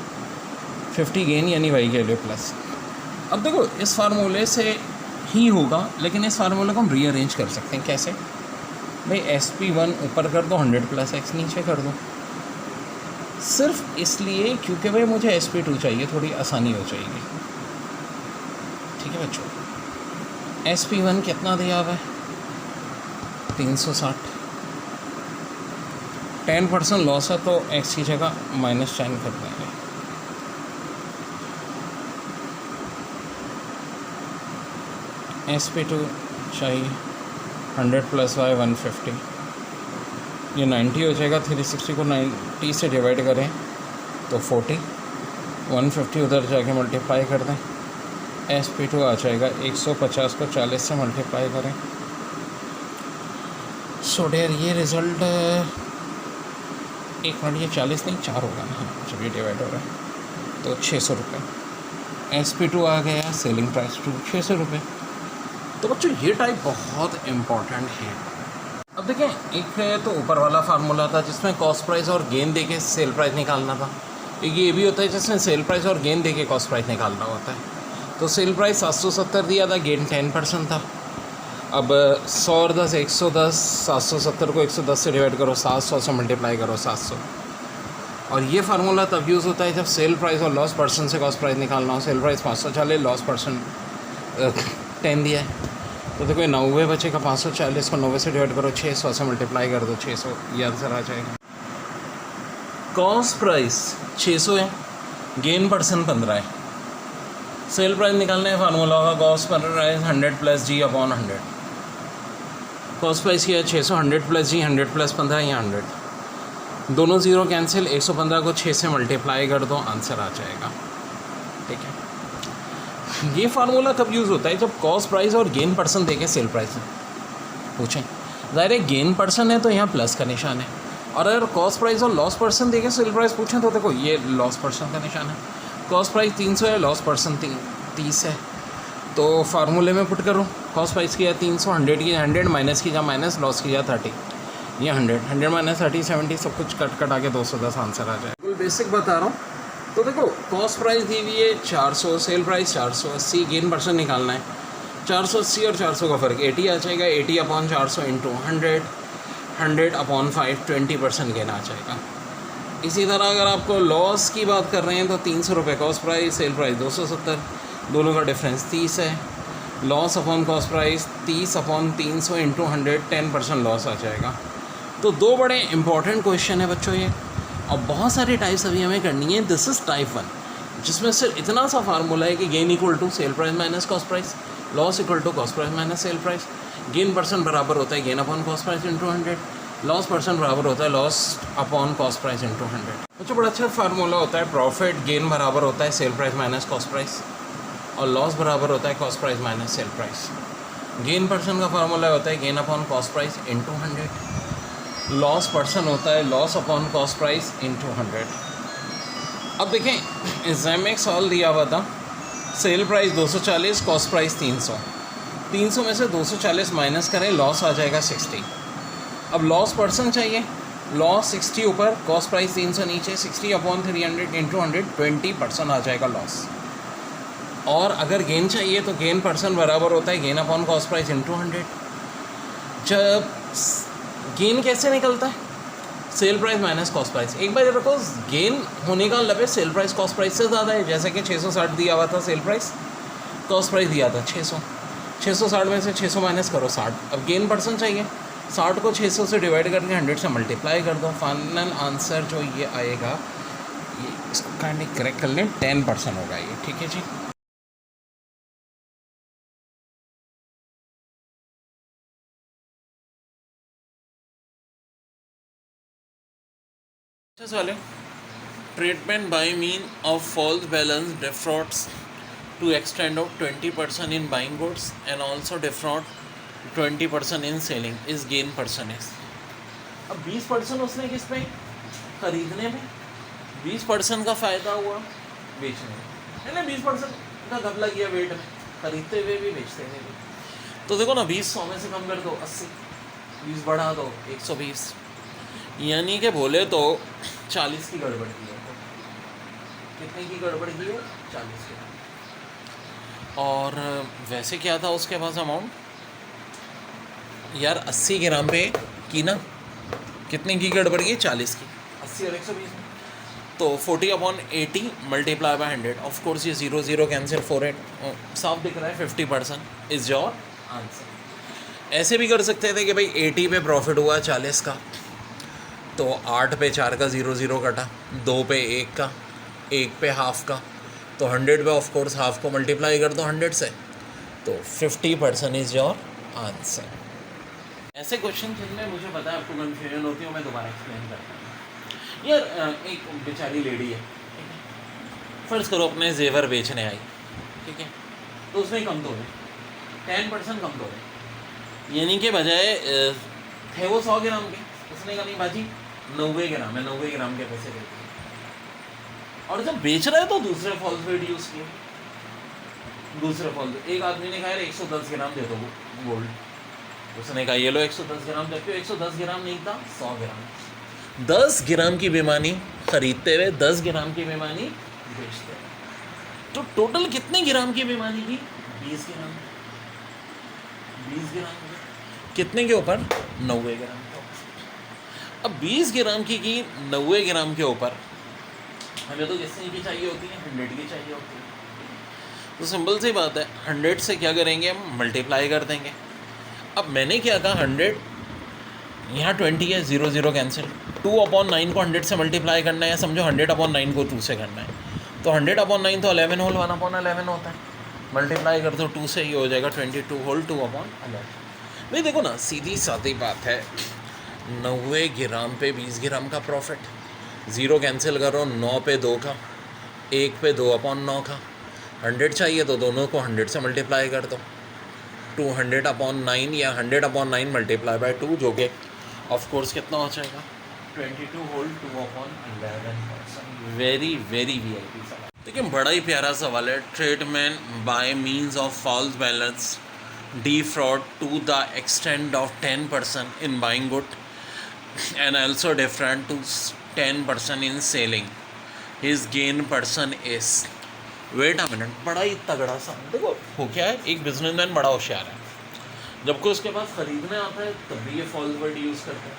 50 गेन यानी वाई की वैल्यू प्लस। अब देखो इस फार्मूले से ही होगा, लेकिन इस फार्मूले को हम रीअरेंज कर सकते हैं। कैसे भाई? SP1 ऊपर कर दो, 100 प्लस एक्स नीचे कर दो, सिर्फ इसलिए क्योंकि भाई मुझे SP2 चाहिए, थोड़ी आसानी हो जाएगी। ठीक है बच्चों, SP1 कितना दिया हुआ है? 360, 10% लॉस है तो एक्स की जगह -10 कर देंगे। SP2 चाहिए 100 प्लस वाई 150, ये 90 हो जाएगा। 360 को 90 से डिवाइड करें तो 40, 150 उधर जाके मल्टीप्लाई कर दें, SP2 आ जाएगा 150 को 40 से मल्टीप्लाई करें। सो डेयर ये रिज़ल्ट 1 मिनट, ये 40 नहीं 4 होगा ना, जब ये डिवाइड हो रहा है तो 600 रुपये। SP2 आ गया, सेलिंग प्राइस 2 600 रुपये। तो बच्चों ये टाइप बहुत इम्पॉर्टेंट है। अब देखें, एक है तो ऊपर वाला फार्मूला था जिसमें कॉस्ट प्राइस और गेन देके सेल प्राइस निकालना था, एक ये भी होता है जिसमें सेल प्राइस और गेन देके कॉस्ट प्राइस निकालना होता है। तो सेल प्राइस 770 दिया था, गेन 10% था। अब 100 और 10 110, 770 को 110 से डिवाइड करो, 700 से मल्टीप्लाई करो 700। और ये फार्मूला तब यूज़ होता है जब सेल प्राइस और लॉस परसेंट से कॉस्ट प्राइस निकालना हो। सेल प्राइस 540, लॉस परसेंट 10 दिया है, तो देखो 90 बचेगा, 540 को 90 से डिवाइड करो, 600 से मल्टीप्लाई कर दो 600, ये आंसर आ जाएगा। कॉस्ट प्राइस 600 है, गेन परसेंट 15 है, सेल प्राइस निकालने है फार्मूला होगा कॉस्ट प्राइस 100 प्लस जी अपॉन 100। कॉस्ट प्राइस की है 600, 100 प्लस जी, 100 प्लस 15 या 100, दोनों ज़ीरो कैंसिल, 115 को 6 से मल्टीप्लाई कर दो, आंसर आ जाएगा। ठीक है, ये फार्मूला कब यूज़ होता है? जब कॉस्ट प्राइस और गेन परसेंट देके सेल प्राइस पूछें। ज़ाहिर है गेन परसेंट है तो यहाँ प्लस का निशान है, और अगर कॉस्ट प्राइस और लॉस परसेंट देके सेल प्राइस पूछें तो देखो ये लॉस परसेंट का निशान है। कॉस्ट प्राइस 300 है, लॉस परसेंट 30 है, तो फार्मूले में पुट करो। कॉस्ट प्राइस की है 300, 100 की 100 माइनस की जा माइनस, लॉस की जा 30, ये 100 माइनस 30 70, सब कुछ कट आके 210 आंसर आ जाए। बिल्कुल बेसिक बता रहा हूँ। तो देखो कॉस्ट प्राइस दी हुई है 400, सेल प्राइस 480, गेन परसेंट निकालना है। 480 और 400 का फ़र्क 80 आ जाएगा, 80 अपॉन 400 इंटू 100, 100 अपॉन 5, 20% गेन आ जाएगा। इसी तरह अगर आपको लॉस की बात कर रहे हैं तो 300 रुपये कॉस्ट प्राइस, सेल प्राइस 270, दोनों का डिफरेंस 30 है। Loss upon cost price 30 upon 300 into 100, 10% loss आ जाएगा। तो दो बड़े इंपॉर्टेंट क्वेश्चन है बच्चों ये, और बहुत सारी टाइप्स अभी हमें करनी है। दिस इज़ टाइप 1, जिसमें सिर्फ इतना सा फार्मूला है कि gain equal to sale price minus cost price, loss equal to cost price minus sale price, gain percent बराबर होता है gain upon cost price into 100, loss percent बराबर होता है loss upon cost price into 100। बच्चों बड़ा अच्छा फार्मूला होता है, प्रॉफिट गेन बराबर होता है cell price minus cost price, और लॉस बराबर होता है cost price minus sale price. Gain percent का फार्मूला होता है gain upon cost price into 100, loss percent होता है loss upon cost price into 100। अब देखें एग्जाम में एक सवाल दिया हुआ था, सेल प्राइस 240, कॉस्ट प्राइस 300, 300 में से 240 माइनस करें, लॉस आ जाएगा 60। अब लॉस परसेंट चाहिए, लॉस 60 ऊपर, कॉस्ट प्राइस 300 नीचे, 60 अपॉन 300 इंटू 100, 20% आ जाएगा लॉस। और अगर गेन चाहिए तो गेन परसेंट बराबर होता है gain upon cost price into 100। जब गेन कैसे निकलता है? Cell price minus cost price. एक बार रखो गेन होने का मतलब है सेल प्राइस कॉस्ट प्राइस से ज़्यादा है, जैसे कि 660 दिया हुआ था सेल प्राइस, कॉस्ट प्राइस दिया था 600, 660 में से 600 माइनस करो 60। अब गेन परसेंट चाहिए, 60 को 600 से डिवाइड करके 100 से मल्टीप्लाई कर दो, फाइनल आंसर जो ये आएगा, ये इसको काइंडली करेक्ट कर लें, 10% होगा ये। ठीक है जी। वाले treatment by mean of false balance defrauds to extent of 20% in buying goods and also defraud 20% in selling is gain percentage। अब 20% उसने किस में? खरीदने में। 20% का फ़ायदा हुआ बेचने में, है ना? 20% का घपला किया वेट में, खरीदते हुए भी बेचते हुए भी। तो देखो ना, 20 100 में से कम कर दो 80, 20 बढ़ा दो 120, यानी कि बोले तो 40 की गड़बड़ की है। कितने की गड़बड़ की है? 40 की। और वैसे क्या था उसके पास अमाउंट यार 80 ग्राम पे की ना, कितने की गड़बड़ की? 40 की। 80 और 120 में तो 40 upon 80 multiply by 100। Of course ये 0 0 कैंसिल, 48 साफ दिख रहा है, 50% इज योर आंसर। ऐसे भी कर सकते थे कि भाई 80 पे प्रॉफिट हुआ 40 का, तो 8 पे 4 का 0 0 कटा, 2 पे 1 का, 1 पे हाफ का, तो 100 पे ऑफ कोर्स हाफ को मल्टीप्लाई कर दो 100 से, तो 50% इज योर आंसर। ऐसे क्वेश्चन जिनमें मुझे पता है आपको कन्फ्यूजन होती है, मैं दोबारा एक्सप्लेन करता हूँ। यार एक बेचारी लेडी है, फ़र्ज़ करो अपने जेवर बेचने आई, ठीक है, तो उसमें कम तो है, 10% कम तो है, यानी कि बजाय थे वो 100 ग्राम के, उसने कहा नहीं बाजी 90 ग्राम है, 90 ग्राम के पैसे देते हैं। और जब बेच रहा है तो दूसरे फॉल्स वेट यूज़ किए, दूसरे फॉल्स। एक आदमी ने कहा 110 ग्राम दे दो गोल्ड, उसने कहा ये लो 110 ग्राम, जबकि 110 ग्राम नहीं था, 100 ग्राम। 10 ग्राम की बेईमानी खरीदते हुए 10 ग्राम की बेईमानी बेचते हुए, तो टोटल कितने ग्राम की बेईमानी की? 20 ग्राम। 20 ग्राम कितने के ऊपर? 90 ग्राम। अब 20 ग्राम की 90 ग्राम के ऊपर हमें तो कितने की चाहिए होती है? 100 की चाहिए होती है। तो सिंपल सी बात है, 100 से क्या करेंगे हम? मल्टीप्लाई कर देंगे। अब मैंने क्या कहा, 100 यहाँ 20 है, 0 0 कैंसिल, 2 अपॉन 9 को 100 से मल्टीप्लाई करना है, समझो 100 अपॉन 9 को 2 से करना है, तो 100/9 तो 11 होल 1/11 होता है, मल्टीप्लाई कर दो 2 से, ये हो जाएगा 22 होल 2/11। भाई देखो ना, सीधी सादी बात है, 90 ग्राम पे 20 ग्राम का प्रॉफिट, ज़ीरो कैंसिल करो, 9 पे 2 का, 1 पे 2/9 का, 100 चाहिए तो दोनों को 100 से मल्टीप्लाई कर दो, 200/9 या 100/9 मल्टीप्लाई बाय 2, जो कि ऑफ कोर्स कितना हो जाएगा 22 होल 2/11। वेरी वेरी वीआईपी सवाल। देखिए बड़ा ही प्यारा सवाल है। Tradesman by means of false balance defraud to the extent of 10% in buying good and also different to 10% in selling. His gain person is, wait a minute, बड़ा ही तगड़ा सा। देखो हो क्या है, एक बिजनेसमैन बड़ा होशियार है, जब कोई उसके पास खरीदने आता है तब भी ये फॉल्स वर्ड यूज़ करते हैं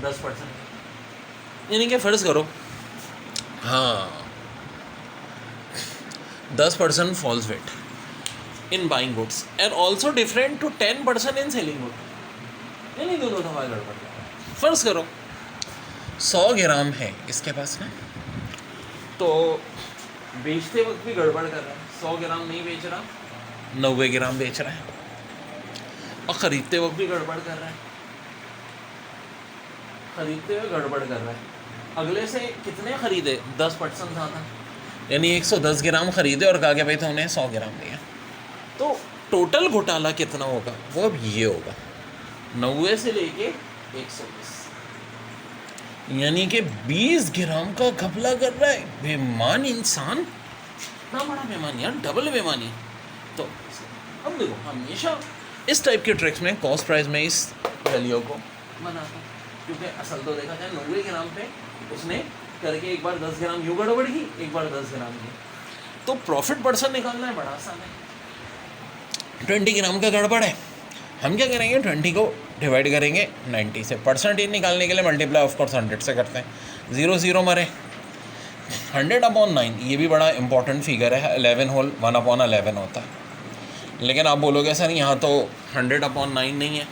10%, यानी कि फ़र्ज़ करो हाँ 10% false weight in buying goods and also different to 10% in selling good, यानी दोनों दफा गड़बड़ कर रहा है। फर्ज करो 100 ग्राम है इसके पास में, तो बेचते वक्त भी गड़बड़ कर रहा है, 100 ग्राम नहीं बेच रहा, 90 ग्राम बेच रहा है, और ख़रीदते वक्त भी गड़बड़ कर रहा है, ख़रीदते हुए गड़बड़ कर रहा है। अगले से कितने ख़रीदे, 10% ज़्यादा, यानी 110 ग्राम ख़रीदे और कहा कि भाई तो उन्हें 100 ग्राम दिया, तो टोटल घोटाला कितना होगा, वो अब ये होगा 90 से लेके 120, यानी कि 20 ग्राम का घपला कर रहा है। बेईमान इंसान, इतना बड़ा बेईमान यार, डबल बेईमानी। तो अब देखो हमेशा इस टाइप के ट्रिक्स में कॉस्ट प्राइस में इस वैल्यू को बनाता हूँ, क्योंकि असल तो देखा जाए 90 ग्राम पे उसने करके एक बार 10 ग्राम यूँ गड़बड़ की, एक बार 10 ग्राम की, तो प्रॉफिट परसेंट निकालना है बड़ा आसान है। 20 ग्राम का गड़बड़ है, हम क्या करेंगे 20 को डिवाइड करेंगे 90 से, परसेंटेज निकालने के लिए मल्टीप्लाई ऑफ कोर्स 100 से करते हैं, 0 0 मरे, 100/9 ये भी बड़ा इंपॉर्टेंट फिगर है, 11 होल 1/11 होता है। लेकिन आप बोलोगे सर यहाँ तो 100/9 नहीं है,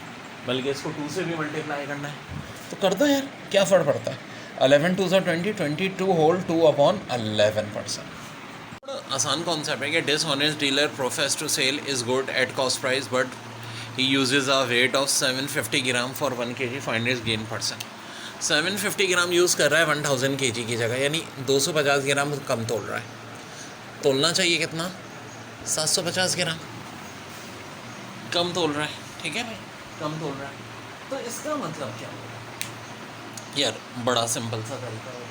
बल्कि इसको 2 से भी मल्टीप्लाई करना है, तो कर दो यार, क्या फ़र्क पड़ता है, 11 2 20, 22 होल 2/11%। आसान कॉन्सेप्ट है कि dishonest dealer professes to sell is good at cost price but he uses a weight of 750 gram for 1 kg, find his gain percent. 750 gram use कर रहा है 1000 kg की जगह, यानी 250 ग्राम कम तोल रहा है। तोलना चाहिए कितना, 750 ग्राम कम तोल रहा है, ठीक है भाई, कम तोल रहा है। तो इसका मतलब क्या होगा यार, बड़ा सिंपल सा तरीका होगा।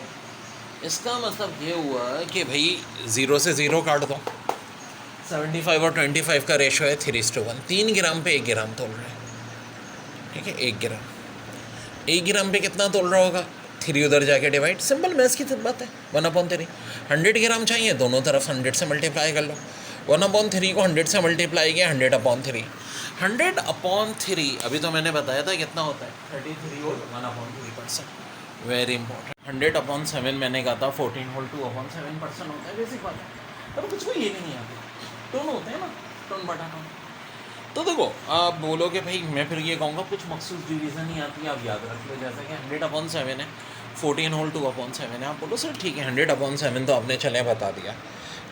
इसका मतलब ये हुआ कि भाई 0 से 0 काट दो, 75 और 25 का रेशो है 3:1, 3 ग्राम पे 1 ग्राम तोल रहा है, ठीक है, 1 ग्राम पे कितना तोल रहा होगा, 3 उधर जाके डिवाइड, सिंपल मैथ्स की बात है, 1/3। 100 ग्राम चाहिए, दोनों तरफ 100 से मल्टीप्लाई कर लो, 1/3 को 100 से मल्टीप्लाई किया 100/3, 100/3 अभी तो मैंने बताया था कितना होता है 33 और 1/3%, वेरी इंपॉर्टेंट। 100/7 मैंने कहा था 14 होल 2/7% होता है, बेसिक बात है, पर कुछ को ये भी नहीं आता, टोन होते हैं ना, टोन बटा टोन। तो देखो आप बोलो कि भाई मैं फिर ये कहूँगा कुछ मखसूस डिवीज़न ही आती है, आप याद रख लो, जैसे कि 100/7 है, 14 होल 2/7 है, आप बोलो सर ठीक है 100/7 तो आपने चले बता दिया,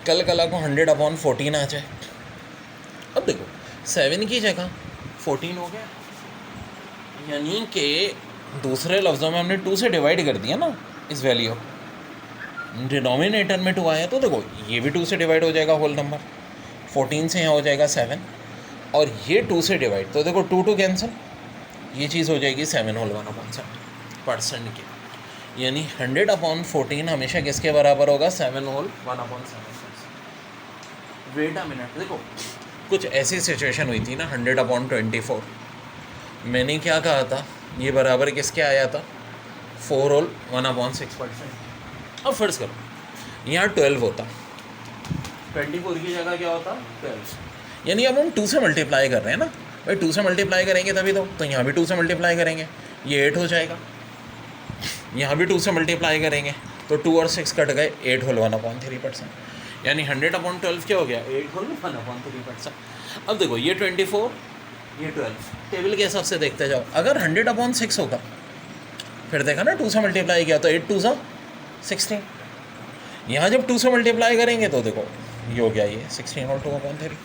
कल को 100/14 आ जाए, अब देखो 7 की जगह 14 हो गया, यानी कि दूसरे लफ्ज़ों में हमने 2 से डिवाइड कर दिया ना इस वैल्यू, डिनोमिनेटर में 2 आया, तो देखो ये भी 2 से डिवाइड हो जाएगा होल नंबर, 14 से यहाँ हो जाएगा 7, और ये 2 से डिवाइड, तो देखो 2 2 कैंसिल, ये चीज़ हो जाएगी 7 होल 1/7% की, यानी 100/14 हमेशा किसके बराबर होगा, 7 होल 1/7%। वेट अ मिनट, देखो कुछ ऐसी सिचुएशन हुई थी ना 100/24, मैंने क्या कहा था, ये बराबर किसके आया था, 4 होल 1/6%। अब फर्ज करो यहाँ 12 होता, 24 की जगह क्या होता 12, यानी अब हम 2 से मल्टीप्लाई कर रहे हैं ना भाई, 2 से मल्टीप्लाई करेंगे तभी तो यहाँ भी 2 से मल्टीप्लाई करेंगे, ये 8 हो जाएगा, यहाँ भी 2 से मल्टीप्लाई करेंगे तो 2 और 6 कट गए, 8 होल 1/3%, यानी 100/12 क्या हो गया, 8 होल 1/3%। अब देखो ये 24 ये 12, टेबल के हिसाब से देखते जाओ, अगर 100/6 होगा, फिर देखा ना 2 से मल्टीप्लाई किया तो 8 2 16, यहाँ जब 2 से मल्टीप्लाई करेंगे तो देखो ये हो गया, ये 16 और 2/3,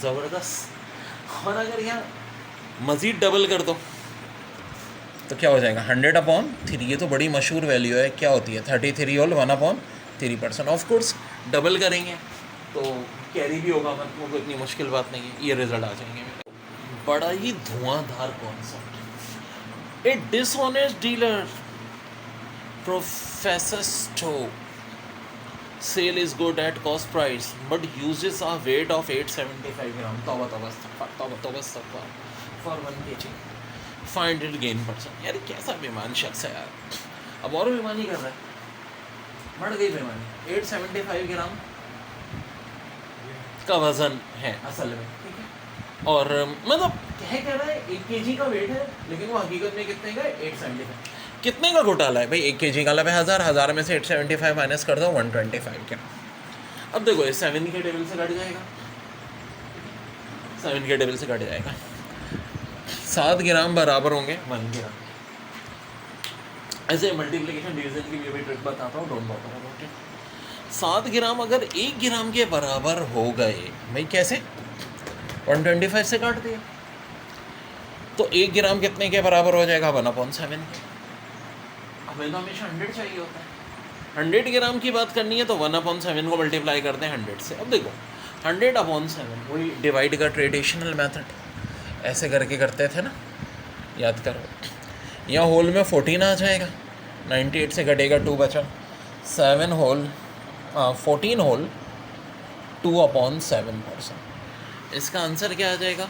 ज़बरदस्त। और अगर यहाँ मज़ीद डबल कर दो तो क्या हो जाएगा, 100/3। ये तो बड़ी मशहूर वैल्यू है, क्या होती है 33 होल 1/3%। ऑफ कोर्स डबल करेंगे तो कैरी भी होगा, मतलब इतनी मुश्किल बात नहीं है, ये रिजल्ट आ जाएंगे। बड़ा ही धुआंधार concept. A dishonest dealer professes to sell is good at cost price but uses a weight of 875 gram. तौबा for 1 kg, find it gain percent. यार कैसा बेईमान शख्स है यार, अब और बेईमानी कर रहा है, बढ़ गई बेईमानी। 875 ग्राम का वजन है असल में, ठीक है, और मतलब कह रहा है 1 kg का वेट है, लेकिन वो हकीकत में कितने का है, 875। कितने का घोटाला है भाई, 1 kg का लब है 1000 में से 875 माइनस कर दो 125 क्या। अब देखो ये 7 के टेबल से कट जाएगा, 7 के टेबल से कट जाएगा, 7 ग्राम बराबर होंगे 1 ग्राम। ऐसे मल्टीप्लिकेशन डिवीजन की भी ट्रिक बताता हूँ, डोंट बॉदर अबाउट इट। 7 ग्राम अगर 1 ग्राम के बराबर हो गए भाई, कैसे 125 से काट दिया तो 1 ग्राम कितने के बराबर हो जाएगा, 1/7। हमें तो हमेशा 100 चाहिए होता है, 100 ग्राम की बात करनी है तो 1/7 को मल्टीप्लाई करते हैं 100 से। अब देखो 100/7 वही डिवाइड का ट्रेडिशनल मेथड ऐसे करके करते थे ना, याद करो। यहाँ होल में 14 आ जाएगा, 98 से घटेगा 2 बचा, 7 होल 14 होल 2/7%। इसका आंसर क्या आ जाएगा,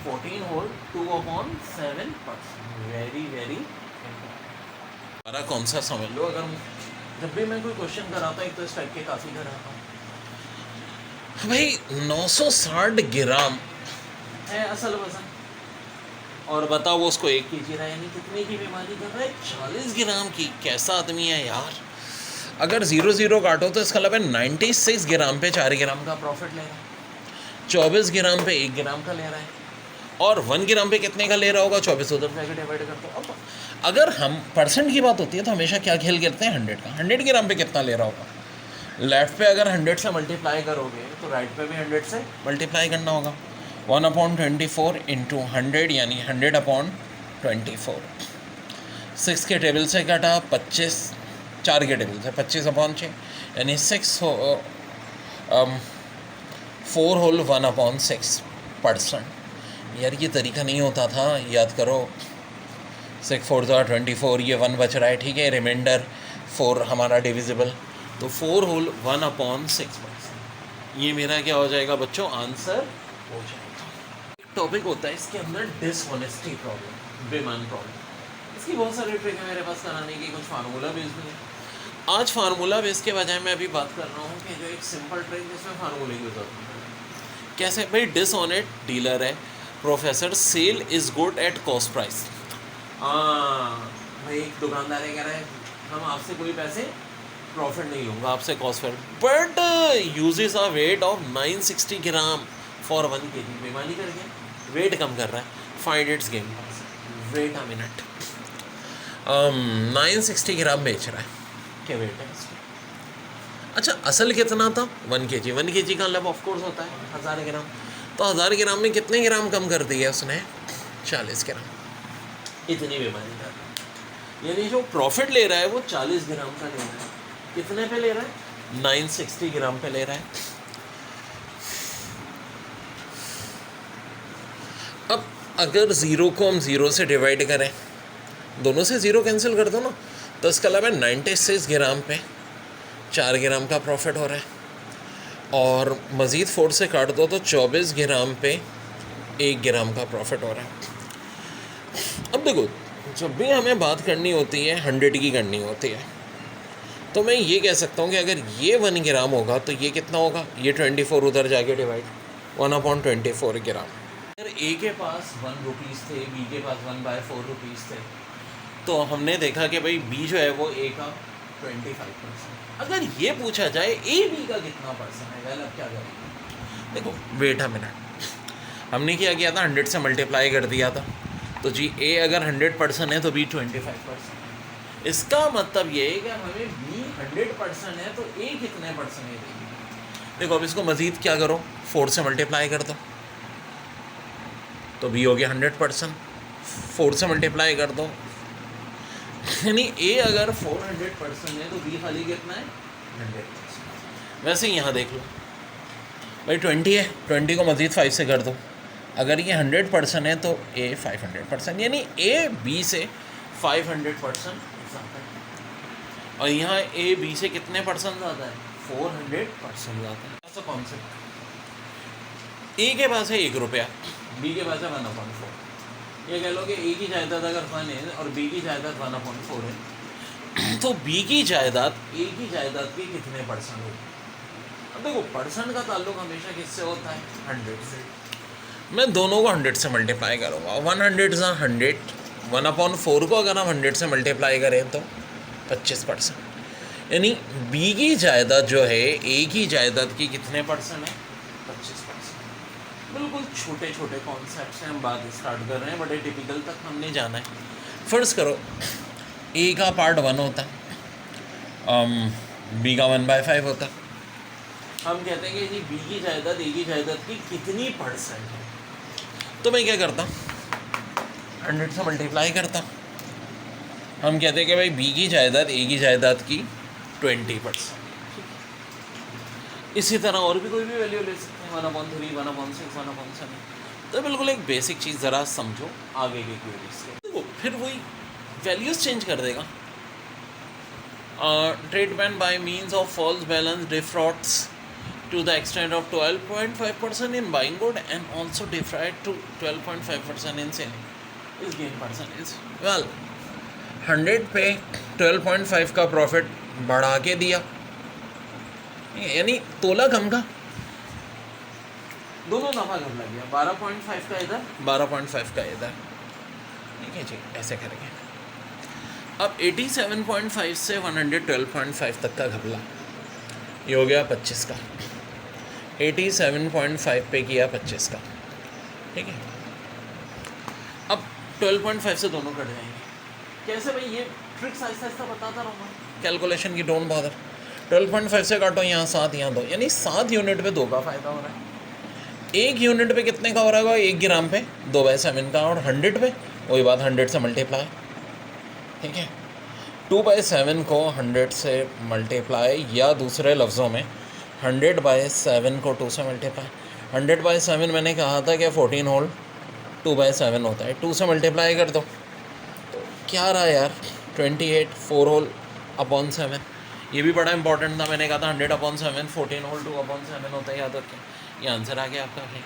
14 होल 2/7%। वेरी वेरी हमारा कौन सा समझ लो, अगर जब भी मैं कोई क्वेश्चन कराता हूँ एक तो इस टाइप के काफ़ी कराता हूँ भाई। 960 ग्राम है असल वजन, और बताओ वो उसको 1 kg रहा है, यानी कितने की बेईमानी कर रहा है, 40 ग्राम की। कैसा आदमी है यार। अगर 0 काटो तो इसका मतलब है 96 ग्राम पे 4 ग्राम का प्रॉफिट ले रहा है, 24 ग्राम पे 1 ग्राम का ले रहा है, और 1 ग्राम पे कितने का ले रहा होगा, 24 उधर से डिवाइड करते हो। अब अगर हम परसेंट की बात होती है तो हमेशा क्या खेल करते हैं 100 का, 100 ग्राम पे कितना ले रहा होगा। लेफ्ट पे अगर 100 से मल्टीप्लाई करोगे तो राइट पे भी 100 से मल्टीप्लाई करना होगा। 1/24 इंटू 100 यानी 100/24। 6 के टेबल से काटा 25, 4 के टेबल से 25/6 यानी 4 होल 1/6%। यार ये तरीका नहीं होता था, याद करो। 6 4 24, ये 1 बच रहा है, ठीक है, रिमाइंडर 4 हमारा डिविजिबल, तो 4 होल 1/6%। ये मेरा क्या हो जाएगा बच्चों, आंसर हो जाएगा। एक टॉपिक होता है इसके अंदर डिसऑनेस्टी प्रॉब्लम, बेईमान प्रॉब्लम। इसकी बहुत सारी ट्रिक है मेरे पास कराने की, कुछ फार्मूला बेस्ड भी है। आज फार्मूला बेस के बजाय मैं अभी बात कर रहा हूँ कि जो एक सिंपल ट्रिक जिसमें फार्मूले की जरूरत नहीं है। कैसे भाई, डिसऑनेस्ट डीलर है professes, sell is good at cost price. भाई एक दुकानदार है, कह रहा है हम आपसे कोई पैसे प्रॉफिट नहीं लूँगा, आपसे कॉस्ट पर, but uses a weight of 960 gram for 1 kg। बेईमानी करके वेट कम कर रहा है, find its gain. Wait a minute, 960 gram बेच रहा है, क्या वेट है इसका। अच्छा असल कितना था, 1 kg। 1 kg का मतलब ऑफकोर्स होता है 1000 ग्राम, तो 1000 ग्राम में कितने ग्राम कम कर दिया उसने, 40 ग्राम। इतनी बेईमानी कर रहा है, यानी जो प्रॉफिट ले रहा है वो 40 ग्राम का ले रहा है। कितने पे ले रहा है, 960 ग्राम पे ले रहा है। अब अगर 0 को हम 0 से डिवाइड करें, दोनों से 0 कैंसिल कर दो ना, तो इसका मतलब है 96 ग्राम पे 4 ग्राम का प्रॉफिट हो रहा है, और मज़ीद 4 से काट दो तो 24 ग्राम पे 1 ग्राम का प्रॉफिट हो रहा है। अब देखो जब भी हमें बात करनी होती है 100 की करनी होती है, तो मैं ये कह सकता हूँ कि अगर ये 1 ग्राम होगा तो ये कितना होगा, ये 24 उधर जाके डिवाइड 1/24 ग्राम। अगर ए के पास 1 रुपीज़ थे, बी के पास 1/4 रुपीज़ थे, तो हमने देखा कि भाई बी जो है वो ए का 25%। अगर ये पूछा जाए ए बी का कितना परसेंट है, वेल अब क्या करेंगे। देखो वेट अ मिनट, हमने क्या किया था, 100 से मल्टीप्लाई कर दिया था, तो जी ए अगर 100% है तो बी 25%। इसका मतलब ये है कि हमें बी 100% है तो ए कितने परसेंट है देगी। देखो अब इसको मज़ीद क्या करो, 4 से मल्टीप्लाई कर दो तो बी हो गया 100%, 4 से मल्टीप्लाई कर दो यानी ए अगर 400% है तो बी खाली कितना है 100%। वैसे ही यहाँ देख लो भाई 20 है, 20 को मज़ीद 5 से कर दो, अगर ये 100% है तो ए 500%, यानी ए बी से 500% ज़्यादा है। और यहाँ ए बी से कितने परसेंट ज़्यादा है, 400% ज़्यादा है। ऐसा कॉन्सेप्ट, ए के पास है 1 रुपया, बी के पास है 1/4। ये कह लो कि ए की जायदाद अगर 1 है और बी की जायदाद 1/4 है तो बी की जायदाद ए की जायदाद के कितने परसेंट होगी। अब देखो परसेंट का ताल्लुक हमेशा किससे होता है, 100 से। मैं दोनों को 100 से मल्टीप्लाई करूँगा, 100 1/4 को अगर हम 100 से मल्टीप्लाई करें तो 25%, यानी बी की जायदाद जो है ए की जायदाद की कितने परसेंट है, 25%। बिल्कुल छोटे छोटे कॉन्सेप्ट से हम बात स्टार्ट कर रहे हैं, बड़े टिपिकल तक हमने जाना है। फ़र्ज़ करो ए का पार्ट 1 होता है, बी का 1/5 होता है। हम कहते हैं कि जी बी की जायदाद ए की जायदाद की कितनी परसेंट है, तो मैं क्या करता, 100 से मल्टीप्लाई करता। हम कहते हैं कि भाई बी की जायदाद ए की जायदाद की 20%। इसी तरह और भी कोई भी वैल्यू ले सकते हैं, 1/3, 1/6, 1/7। तो बिल्कुल एक बेसिक चीज़ ज़रा समझो आगे के क्वेरीज से, देखो फिर वही वैल्यूज़ चेंज कर देगा। Treatment by means of false balance defrauds to the extent of 12.5% in buying good and also defraud to 12.5% in selling is gain percentage। well 100 पे 12.5 का प्रॉफिट बढ़ा के दिया, यानी तोला कम का, दोनों नफा कम लग गया, 12.5 का इधर 12.5 का इधर, ठीक है जी, ऐसे करेंगे। अब 87.5 से 112.5 तक का घपला, ये हो गया 25 का, 87.5 पे किया 25 का, ठीक है। अब 12.5 से दोनों कट जाएंगे, कैसे भाई, ये ट्रिक्स आहिस्ता आहिस्ता बताता रहूँगा, कैलकुलेशन की डोंट बॉदर। 12.5 से काटो, यहाँ 7 यहाँ 2, यानी 7 यूनिट पे 2 का फ़ायदा हो रहा है। 1 यूनिट पे कितने का हो रहा है, 1 ग्राम पे 2/7 का, और 100 पे वही बात 100 से मल्टीप्लाई, ठीक है। 2/7 को 100 से मल्टीप्लाई, या दूसरे लफ्ज़ों में 100/7 को 2 से मल्टीप्लाई। 100/7 मैंने कहा था कि 14 होल 2/7 होता है, 2 से मल्टीप्लाई कर दो तो क्या रहा यार, 28 4 होल अपॉन 7। ये भी बड़ा इंपॉर्टेंट था, मैंने कहा था 100/7 14 होल 2/7 होता है, याद रखें। ये आंसर आ गया आपका भाई।